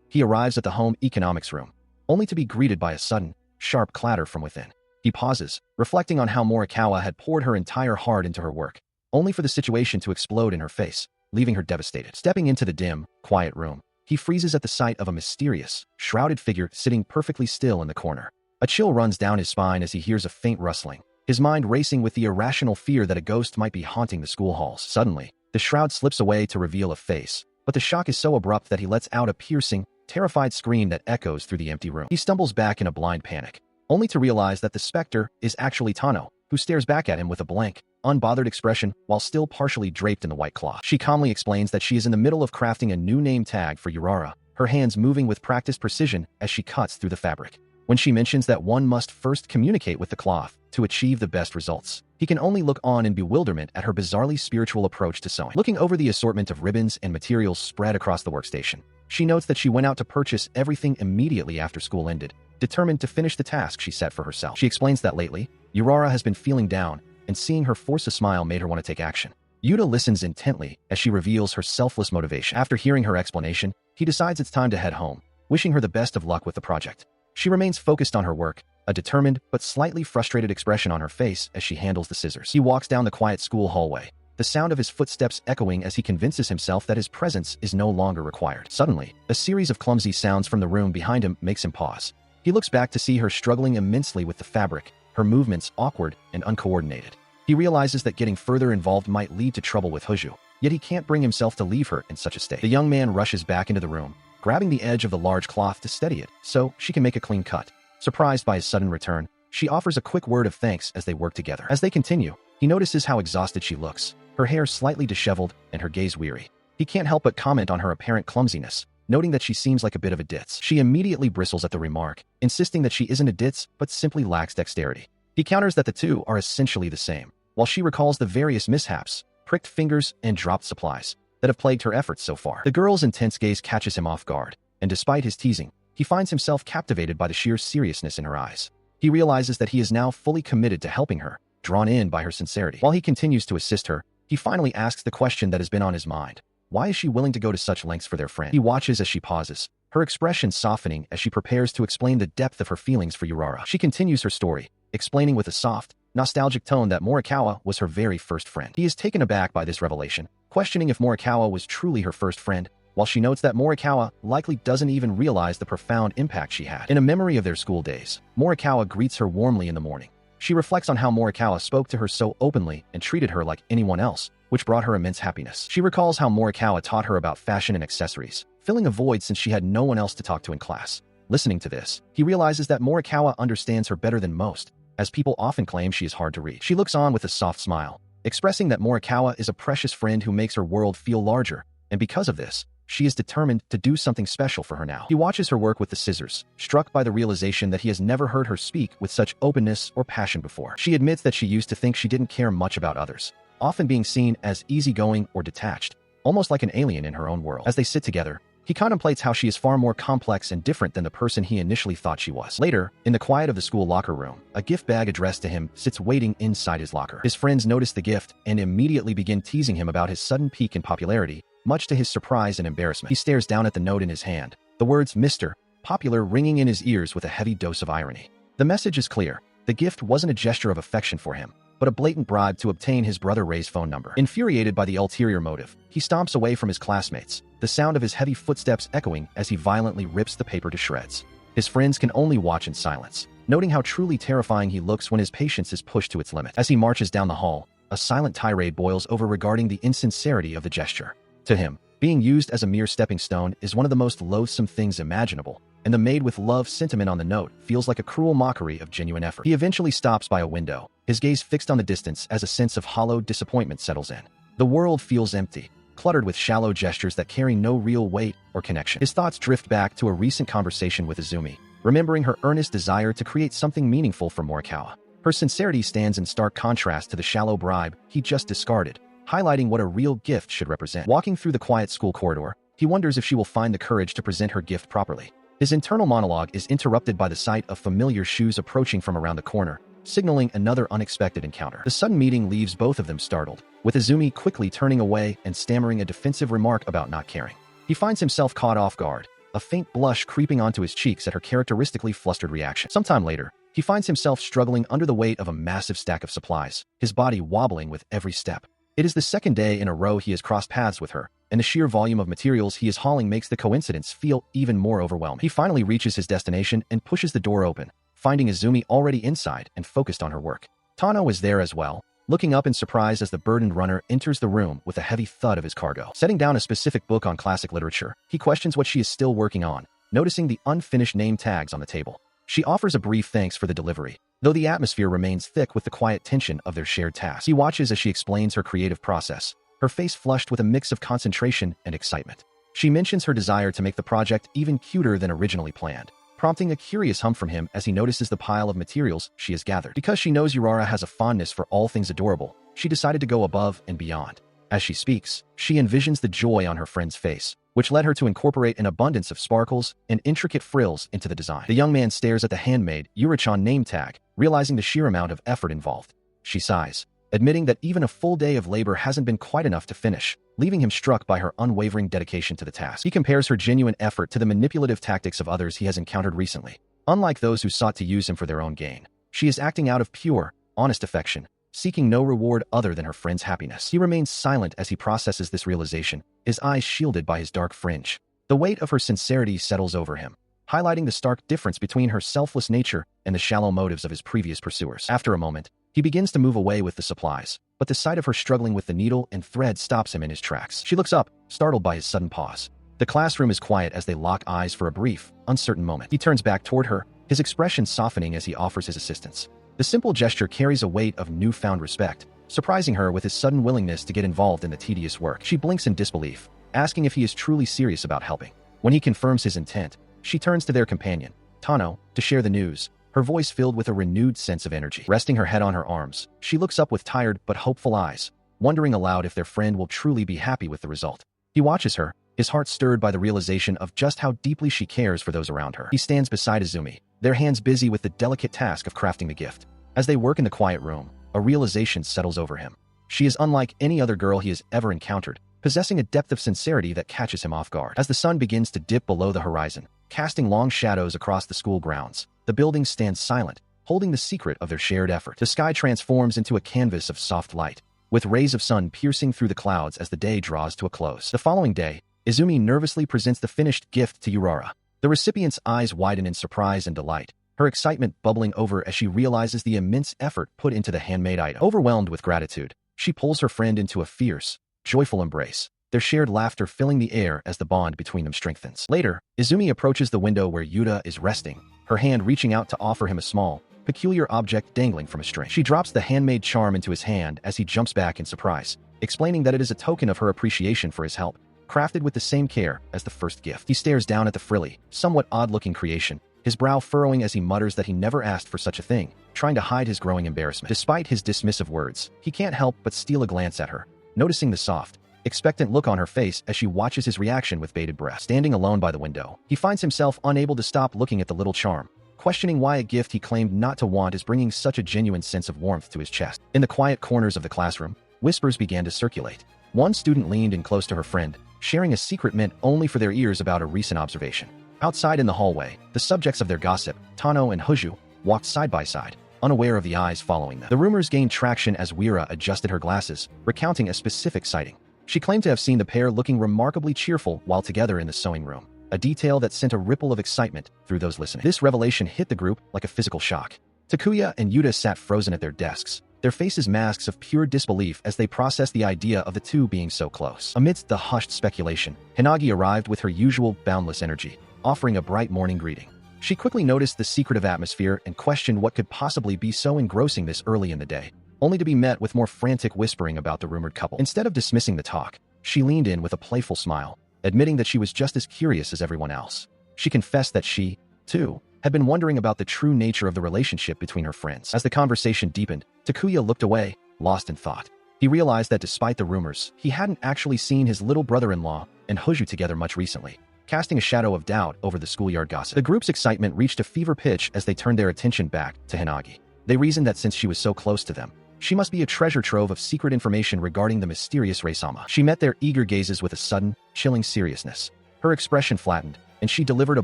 he arrives at the home economics room, only to be greeted by a sudden, sharp clatter from within. He pauses, reflecting on how Morikawa had poured her entire heart into her work, only for the situation to explode in her face, leaving her devastated. Stepping into the dim, quiet room, he freezes at the sight of a mysterious, shrouded figure sitting perfectly still in the corner. A chill runs down his spine as he hears a faint rustling, his mind racing with the irrational fear that a ghost might be haunting the school halls. Suddenly, the shroud slips away to reveal a face, but the shock is so abrupt that he lets out a piercing, terrified scream that echoes through the empty room. He stumbles back in a blind panic, only to realize that the specter is actually Tano, who stares back at him with a blank, unbothered expression while still partially draped in the white cloth. She calmly explains that she is in the middle of crafting a new name tag for Urara, her hands moving with practiced precision as she cuts through the fabric. When she mentions that one must first communicate with the cloth to achieve the best results, he can only look on in bewilderment at her bizarrely spiritual approach to sewing. Looking over the assortment of ribbons and materials spread across the workstation, she notes that she went out to purchase everything immediately after school ended, determined to finish the task she set for herself. She explains that lately, Urara has been feeling down, and seeing her force a smile made her want to take action. Yuta listens intently as she reveals her selfless motivation. After hearing her explanation, he decides it's time to head home, wishing her the best of luck with the project. She remains focused on her work, a determined but slightly frustrated expression on her face as she handles the scissors. He walks down the quiet school hallway, the sound of his footsteps echoing as he convinces himself that his presence is no longer required. Suddenly, a series of clumsy sounds from the room behind him makes him pause. He looks back to see her struggling immensely with the fabric, her movements awkward and uncoordinated. He realizes that getting further involved might lead to trouble with Huju, yet he can't bring himself to leave her in such a state. The young man rushes back into the room, grabbing the edge of the large cloth to steady it so she can make a clean cut. Surprised by his sudden return, she offers a quick word of thanks as they work together. As they continue, he notices how exhausted she looks, her hair slightly disheveled and her gaze weary. He can't help but comment on her apparent clumsiness, noting that she seems like a bit of a ditz. She immediately bristles at the remark, insisting that she isn't a ditz but simply lacks dexterity. He counters that the two are essentially the same, while she recalls the various mishaps, pricked fingers, and dropped supplies that have plagued her efforts so far. The girl's intense gaze catches him off guard, and despite his teasing, he finds himself captivated by the sheer seriousness in her eyes. He realizes that he is now fully committed to helping her, drawn in by her sincerity. While he continues to assist her, he finally asks the question that has been on his mind. Why is she willing to go to such lengths for their friend? He watches as she pauses, her expression softening as she prepares to explain the depth of her feelings for Urara. She continues her story, explaining with a soft, nostalgic tone that Morikawa was her very first friend. He is taken aback by this revelation, questioning if Morikawa was truly her first friend, while she notes that Morikawa likely doesn't even realize the profound impact she had. In a memory of their school days, Morikawa greets her warmly in the morning. She reflects on how Morikawa spoke to her so openly and treated her like anyone else, which brought her immense happiness. She recalls how Morikawa taught her about fashion and accessories, filling a void since she had no one else to talk to in class. Listening to this, he realizes that Morikawa understands her better than most, as people often claim she is hard to read. She looks on with a soft smile, expressing that Morikawa is a precious friend who makes her world feel larger, and because of this, she is determined to do something special for her now. He watches her work with the scissors, struck by the realization that he has never heard her speak with such openness or passion before. She admits that she used to think she didn't care much about others, often being seen as easygoing or detached, almost like an alien in her own world. As they sit together, he contemplates how she is far more complex and different than the person he initially thought she was. Later, in the quiet of the school locker room, a gift bag addressed to him sits waiting inside his locker. His friends notice the gift and immediately begin teasing him about his sudden peak in popularity, much to his surprise and embarrassment. He stares down at the note in his hand, the words Mr. Popular ringing in his ears with a heavy dose of irony. The message is clear. The gift wasn't a gesture of affection for him, but a blatant bribe to obtain his brother Ray's phone number. Infuriated by the ulterior motive, he stomps away from his classmates, the sound of his heavy footsteps echoing as he violently rips the paper to shreds. His friends can only watch in silence, noting how truly terrifying he looks when his patience is pushed to its limit. As he marches down the hall, a silent tirade boils over regarding the insincerity of the gesture. To him, being used as a mere stepping stone is one of the most loathsome things imaginable, and the made with love sentiment on the note feels like a cruel mockery of genuine effort. He eventually stops by a window, his gaze fixed on the distance as a sense of hollow disappointment settles in. The world feels empty, cluttered with shallow gestures that carry no real weight or connection. His thoughts drift back to a recent conversation with Izumi, remembering her earnest desire to create something meaningful for Morikawa. Her sincerity stands in stark contrast to the shallow bribe he just discarded, highlighting what a real gift should represent. Walking through the quiet school corridor, he wonders if she will find the courage to present her gift properly. His internal monologue is interrupted by the sight of familiar shoes approaching from around the corner, signaling another unexpected encounter. The sudden meeting leaves both of them startled, with Izumi quickly turning away and stammering a defensive remark about not caring. He finds himself caught off guard, a faint blush creeping onto his cheeks at her characteristically flustered reaction. Sometime later, he finds himself struggling under the weight of a massive stack of supplies, his body wobbling with every step. It is the second day in a row he has crossed paths with her, and the sheer volume of materials he is hauling makes the coincidence feel even more overwhelming. He finally reaches his destination and pushes the door open, finding Izumi already inside and focused on her work. Tano is there as well, looking up in surprise as the burdened runner enters the room with a heavy thud of his cargo. Setting down a specific book on classic literature, he questions what she is still working on, noticing the unfinished name tags on the table. She offers a brief thanks for the delivery, though the atmosphere remains thick with the quiet tension of their shared task. He watches as she explains her creative process, her face flushed with a mix of concentration and excitement. She mentions her desire to make the project even cuter than originally planned, prompting a curious hum from him as he notices the pile of materials she has gathered. Because she knows Urara has a fondness for all things adorable, she decided to go above and beyond. As she speaks, she envisions the joy on her friend's face, which led her to incorporate an abundance of sparkles and intricate frills into the design. The young man stares at the handmade Yurichan name tag, realizing the sheer amount of effort involved. She sighs, admitting that even a full day of labor hasn't been quite enough to finish, leaving him struck by her unwavering dedication to the task. He compares her genuine effort to the manipulative tactics of others he has encountered recently. Unlike those who sought to use him for their own gain, she is acting out of pure, honest affection, seeking no reward other than her friend's happiness. He remains silent as he processes this realization, his eyes shielded by his dark fringe. The weight of her sincerity settles over him, highlighting the stark difference between her selfless nature and the shallow motives of his previous pursuers. After a moment, he begins to move away with the supplies, but the sight of her struggling with the needle and thread stops him in his tracks. She looks up, startled by his sudden pause. The classroom is quiet as they lock eyes for a brief, uncertain moment. He turns back toward her, his expression softening as he offers his assistance. The simple gesture carries a weight of newfound respect, surprising her with his sudden willingness to get involved in the tedious work. She blinks in disbelief, asking if he is truly serious about helping. When he confirms his intent, she turns to their companion, Tano, to share the news, her voice filled with a renewed sense of energy. Resting her head on her arms, she looks up with tired but hopeful eyes, wondering aloud if their friend will truly be happy with the result. He watches her, his heart stirred by the realization of just how deeply she cares for those around her. He stands beside Izumi, their hands busy with the delicate task of crafting the gift. As they work in the quiet room, a realization settles over him. She is unlike any other girl he has ever encountered, possessing a depth of sincerity that catches him off guard. As the sun begins to dip below the horizon, casting long shadows across the school grounds, the building stands silent, holding the secret of their shared effort. The sky transforms into a canvas of soft light, with rays of sun piercing through the clouds as the day draws to a close. The following day, Izumi nervously presents the finished gift to Urara. The recipient's eyes widen in surprise and delight, her excitement bubbling over as she realizes the immense effort put into the handmade item. Overwhelmed with gratitude, she pulls her friend into a fierce, joyful embrace, their shared laughter filling the air as the bond between them strengthens. Later, Izumi approaches the window where Yuta is resting, her hand reaching out to offer him a small, peculiar object dangling from a string. She drops the handmade charm into his hand as he jumps back in surprise, explaining that it is a token of her appreciation for his help, crafted with the same care as the first gift. He stares down at the frilly, somewhat odd-looking creation, his brow furrowing as he mutters that he never asked for such a thing, trying to hide his growing embarrassment. Despite his dismissive words, he can't help but steal a glance at her, noticing the soft, expectant look on her face as she watches his reaction with bated breath. Standing alone by the window, he finds himself unable to stop looking at the little charm, questioning why a gift he claimed not to want is bringing such a genuine sense of warmth to his chest. In the quiet corners of the classroom, whispers began to circulate. One student leaned in close to her friend, sharing a secret meant only for their ears about a recent observation. Outside in the hallway, the subjects of their gossip, Tano and Huju, walked side by side, unaware of the eyes following them. The rumors gained traction as Wira adjusted her glasses, recounting a specific sighting. She claimed to have seen the pair looking remarkably cheerful while together in the sewing room. a detail that sent a ripple of excitement through those listening. This revelation hit the group like a physical shock. Takuya and Yuta sat frozen at their desks, their faces masks of pure disbelief as they processed the idea of the two being so close. Amidst the hushed speculation, Hinagi arrived with her usual boundless energy, offering a bright morning greeting. She quickly noticed the secretive atmosphere and questioned what could possibly be so engrossing this early in the day, only to be met with more frantic whispering about the rumored couple. Instead of dismissing the talk, she leaned in with a playful smile, admitting that she was just as curious as everyone else. She confessed that she, too, had been wondering about the true nature of the relationship between her friends. As the conversation deepened, Takuya looked away, lost in thought. He realized that despite the rumors, he hadn't actually seen his little brother-in-law and Hoju together much recently, casting a shadow of doubt over the schoolyard gossip. The group's excitement reached a fever pitch as they turned their attention back to Hinagi. They reasoned that since she was so close to them, she must be a treasure trove of secret information regarding the mysterious Reisama. She met their eager gazes with a sudden, chilling seriousness. Her expression flattened, and she delivered a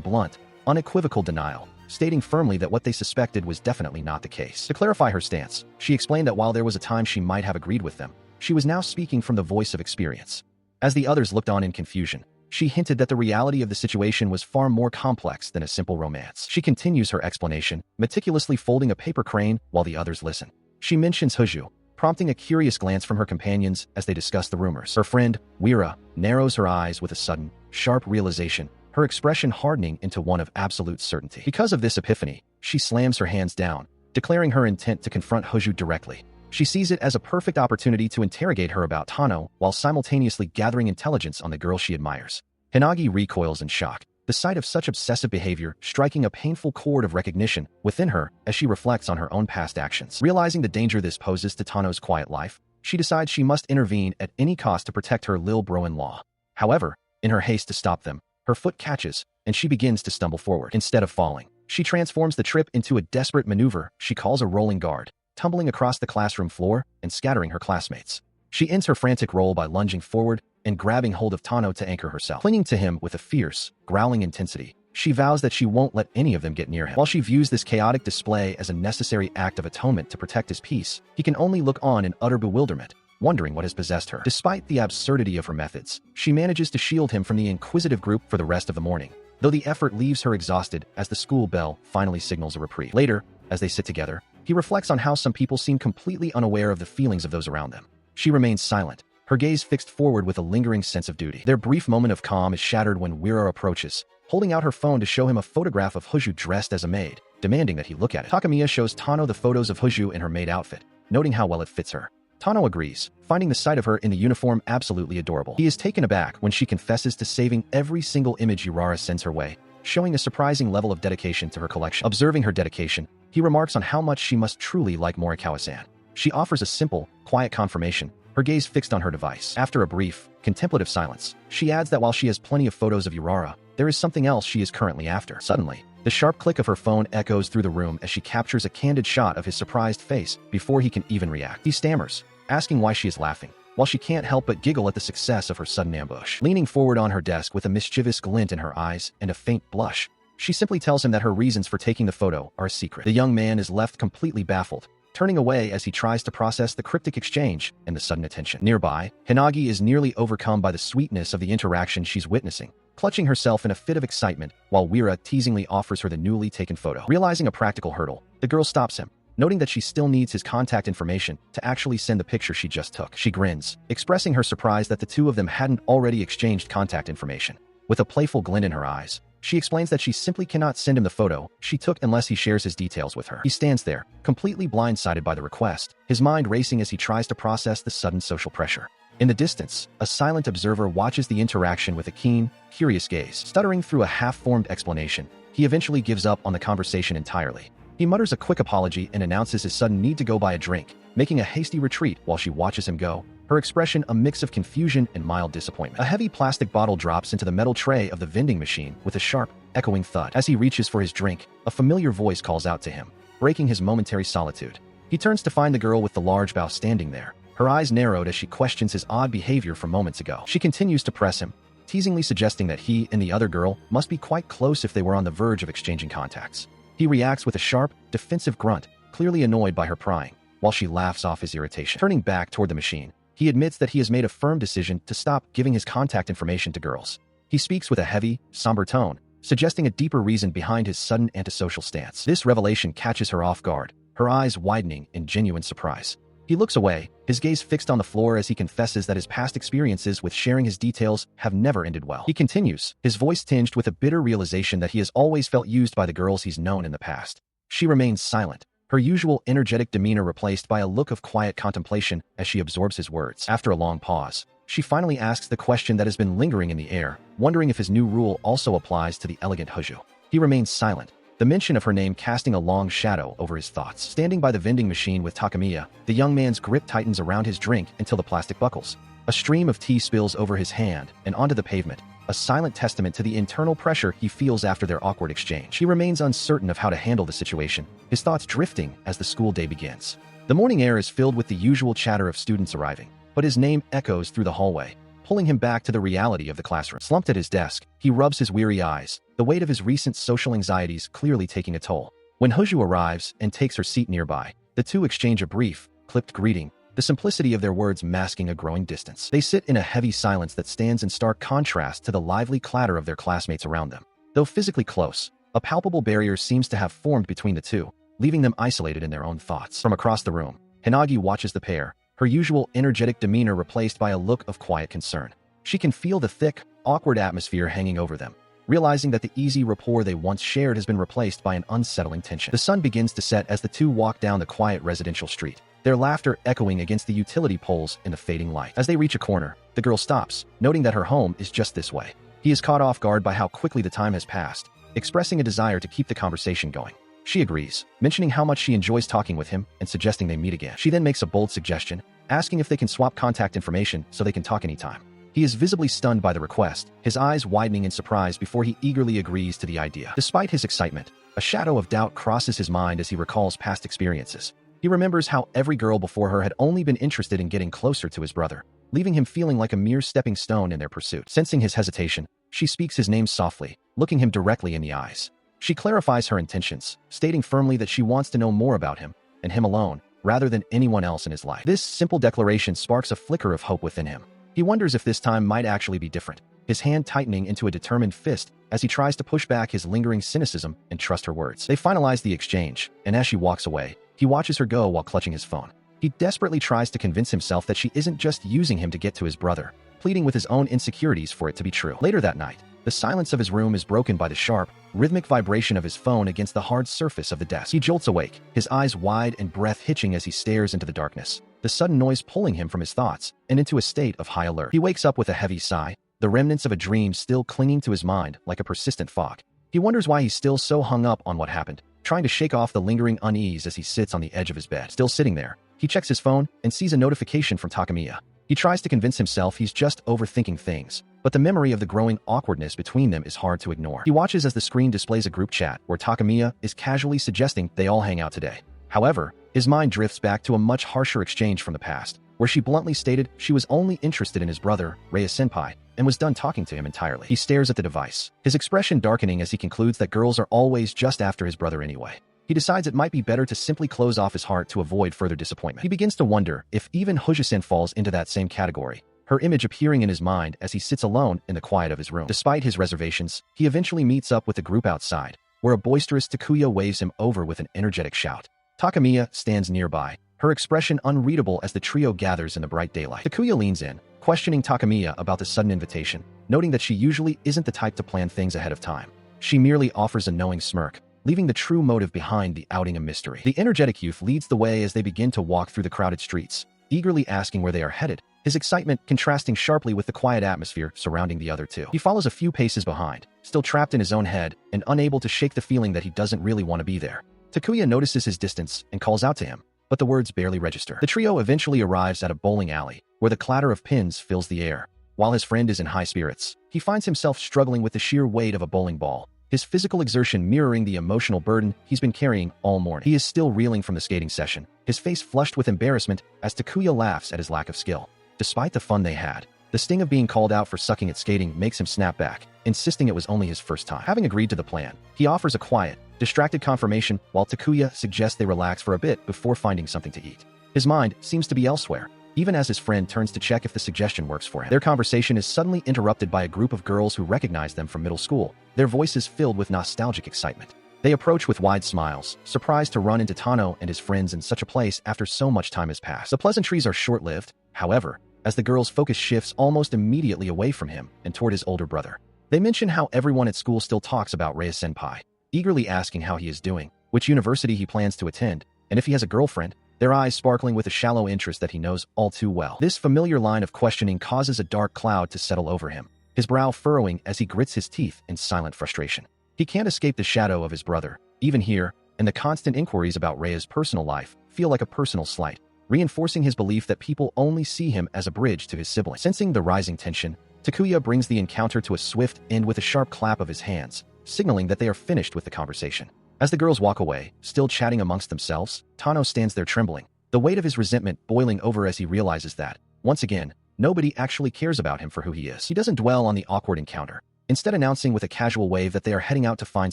blunt, unequivocal denial, stating firmly that what they suspected was definitely not the case. To clarify her stance, she explained that while there was a time she might have agreed with them, she was now speaking from the voice of experience. As the others looked on in confusion, she hinted that the reality of the situation was far more complex than a simple romance. She continues her explanation, meticulously folding a paper crane while the others listen. She mentions Hoju, prompting a curious glance from her companions as they discuss the rumors. Her friend, Wira, narrows her eyes with a sudden, sharp realization, her expression hardening into one of absolute certainty. Because of this epiphany, she slams her hands down, declaring her intent to confront Hoju directly. She sees it as a perfect opportunity to interrogate her about Tano while simultaneously gathering intelligence on the girl she admires. Hinagi recoils in shock, the sight of such obsessive behavior striking a painful chord of recognition within her as she reflects on her own past actions. Realizing the danger this poses to Tano's quiet life, she decides she must intervene at any cost to protect her lil bro-in-law. However, in her haste to stop them, her foot catches, and she begins to stumble forward. Instead of falling, she transforms the trip into a desperate maneuver she calls a rolling guard, tumbling across the classroom floor and scattering her classmates. She ends her frantic roll by lunging forward and grabbing hold of Tano to anchor herself. Clinging to him with a fierce, growling intensity, she vows that she won't let any of them get near him. While she views this chaotic display as a necessary act of atonement to protect his peace, he can only look on in utter bewilderment, wondering what has possessed her. Despite the absurdity of her methods, she manages to shield him from the inquisitive group for the rest of the morning, though the effort leaves her exhausted as the school bell finally signals a reprieve. Later, as they sit together, he reflects on how some people seem completely unaware of the feelings of those around them. She remains silent, her gaze fixed forward with a lingering sense of duty. Their brief moment of calm is shattered when Wira approaches, holding out her phone to show him a photograph of Hoju dressed as a maid, demanding that he look at it. Takamiya shows Tano the photos of Hoju in her maid outfit, noting how well it fits her. Tano agrees, finding the sight of her in the uniform absolutely adorable. He is taken aback when she confesses to saving every single image Urara sends her way, showing a surprising level of dedication to her collection. Observing her dedication, he remarks on how much she must truly like Morikawa-san. She offers a simple, quiet confirmation, her gaze fixed on her device. After a brief, contemplative silence, she adds that while she has plenty of photos of Urara, there is something else she is currently after. Suddenly, the sharp click of her phone echoes through the room as she captures a candid shot of his surprised face before he can even react. He stammers, asking why she is laughing, while she can't help but giggle at the success of her sudden ambush. Leaning forward on her desk with a mischievous glint in her eyes and a faint blush, she simply tells him that her reasons for taking the photo are a secret. The young man is left completely baffled, turning away as he tries to process the cryptic exchange and the sudden attention. Nearby, Hinagi is nearly overcome by the sweetness of the interaction she's witnessing, clutching herself in a fit of excitement while Wira teasingly offers her the newly taken photo. Realizing a practical hurdle, the girl stops him, noting that she still needs his contact information to actually send the picture she just took. She grins, expressing her surprise that the two of them hadn't already exchanged contact information. With a playful glint in her eyes, she explains that she simply cannot send him the photo she took unless he shares his details with her. He stands there, completely blindsided by the request, his mind racing as he tries to process the sudden social pressure. In the distance, a silent observer watches the interaction with a keen, curious gaze. Stuttering through a half-formed explanation, he eventually gives up on the conversation entirely. He mutters a quick apology and announces his sudden need to go buy a drink, making a hasty retreat while she watches him go, her expression a mix of confusion and mild disappointment. A heavy plastic bottle drops into the metal tray of the vending machine with a sharp, echoing thud. As he reaches for his drink, a familiar voice calls out to him, breaking his momentary solitude. He turns to find the girl with the large bow standing there, her eyes narrowed as she questions his odd behavior from moments ago. She continues to press him, teasingly suggesting that he and the other girl must be quite close if they were on the verge of exchanging contacts. He reacts with a sharp, defensive grunt, clearly annoyed by her prying, while she laughs off his irritation. Turning back toward the machine, he admits that he has made a firm decision to stop giving his contact information to girls. He He speaks with a heavy, somber tone, suggesting a deeper reason behind his sudden antisocial stance. This revelation catches her off guard, her eyes widening in genuine surprise. He looks away, his gaze fixed on the floor as he confesses that his past experiences with sharing his details have never ended well. He continues, his voice tinged with a bitter realization that he has always felt used by the girls he's known in the past. She remains silent, her usual energetic demeanor replaced by a look of quiet contemplation as she absorbs his words. After a long pause, she finally asks the question that has been lingering in the air, wondering if his new rule also applies to the elegant Hoju. He remains silent, the mention of her name casting a long shadow over his thoughts. Standing by the vending machine with Takamiya, the young man's grip tightens around his drink until the plastic buckles. A stream of tea spills over his hand and onto the pavement, a silent testament to the internal pressure he feels after their awkward exchange. He remains uncertain of how to handle the situation, his thoughts drifting as the school day begins. The morning air is filled with the usual chatter of students arriving, but his name echoes through the hallway, pulling him back to the reality of the classroom. Slumped at his desk, he rubs his weary eyes, the weight of his recent social anxieties clearly taking a toll. When Hoju arrives and takes her seat nearby, the two exchange a brief, clipped greeting, the simplicity of their words masking a growing distance. They sit in a heavy silence that stands in stark contrast to the lively clatter of their classmates around them. Though physically close, a palpable barrier seems to have formed between the two, leaving them isolated in their own thoughts. From across the room, Hinagi watches the pair, her usual energetic demeanor replaced by a look of quiet concern. She can feel the thick, awkward atmosphere hanging over them, realizing that the easy rapport they once shared has been replaced by an unsettling tension. The sun begins to set as the two walk down the quiet residential street, their laughter echoing against the utility poles in the fading light. As they reach a corner, the girl stops, noting that her home is just this way. He is caught off guard by how quickly the time has passed, expressing a desire to keep the conversation going. She agrees, mentioning how much she enjoys talking with him and suggesting they meet again. She then makes a bold suggestion, asking if they can swap contact information so they can talk anytime. He is visibly stunned by the request, his eyes widening in surprise before he eagerly agrees to the idea. Despite his excitement, a shadow of doubt crosses his mind as he recalls past experiences. He remembers how every girl before her had only been interested in getting closer to his brother, leaving him feeling like a mere stepping stone in their pursuit. Sensing his hesitation, she speaks his name softly, looking him directly in the eyes. She clarifies her intentions, stating firmly that she wants to know more about him, and him alone, rather than anyone else in his life. This simple declaration sparks a flicker of hope within him. He wonders if this time might actually be different, his hand tightening into a determined fist as he tries to push back his lingering cynicism and trust her words. They finalize the exchange, and as she walks away, he watches her go while clutching his phone. He desperately tries to convince himself that she isn't just using him to get to his brother, pleading with his own insecurities for it to be true. Later that night, the silence of his room is broken by the sharp, rhythmic vibration of his phone against the hard surface of the desk. He jolts awake, his eyes wide and breath hitching as he stares into the darkness, the sudden noise pulling him from his thoughts and into a state of high alert. He wakes up with a heavy sigh, the remnants of a dream still clinging to his mind like a persistent fog. He wonders why he's still so hung up on what happened, trying to shake off the lingering unease as he sits on the edge of his bed. Still sitting there, he checks his phone and sees a notification from Takamiya. He tries to convince himself he's just overthinking things, but the memory of the growing awkwardness between them is hard to ignore. He watches as the screen displays a group chat where Takamiya is casually suggesting they all hang out today. However, his mind drifts back to a much harsher exchange from the past, where she bluntly stated she was only interested in his brother, Raya-senpai, and was done talking to him entirely. He stares at the device, his expression darkening as he concludes that girls are always just after his brother anyway. He decides it might be better to simply close off his heart to avoid further disappointment. He begins to wonder if even Hoju-sen falls into that same category, her image appearing in his mind as he sits alone in the quiet of his room. Despite his reservations, he eventually meets up with the group outside, where a boisterous Takuya waves him over with an energetic shout. Takamiya stands nearby, her expression unreadable as the trio gathers in the bright daylight. Takuya leans in, questioning Takamiya about the sudden invitation, noting that she usually isn't the type to plan things ahead of time. She merely offers a knowing smirk, leaving the true motive behind the outing a mystery. The energetic youth leads the way as they begin to walk through the crowded streets, eagerly asking where they are headed, his excitement contrasting sharply with the quiet atmosphere surrounding the other two. He follows a few paces behind, still trapped in his own head and unable to shake the feeling that he doesn't really want to be there. Takuya notices his distance and calls out to him, but the words barely register. The trio eventually arrives at a bowling alley, where the clatter of pins fills the air. While his friend is in high spirits, he finds himself struggling with the sheer weight of a bowling ball, his physical exertion mirroring the emotional burden he's been carrying all morning. He is still reeling from the skating session, his face flushed with embarrassment as Takuya laughs at his lack of skill. Despite the fun they had, the sting of being called out for sucking at skating makes him snap back, insisting it was only his first time. Having agreed to the plan, he offers a quiet, distracted confirmation while Takuya suggests they relax for a bit before finding something to eat. His mind seems to be elsewhere, even as his friend turns to check if the suggestion works for him. Their conversation is suddenly interrupted by a group of girls who recognize them from middle school, their voices filled with nostalgic excitement. They approach with wide smiles, surprised to run into Tano and his friends in such a place after so much time has passed. The pleasantries are short-lived, however, as the girls' focus shifts almost immediately away from him and toward his older brother. They mention how everyone at school still talks about Rei-senpai, eagerly asking how he is doing, which university he plans to attend, and if he has a girlfriend, their eyes sparkling with a shallow interest that he knows all too well. This familiar line of questioning causes a dark cloud to settle over him, his brow furrowing as he grits his teeth in silent frustration. He can't escape the shadow of his brother, even here, and the constant inquiries about Rei's personal life feel like a personal slight, reinforcing his belief that people only see him as a bridge to his sibling. Sensing the rising tension, Takuya brings the encounter to a swift end with a sharp clap of his hands, signaling that they are finished with the conversation. As the girls walk away, still chatting amongst themselves, Tano stands there trembling, the weight of his resentment boiling over as he realizes that, once again, nobody actually cares about him for who he is. He doesn't dwell on the awkward encounter, instead announcing with a casual wave that they are heading out to find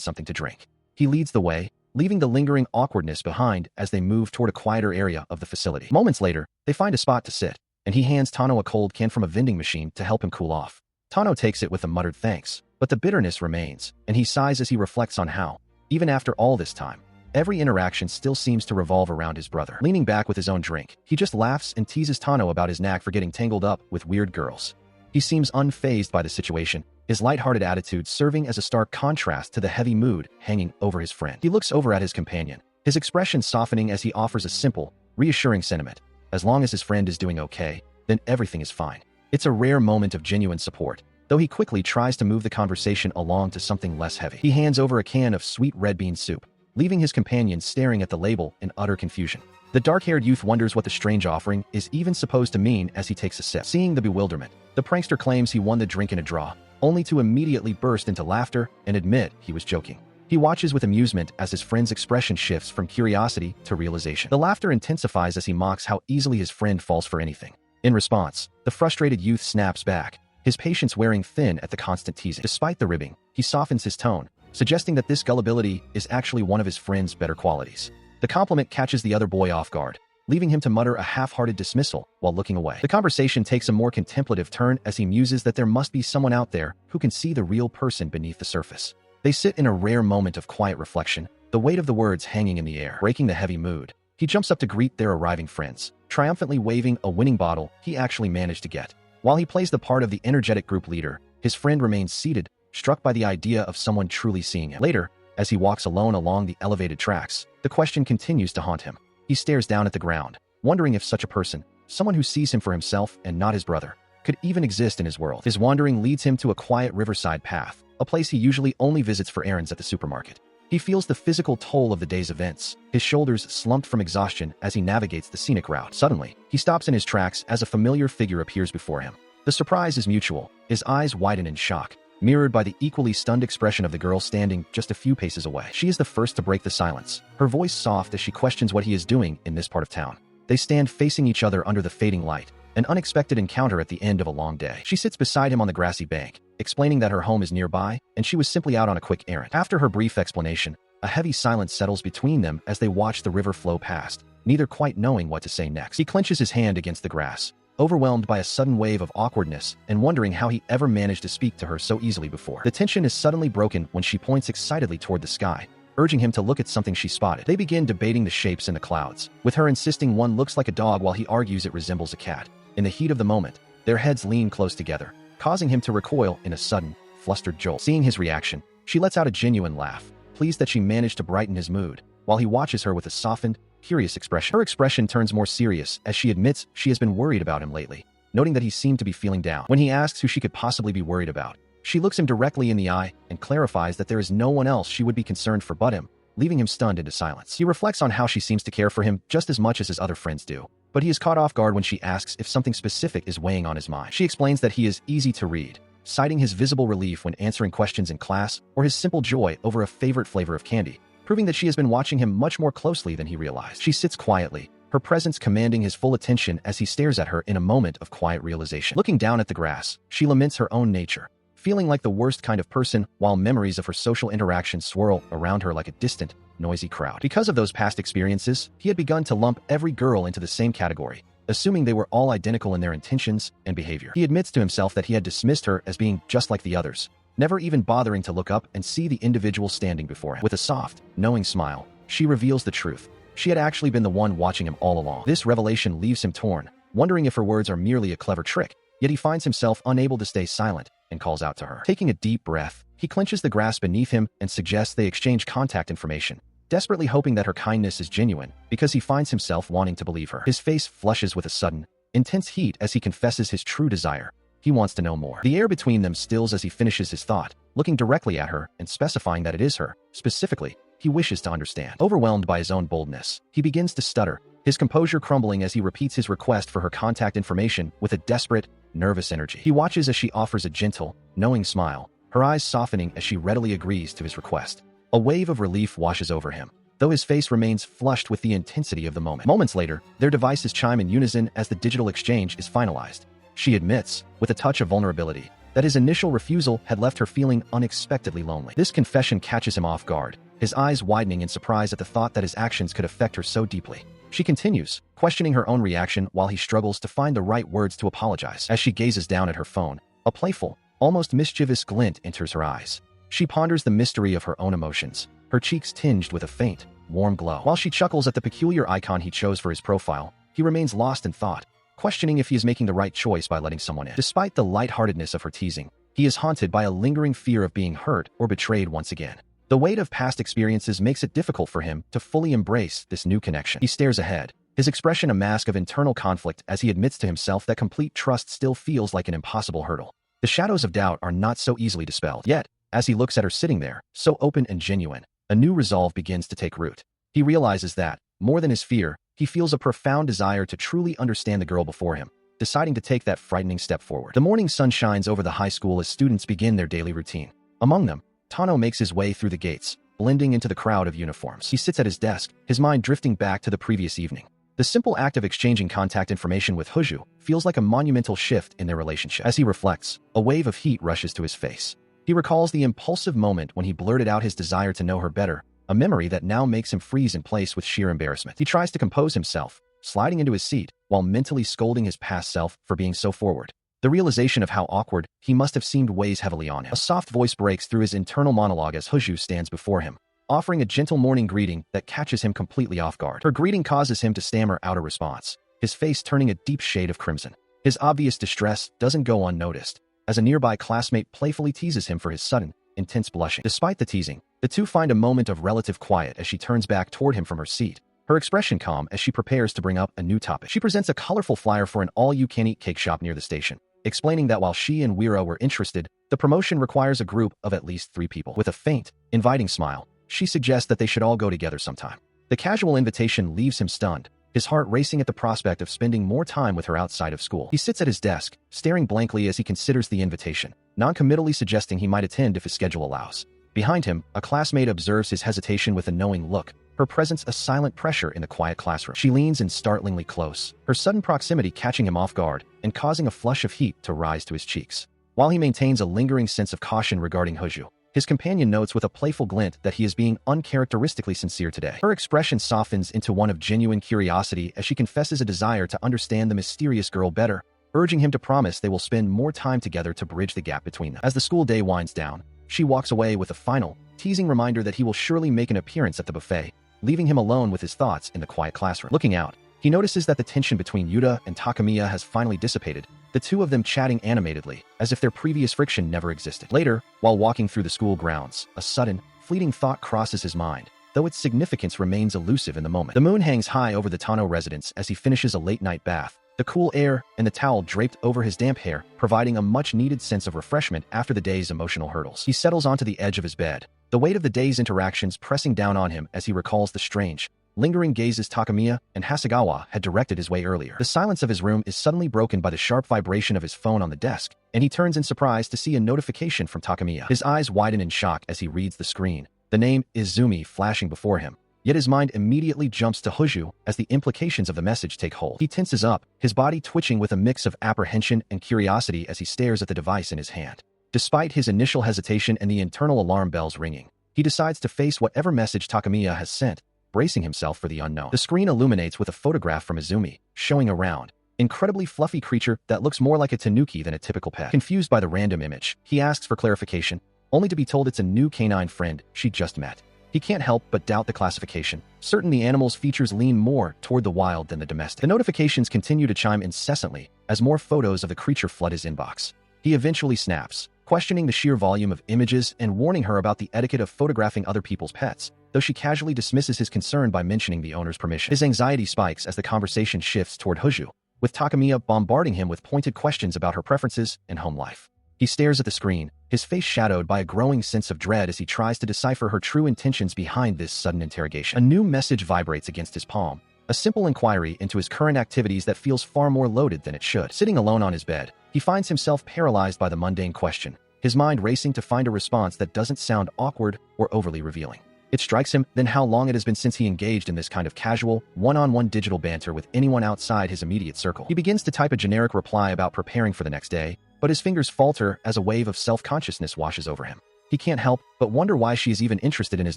something to drink. He leads the way, leaving the lingering awkwardness behind as they move toward a quieter area of the facility. Moments later, they find a spot to sit, and he hands Tano a cold can from a vending machine to help him cool off. Tano takes it with a muttered thanks, but the bitterness remains, and he sighs as he reflects on how, even after all this time, every interaction still seems to revolve around his brother. Leaning back with his own drink, he just laughs and teases Tano about his knack for getting tangled up with weird girls. He seems unfazed by the situation, his lighthearted attitude serving as a stark contrast to the heavy mood hanging over his friend. He looks over at his companion, his expression softening as he offers a simple, reassuring sentiment. As long as his friend is doing okay, then everything is fine. It's a rare moment of genuine support, though he quickly tries to move the conversation along to something less heavy. He hands over a can of sweet red bean soup, leaving his companion staring at the label in utter confusion. The dark-haired youth wonders what the strange offering is even supposed to mean as he takes a sip. Seeing the bewilderment, the prankster claims he won the drink in a draw, only to immediately burst into laughter and admit he was joking. He watches with amusement as his friend's expression shifts from curiosity to realization. The laughter intensifies as he mocks how easily his friend falls for anything. In response, the frustrated youth snaps back, his patience wearing thin at the constant teasing. Despite the ribbing, he softens his tone, suggesting that this gullibility is actually one of his friend's better qualities. The compliment catches the other boy off guard, leaving him to mutter a half-hearted dismissal while looking away. The conversation takes a more contemplative turn as he muses that there must be someone out there who can see the real person beneath the surface. They sit in a rare moment of quiet reflection, the weight of the words hanging in the air. Breaking the heavy mood, he jumps up to greet their arriving friends, triumphantly waving a winning bottle he actually managed to get. While he plays the part of the energetic group leader, his friend remains seated, struck by the idea of someone truly seeing him. Later, as he walks alone along the elevated tracks, the question continues to haunt him. He stares down at the ground, wondering if such a person, someone who sees him for himself and not his brother, could even exist in his world. His wandering leads him to a quiet riverside path, a place he usually only visits for errands at the supermarket. He feels the physical toll of the day's events, his shoulders slumped from exhaustion as he navigates the scenic route. Suddenly, he stops in his tracks as a familiar figure appears before him. The surprise is mutual, his eyes widen in shock, mirrored by the equally stunned expression of the girl standing just a few paces away. She is the first to break the silence, her voice soft as she questions what he is doing in this part of town. They stand facing each other under the fading light, an unexpected encounter at the end of a long day. She sits beside him on the grassy bank, explaining that her home is nearby, and she was simply out on a quick errand. After her brief explanation, a heavy silence settles between them as they watch the river flow past, neither quite knowing what to say next. He clenches his hand against the grass, overwhelmed by a sudden wave of awkwardness and wondering how he ever managed to speak to her so easily before. The tension is suddenly broken when she points excitedly toward the sky, urging him to look at something she spotted. They begin debating the shapes in the clouds, with her insisting one looks like a dog while he argues it resembles a cat. In the heat of the moment, their heads lean close together, causing him to recoil in a sudden, flustered jolt. Seeing his reaction, she lets out a genuine laugh, pleased that she managed to brighten his mood, while he watches her with a softened, curious expression. Her expression turns more serious as she admits she has been worried about him lately, noting that he seemed to be feeling down. When he asks who she could possibly be worried about, she looks him directly in the eye and clarifies that there is no one else she would be concerned for but him, leaving him stunned into silence. He reflects on how she seems to care for him just as much as his other friends do, but he is caught off guard when she asks if something specific is weighing on his mind. She explains that he is easy to read, citing his visible relief when answering questions in class or his simple joy over a favorite flavor of candy, proving that she has been watching him much more closely than he realized. She sits quietly, her presence commanding his full attention as he stares at her in a moment of quiet realization. Looking down at the grass, she laments her own nature, feeling like the worst kind of person while memories of her social interactions swirl around her like a distant, noisy crowd. Because of those past experiences, he had begun to lump every girl into the same category, assuming they were all identical in their intentions and behavior. He admits to himself that he had dismissed her as being just like the others, never even bothering to look up and see the individual standing before him. With a soft, knowing smile, she reveals the truth. She had actually been the one watching him all along. This revelation leaves him torn, wondering if her words are merely a clever trick, yet he finds himself unable to stay silent and calls out to her. Taking a deep breath, he clenches the grass beneath him and suggests they exchange contact information, desperately hoping that her kindness is genuine because he finds himself wanting to believe her. His face flushes with a sudden, intense heat as he confesses his true desire. He wants to know more. The air between them stills as he finishes his thought, looking directly at her and specifying that it is her. Specifically, he wishes to understand. Overwhelmed by his own boldness, he begins to stutter, his composure crumbling as he repeats his request for her contact information with a desperate, nervous energy. He watches as she offers a gentle, knowing smile, her eyes softening as she readily agrees to his request. A wave of relief washes over him, though his face remains flushed with the intensity of the moment. Moments later, their devices chime in unison as the digital exchange is finalized. She admits, with a touch of vulnerability, that his initial refusal had left her feeling unexpectedly lonely. This confession catches him off guard, his eyes widening in surprise at the thought that his actions could affect her so deeply. She continues, questioning her own reaction while he struggles to find the right words to apologize. As she gazes down at her phone, a playful, almost mischievous glint enters her eyes. She ponders the mystery of her own emotions, her cheeks tinged with a faint, warm glow. While she chuckles at the peculiar icon he chose for his profile, he remains lost in thought, questioning if he is making the right choice by letting someone in. Despite the lightheartedness of her teasing, he is haunted by a lingering fear of being hurt or betrayed once again. The weight of past experiences makes it difficult for him to fully embrace this new connection. He stares ahead, his expression a mask of internal conflict as he admits to himself that complete trust still feels like an impossible hurdle. The shadows of doubt are not so easily dispelled. Yet, as he looks at her sitting there, so open and genuine, a new resolve begins to take root. He realizes that, more than his fear, he feels a profound desire to truly understand the girl before him, deciding to take that frightening step forward. The morning sun shines over the high school as students begin their daily routine. Among them, Tano makes his way through the gates, blending into the crowd of uniforms. He sits at his desk, his mind drifting back to the previous evening. The simple act of exchanging contact information with Huju feels like a monumental shift in their relationship. As he reflects, a wave of heat rushes to his face. He recalls the impulsive moment when he blurted out his desire to know her better, a memory that now makes him freeze in place with sheer embarrassment. He tries to compose himself, sliding into his seat, while mentally scolding his past self for being so forward. The realization of how awkward he must have seemed weighs heavily on him. A soft voice breaks through his internal monologue as Huju stands before him, offering a gentle morning greeting that catches him completely off guard. Her greeting causes him to stammer out a response, his face turning a deep shade of crimson. His obvious distress doesn't go unnoticed, as a nearby classmate playfully teases him for his sudden, intense blushing. Despite the teasing, the two find a moment of relative quiet as she turns back toward him from her seat, her expression calm as she prepares to bring up a new topic. She presents a colorful flyer for an all-you-can-eat cake shop near the station, explaining that while she and Wira were interested, the promotion requires a group of at least 3 people. With a faint, inviting smile, she suggests that they should all go together sometime. The casual invitation leaves him stunned, his heart racing at the prospect of spending more time with her outside of school. He sits at his desk, staring blankly as he considers the invitation, non-committally suggesting he might attend if his schedule allows. Behind him, a classmate observes his hesitation with a knowing look, her presence a silent pressure in the quiet classroom. She leans in startlingly close, her sudden proximity catching him off guard and causing a flush of heat to rise to his cheeks. While he maintains a lingering sense of caution regarding Huju, his companion notes with a playful glint that he is being uncharacteristically sincere today. Her expression softens into one of genuine curiosity as she confesses a desire to understand the mysterious girl better, urging him to promise they will spend more time together to bridge the gap between them. As the school day winds down, she walks away with a final, teasing reminder that he will surely make an appearance at the buffet, leaving him alone with his thoughts in the quiet classroom. Looking out, he notices that the tension between Yuta and Takamiya has finally dissipated, the two of them chatting animatedly, as if their previous friction never existed. Later, while walking through the school grounds, a sudden, fleeting thought crosses his mind, though its significance remains elusive in the moment. The moon hangs high over the Tano residence as he finishes a late-night bath, the cool air and the towel draped over his damp hair providing a much-needed sense of refreshment after the day's emotional hurdles. He settles onto the edge of his bed, the weight of the day's interactions pressing down on him as he recalls the strange, lingering gazes Takamiya and Hasegawa had directed his way earlier. The silence of his room is suddenly broken by the sharp vibration of his phone on the desk, and he turns in surprise to see a notification from Takamiya. His eyes widen in shock as he reads the screen, the name Izumi flashing before him. Yet his mind immediately jumps to Huju as the implications of the message take hold. He tenses up, his body twitching with a mix of apprehension and curiosity as he stares at the device in his hand. Despite his initial hesitation and the internal alarm bells ringing, he decides to face whatever message Takamiya has sent, bracing himself for the unknown. The screen illuminates with a photograph from Izumi, showing a round, incredibly fluffy creature that looks more like a tanuki than a typical pet. Confused by the random image, he asks for clarification, only to be told it's a new canine friend she just met. He can't help but doubt the classification, certain the animal's features lean more toward the wild than the domestic. The notifications continue to chime incessantly as more photos of the creature flood his inbox. He eventually snaps, questioning the sheer volume of images and warning her about the etiquette of photographing other people's pets, though she casually dismisses his concern by mentioning the owner's permission. His anxiety spikes as the conversation shifts toward Hoju, with Takamiya bombarding him with pointed questions about her preferences and home life. He stares at the screen, his face shadowed by a growing sense of dread as he tries to decipher her true intentions behind this sudden interrogation. A new message vibrates against his palm, a simple inquiry into his current activities that feels far more loaded than it should. Sitting alone on his bed, he finds himself paralyzed by the mundane question, his mind racing to find a response that doesn't sound awkward or overly revealing. It strikes him then how long it has been since he engaged in this kind of casual, one-on-one digital banter with anyone outside his immediate circle. He begins to type a generic reply about preparing for the next day, but his fingers falter as a wave of self-consciousness washes over him. He can't help but wonder why she is even interested in his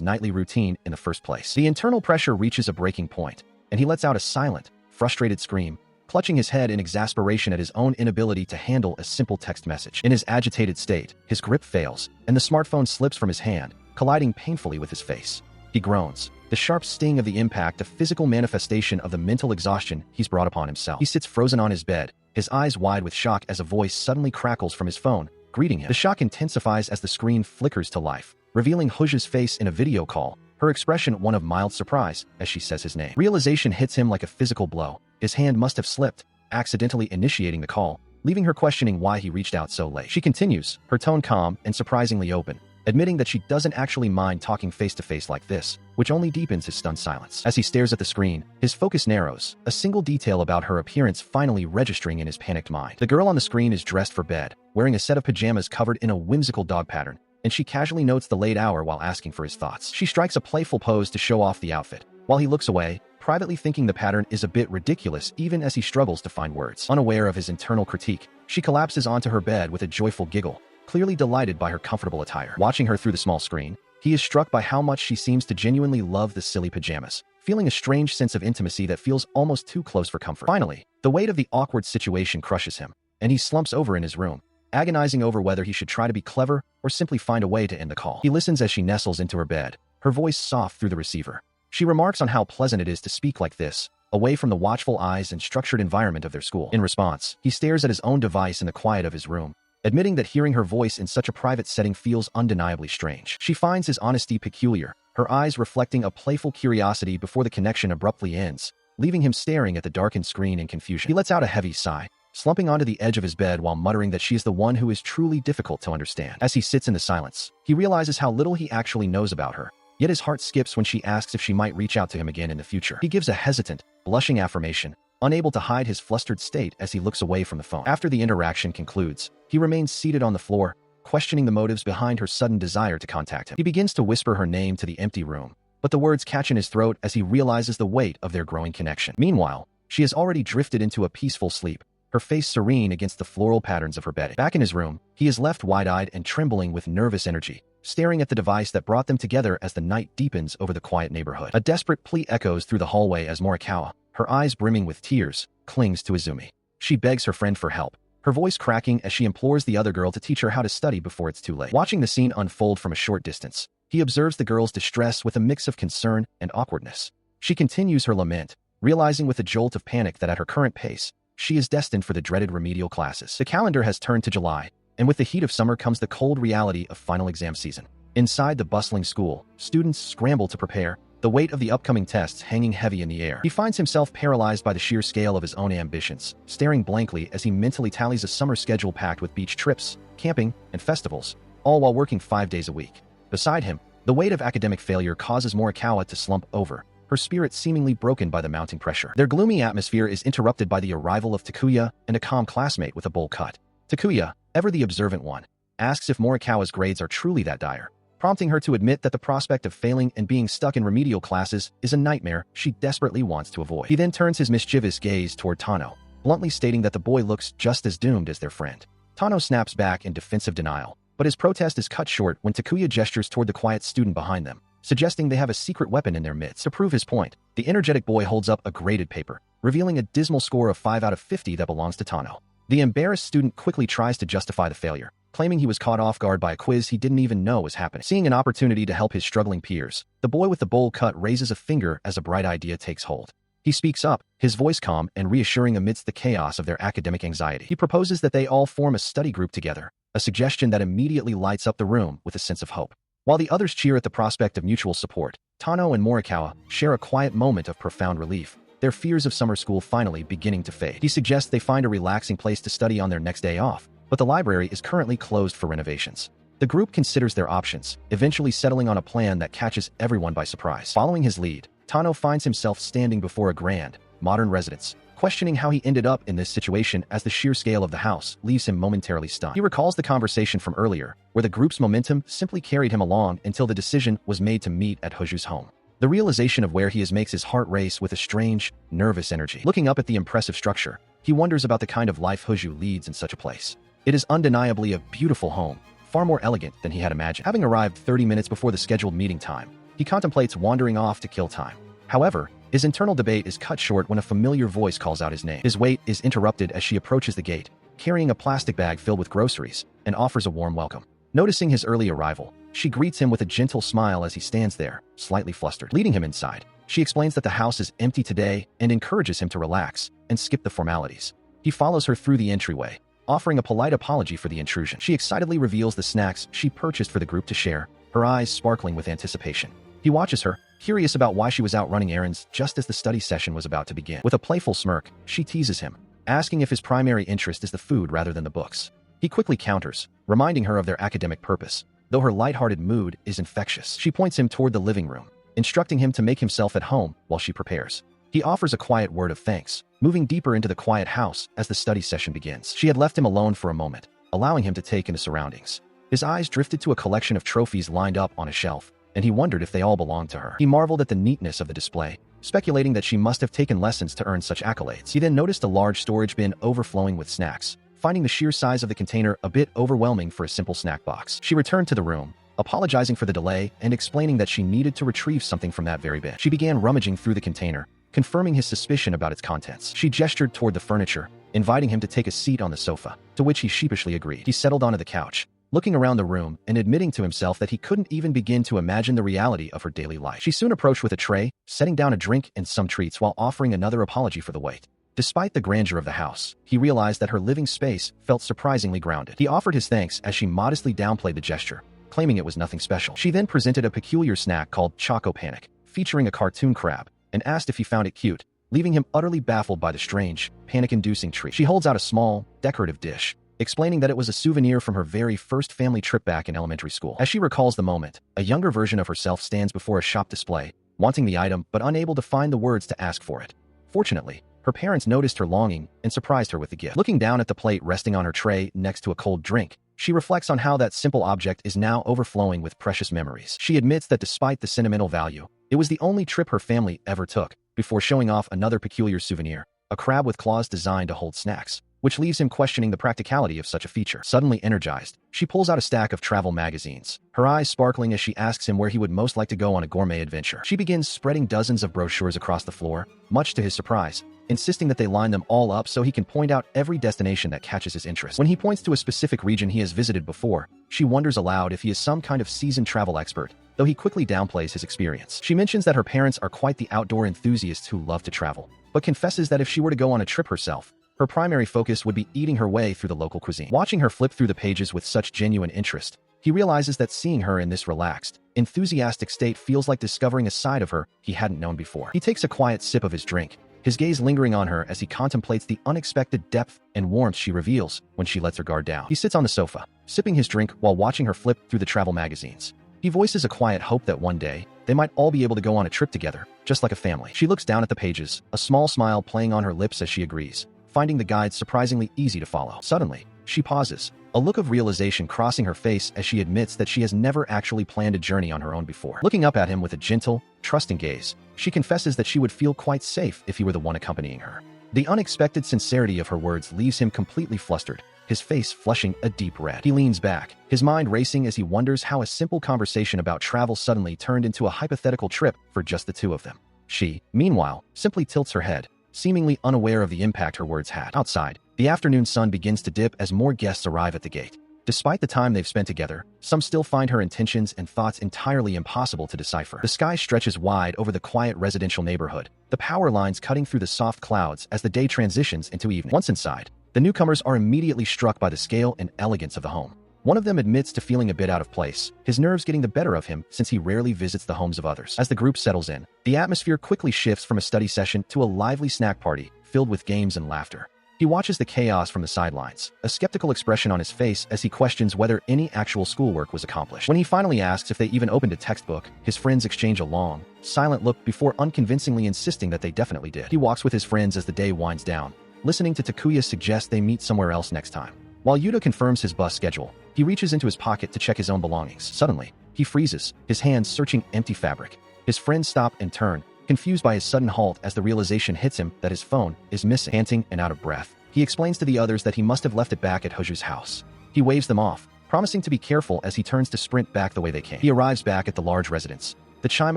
nightly routine in the first place. The internal pressure reaches a breaking point, and he lets out a silent, frustrated scream, clutching his head in exasperation at his own inability to handle a simple text message. In his agitated state, his grip fails, and the smartphone slips from his hand, colliding painfully with his face. He groans, the sharp sting of the impact a physical manifestation of the mental exhaustion he's brought upon himself. He sits frozen on his bed, his eyes wide with shock as a voice suddenly crackles from his phone, greeting him. The shock intensifies as the screen flickers to life, revealing Hoju's face in a video call, her expression one of mild surprise as she says his name. Realization hits him like a physical blow. His hand must have slipped, accidentally initiating the call, leaving her questioning why he reached out so late. She continues, her tone calm and surprisingly open, admitting that she doesn't actually mind talking face-to-face like this, which only deepens his stunned silence. As he stares at the screen, his focus narrows, a single detail about her appearance finally registering in his panicked mind. The girl on the screen is dressed for bed, wearing a set of pajamas covered in a whimsical dog pattern, and she casually notes the late hour while asking for his thoughts. She strikes a playful pose to show off the outfit, while he looks away, privately thinking the pattern is a bit ridiculous even as he struggles to find words. Unaware of his internal critique, she collapses onto her bed with a joyful giggle, clearly delighted by her comfortable attire. Watching her through the small screen, he is struck by how much she seems to genuinely love the silly pajamas, feeling a strange sense of intimacy that feels almost too close for comfort. Finally, the weight of the awkward situation crushes him, and he slumps over in his room, agonizing over whether he should try to be clever or simply find a way to end the call. He listens as she nestles into her bed, her voice soft through the receiver. She remarks on how pleasant it is to speak like this, away from the watchful eyes and structured environment of their school. In response, he stares at his own device in the quiet of his room, admitting that hearing her voice in such a private setting feels undeniably strange. She finds his honesty peculiar, her eyes reflecting a playful curiosity before the connection abruptly ends, leaving him staring at the darkened screen in confusion. He lets out a heavy sigh, slumping onto the edge of his bed while muttering that she is the one who is truly difficult to understand. As he sits in the silence, he realizes how little he actually knows about her, yet his heart skips when she asks if she might reach out to him again in the future. He gives a hesitant, blushing affirmation, unable to hide his flustered state as he looks away from the phone. After the interaction concludes, he remains seated on the floor, questioning the motives behind her sudden desire to contact him. He begins to whisper her name to the empty room, but the words catch in his throat as he realizes the weight of their growing connection. Meanwhile, she has already drifted into a peaceful sleep, her face serene against the floral patterns of her bedding. Back in his room, he is left wide-eyed and trembling with nervous energy, staring at the device that brought them together as the night deepens over the quiet neighborhood. A desperate plea echoes through the hallway as Morikawa, her eyes brimming with tears, clings to Izumi. She begs her friend for help, her voice cracking as she implores the other girl to teach her how to study before it's too late. Watching the scene unfold from a short distance, he observes the girl's distress with a mix of concern and awkwardness. She continues her lament, realizing with a jolt of panic that at her current pace, she is destined for the dreaded remedial classes. The calendar has turned to July, and with the heat of summer comes the cold reality of final exam season. Inside the bustling school, students scramble to prepare, the weight of the upcoming tests hanging heavy in the air. He finds himself paralyzed by the sheer scale of his own ambitions, staring blankly as he mentally tallies a summer schedule packed with beach trips, camping, and festivals, all while working 5 days a week. Beside him, the weight of academic failure causes Morikawa to slump over, her spirit seemingly broken by the mounting pressure. Their gloomy atmosphere is interrupted by the arrival of Takuya and a calm classmate with a bowl cut. Takuya, ever the observant one, asks if Morikawa's grades are truly that dire, prompting her to admit that the prospect of failing and being stuck in remedial classes is a nightmare she desperately wants to avoid. He then turns his mischievous gaze toward Tano, bluntly stating that the boy looks just as doomed as their friend. Tano snaps back in defensive denial, but his protest is cut short when Takuya gestures toward the quiet student behind them, suggesting they have a secret weapon in their midst. To prove his point, the energetic boy holds up a graded paper, revealing a dismal score of 5 out of 50 that belongs to Tano. The embarrassed student quickly tries to justify the failure, claiming he was caught off guard by a quiz he didn't even know was happening. Seeing an opportunity to help his struggling peers, the boy with the bowl cut raises a finger as a bright idea takes hold. He speaks up, his voice calm and reassuring amidst the chaos of their academic anxiety. He proposes that they all form a study group together, a suggestion that immediately lights up the room with a sense of hope. While the others cheer at the prospect of mutual support, Tano and Morikawa share a quiet moment of profound relief, their fears of summer school finally beginning to fade. He suggests they find a relaxing place to study on their next day off, but the library is currently closed for renovations. The group considers their options, eventually settling on a plan that catches everyone by surprise. Following his lead, Tano finds himself standing before a grand, modern residence, questioning how he ended up in this situation as the sheer scale of the house leaves him momentarily stunned. He recalls the conversation from earlier, where the group's momentum simply carried him along until the decision was made to meet at Hoju's home. The realization of where he is makes his heart race with a strange, nervous energy. Looking up at the impressive structure, he wonders about the kind of life Hoju leads in such a place. It is undeniably a beautiful home, far more elegant than he had imagined. Having arrived 30 minutes before the scheduled meeting time, he contemplates wandering off to kill time. However, his internal debate is cut short when a familiar voice calls out his name. His wait is interrupted as she approaches the gate, carrying a plastic bag filled with groceries, and offers a warm welcome. Noticing his early arrival, she greets him with a gentle smile as he stands there, slightly flustered. Leading him inside, she explains that the house is empty today and encourages him to relax and skip the formalities. He follows her through the entryway, offering a polite apology for the intrusion. She excitedly reveals the snacks she purchased for the group to share, her eyes sparkling with anticipation. He watches her, curious about why she was out running errands just as the study session was about to begin. With a playful smirk, she teases him, asking if his primary interest is the food rather than the books. He quickly counters, reminding her of their academic purpose, though her lighthearted mood is infectious. She points him toward the living room, instructing him to make himself at home while she prepares. He offers a quiet word of thanks, moving deeper into the quiet house as the study session begins. She had left him alone for a moment, allowing him to take in the surroundings. His eyes drifted to a collection of trophies lined up on a shelf, and he wondered if they all belonged to her. He marveled at the neatness of the display, speculating that she must have taken lessons to earn such accolades. He then noticed a large storage bin overflowing with snacks, finding the sheer size of the container a bit overwhelming for a simple snack box. She returned to the room, apologizing for the delay and explaining that she needed to retrieve something from that very bin. She began rummaging through the container, confirming his suspicion about its contents. She gestured toward the furniture, inviting him to take a seat on the sofa, to which he sheepishly agreed. He settled onto the couch, looking around the room and admitting to himself that he couldn't even begin to imagine the reality of her daily life. She soon approached with a tray, setting down a drink and some treats while offering another apology for the wait. Despite the grandeur of the house, he realized that her living space felt surprisingly grounded. He offered his thanks as she modestly downplayed the gesture, claiming it was nothing special. She then presented a peculiar snack called Choco Panic, featuring a cartoon crab, and asked if he found it cute, leaving him utterly baffled by the strange, panic-inducing treat. She holds out a small, decorative dish, explaining that it was a souvenir from her very first family trip back in elementary school. As she recalls the moment, a younger version of herself stands before a shop display, wanting the item but unable to find the words to ask for it. Fortunately, her parents noticed her longing and surprised her with the gift. Looking down at the plate resting on her tray next to a cold drink, she reflects on how that simple object is now overflowing with precious memories. She admits that despite the sentimental value, it was the only trip her family ever took, before showing off another peculiar souvenir, a crab with claws designed to hold snacks, which leaves him questioning the practicality of such a feature. Suddenly energized, she pulls out a stack of travel magazines, her eyes sparkling as she asks him where he would most like to go on a gourmet adventure. She begins spreading dozens of brochures across the floor, much to his surprise, insisting that they line them all up so he can point out every destination that catches his interest. When he points to a specific region he has visited before, she wonders aloud if he is some kind of seasoned travel expert, though he quickly downplays his experience. She mentions that her parents are quite the outdoor enthusiasts who love to travel, but confesses that if she were to go on a trip herself, her primary focus would be eating her way through the local cuisine. Watching her flip through the pages with such genuine interest, he realizes that seeing her in this relaxed, enthusiastic state feels like discovering a side of her he hadn't known before. He takes a quiet sip of his drink, his gaze lingering on her as he contemplates the unexpected depth and warmth she reveals when she lets her guard down. He sits on the sofa, sipping his drink while watching her flip through the travel magazines. He voices a quiet hope that one day, they might all be able to go on a trip together, just like a family. She looks down at the pages, a small smile playing on her lips as she agrees, finding the guide surprisingly easy to follow. Suddenly, she pauses, a look of realization crossing her face as she admits that she has never actually planned a journey on her own before. Looking up at him with a gentle, trusting gaze, she confesses that she would feel quite safe if he were the one accompanying her. The unexpected sincerity of her words leaves him completely flustered, his face flushing a deep red. He leans back, his mind racing as he wonders how a simple conversation about travel suddenly turned into a hypothetical trip for just the two of them. She, meanwhile, simply tilts her head, seemingly unaware of the impact her words had. Outside, the afternoon sun begins to dip as more guests arrive at the gate. Despite the time they've spent together, some still find her intentions and thoughts entirely impossible to decipher. The sky stretches wide over the quiet residential neighborhood, the power lines cutting through the soft clouds as the day transitions into evening. Once inside, the newcomers are immediately struck by the scale and elegance of the home. One of them admits to feeling a bit out of place, his nerves getting the better of him since he rarely visits the homes of others. As the group settles in, the atmosphere quickly shifts from a study session to a lively snack party filled with games and laughter. He watches the chaos from the sidelines, a skeptical expression on his face as he questions whether any actual schoolwork was accomplished. When he finally asks if they even opened a textbook, his friends exchange a long, silent look before unconvincingly insisting that they definitely did. He walks with his friends as the day winds down, listening to Takuya suggest they meet somewhere else next time. While Yuta confirms his bus schedule, he reaches into his pocket to check his own belongings. Suddenly, he freezes, his hands searching empty fabric. His friends stop and turn, confused by his sudden halt as the realization hits him that his phone is missing. Panting and out of breath, he explains to the others that he must have left it back at Hoju's house. He waves them off, promising to be careful as he turns to sprint back the way they came. He arrives back at the large residence, the chime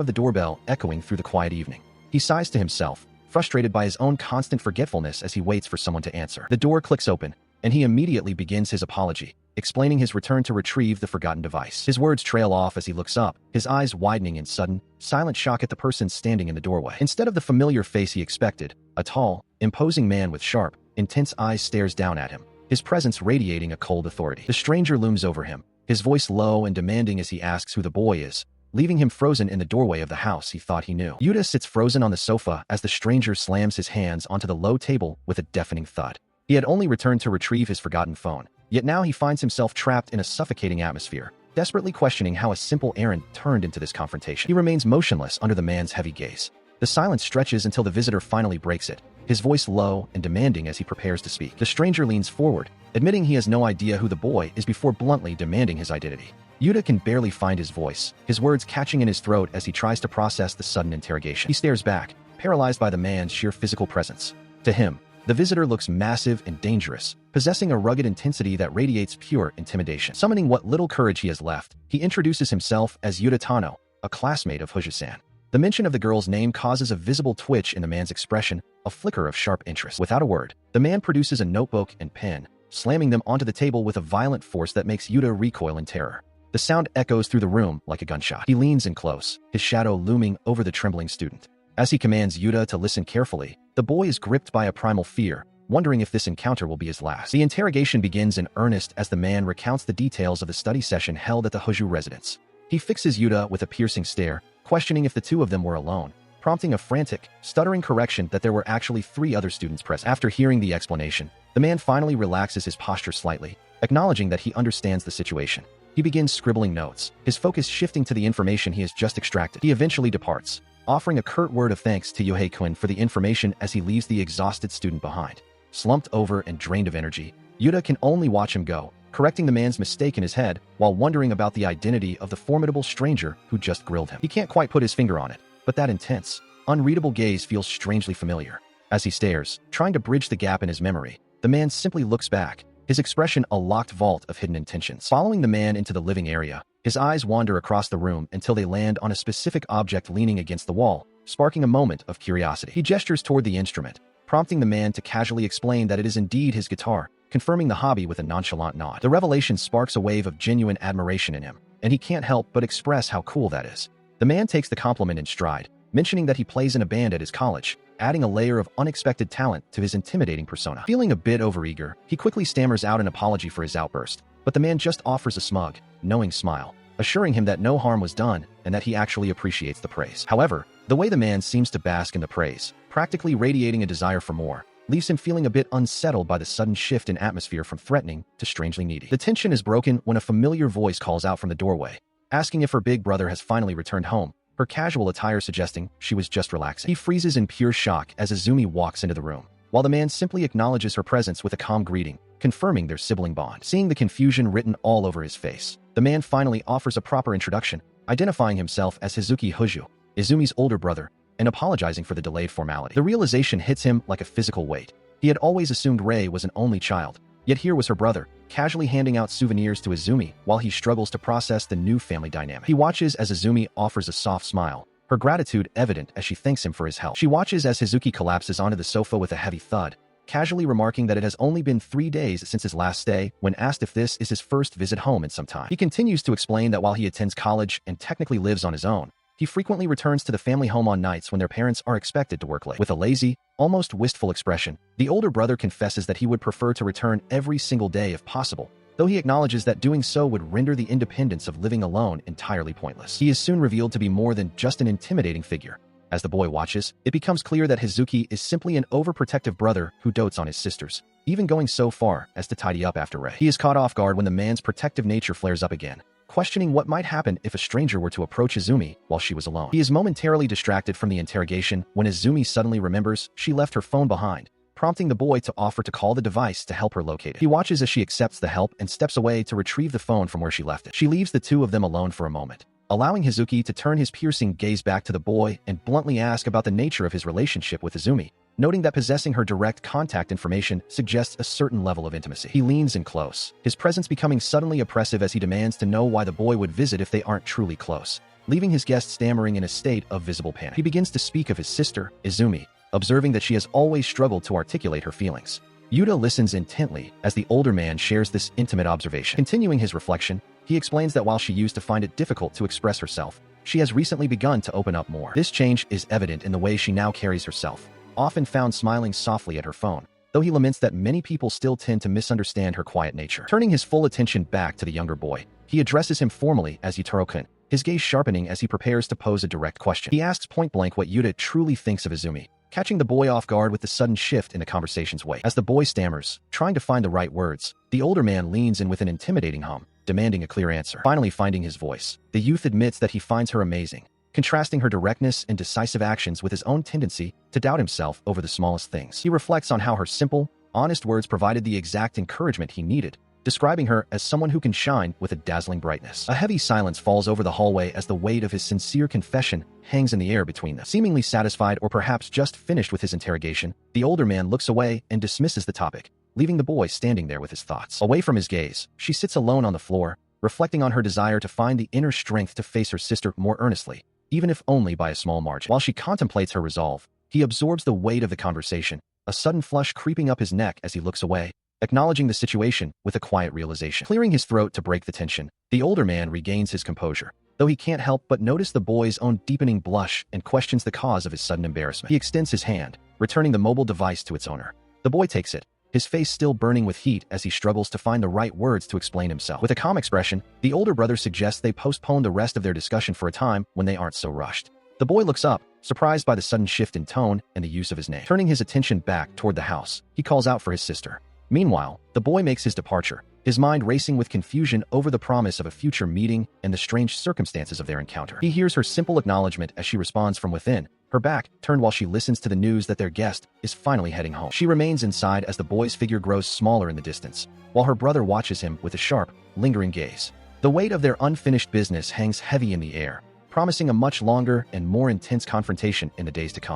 of the doorbell echoing through the quiet evening. He sighs to himself, frustrated by his own constant forgetfulness as he waits for someone to answer. The door clicks open, and he immediately begins his apology, explaining his return to retrieve the forgotten device. His words trail off as he looks up, his eyes widening in sudden, silent shock at the person standing in the doorway. Instead of the familiar face he expected, a tall, imposing man with sharp, intense eyes stares down at him, his presence radiating a cold authority. The stranger looms over him, his voice low and demanding as he asks who the boy is, leaving him frozen in the doorway of the house he thought he knew. Yuta sits frozen on the sofa as the stranger slams his hands onto the low table with a deafening thud. He had only returned to retrieve his forgotten phone, yet now he finds himself trapped in a suffocating atmosphere, desperately questioning how a simple errand turned into this confrontation. He remains motionless under the man's heavy gaze. The silence stretches until the visitor finally breaks it, his voice low and demanding as he prepares to speak. The stranger leans forward, admitting he has no idea who the boy is before bluntly demanding his identity. Yuta can barely find his voice, his words catching in his throat as he tries to process the sudden interrogation. He stares back, paralyzed by the man's sheer physical presence. To him, the visitor looks massive and dangerous, possessing a rugged intensity that radiates pure intimidation. Summoning what little courage he has left, he introduces himself as Yuta Tano, a classmate of Hoju-san. The mention of the girl's name causes a visible twitch in the man's expression, a flicker of sharp interest. Without a word, the man produces a notebook and pen, slamming them onto the table with a violent force that makes Yuta recoil in terror. The sound echoes through the room like a gunshot. He leans in close, his shadow looming over the trembling student. As he commands Yuta to listen carefully, the boy is gripped by a primal fear, wondering if this encounter will be his last. The interrogation begins in earnest as the man recounts the details of the study session held at the Hoju residence. He fixes Yuta with a piercing stare, questioning if the two of them were alone, prompting a frantic, stuttering correction that there were actually 3 other students present. After hearing the explanation, the man finally relaxes his posture slightly, acknowledging that he understands the situation. He begins scribbling notes, his focus shifting to the information he has just extracted. He eventually departs, offering a curt word of thanks to Yohei-kun for the information as he leaves the exhausted student behind. Slumped over and drained of energy, Yuta can only watch him go, correcting the man's mistake in his head while wondering about the identity of the formidable stranger who just grilled him. He can't quite put his finger on it, but that intense, unreadable gaze feels strangely familiar. As he stares, trying to bridge the gap in his memory, the man simply looks back, his expression a locked vault of hidden intentions. Following the man into the living area, his eyes wander across the room until they land on a specific object leaning against the wall, sparking a moment of curiosity. He gestures toward the instrument, prompting the man to casually explain that it is indeed his guitar, confirming the hobby with a nonchalant nod. The revelation sparks a wave of genuine admiration in him, and he can't help but express how cool that is. The man takes the compliment in stride, mentioning that he plays in a band at his college, adding a layer of unexpected talent to his intimidating persona. Feeling a bit overeager, he quickly stammers out an apology for his outburst, but the man just offers a smug, knowing smile, assuring him that no harm was done and that he actually appreciates the praise. However, the way the man seems to bask in the praise, practically radiating a desire for more, leaves him feeling a bit unsettled by the sudden shift in atmosphere from threatening to strangely needy. The tension is broken when a familiar voice calls out from the doorway, asking if her big brother has finally returned home, her casual attire suggesting she was just relaxing. He freezes in pure shock as Izumi walks into the room, while the man simply acknowledges her presence with a calm greeting, confirming their sibling bond. Seeing the confusion written all over his face, the man finally offers a proper introduction, identifying himself as Hizuki Hoju, Izumi's older brother, and apologizing for the delayed formality. The realization hits him like a physical weight. He had always assumed Rei was an only child, yet here was her brother, casually handing out souvenirs to Izumi while he struggles to process the new family dynamic. He watches as Izumi offers a soft smile, her gratitude evident as she thanks him for his help. She watches as Hazuki collapses onto the sofa with a heavy thud, casually remarking that it has only been 3 days since his last stay when asked if this is his first visit home in some time. He continues to explain that while he attends college and technically lives on his own, he frequently returns to the family home on nights when their parents are expected to work late. With a lazy, almost wistful expression, the older brother confesses that he would prefer to return every single day if possible, though he acknowledges that doing so would render the independence of living alone entirely pointless. He is soon revealed to be more than just an intimidating figure. As the boy watches, it becomes clear that Hazuki is simply an overprotective brother who dotes on his sisters, even going so far as to tidy up after Ray. He is caught off guard when the man's protective nature flares up again, questioning what might happen if a stranger were to approach Izumi while she was alone. He is momentarily distracted from the interrogation when Izumi suddenly remembers she left her phone behind, prompting the boy to offer to call the device to help her locate it. He watches as she accepts the help and steps away to retrieve the phone from where she left it. She leaves the two of them alone for a moment, allowing Hazuki to turn his piercing gaze back to the boy and bluntly ask about the nature of his relationship with Izumi, noting that possessing her direct contact information suggests a certain level of intimacy. He leans in close, his presence becoming suddenly oppressive as he demands to know why the boy would visit if they aren't truly close, leaving his guest stammering in a state of visible panic. He begins to speak of his sister, Izumi, observing that she has always struggled to articulate her feelings. Yuta listens intently as the older man shares this intimate observation. Continuing his reflection, he explains that while she used to find it difficult to express herself, she has recently begun to open up more. This change is evident in the way she now carries herself, often found smiling softly at her phone, though he laments that many people still tend to misunderstand her quiet nature. Turning his full attention back to the younger boy, he addresses him formally as Yutaro-kun, his gaze sharpening as he prepares to pose a direct question. He asks point-blank what Yuta truly thinks of Izumi, catching the boy off guard with the sudden shift in the conversation's way. As the boy stammers, trying to find the right words, the older man leans in with an intimidating hum, demanding a clear answer. Finally finding his voice, the youth admits that he finds her amazing, contrasting her directness and decisive actions with his own tendency to doubt himself over the smallest things. He reflects on how her simple, honest words provided the exact encouragement he needed, describing her as someone who can shine with a dazzling brightness. A heavy silence falls over the hallway as the weight of his sincere confession hangs in the air between them. Seemingly satisfied or perhaps just finished with his interrogation, the older man looks away and dismisses the topic, leaving the boy standing there with his thoughts. Away from his gaze, she sits alone on the floor, reflecting on her desire to find the inner strength to face her sister more earnestly, even if only by a small margin. While she contemplates her resolve, he absorbs the weight of the conversation, a sudden flush creeping up his neck as he looks away, acknowledging the situation with a quiet realization. Clearing his throat to break the tension, the older man regains his composure, though he can't help but notice the boy's own deepening blush and questions the cause of his sudden embarrassment. He extends his hand, returning the mobile device to its owner. The boy takes it, his face still burning with heat as he struggles to find the right words to explain himself. With a calm expression, the older brother suggests they postpone the rest of their discussion for a time when they aren't so rushed. The boy looks up, surprised by the sudden shift in tone and the use of his name. Turning his attention back toward the house, he calls out for his sister. Meanwhile, the boy makes his departure, his mind racing with confusion over the promise of a future meeting and the strange circumstances of their encounter. He hears her simple acknowledgement as she responds from within, her back turned while she listens to the news that their guest is finally heading home. She remains inside as the boy's figure grows smaller in the distance, while her brother watches him with a sharp, lingering gaze. The weight of their unfinished business hangs heavy in the air, promising a much longer and more intense confrontation in the days to come.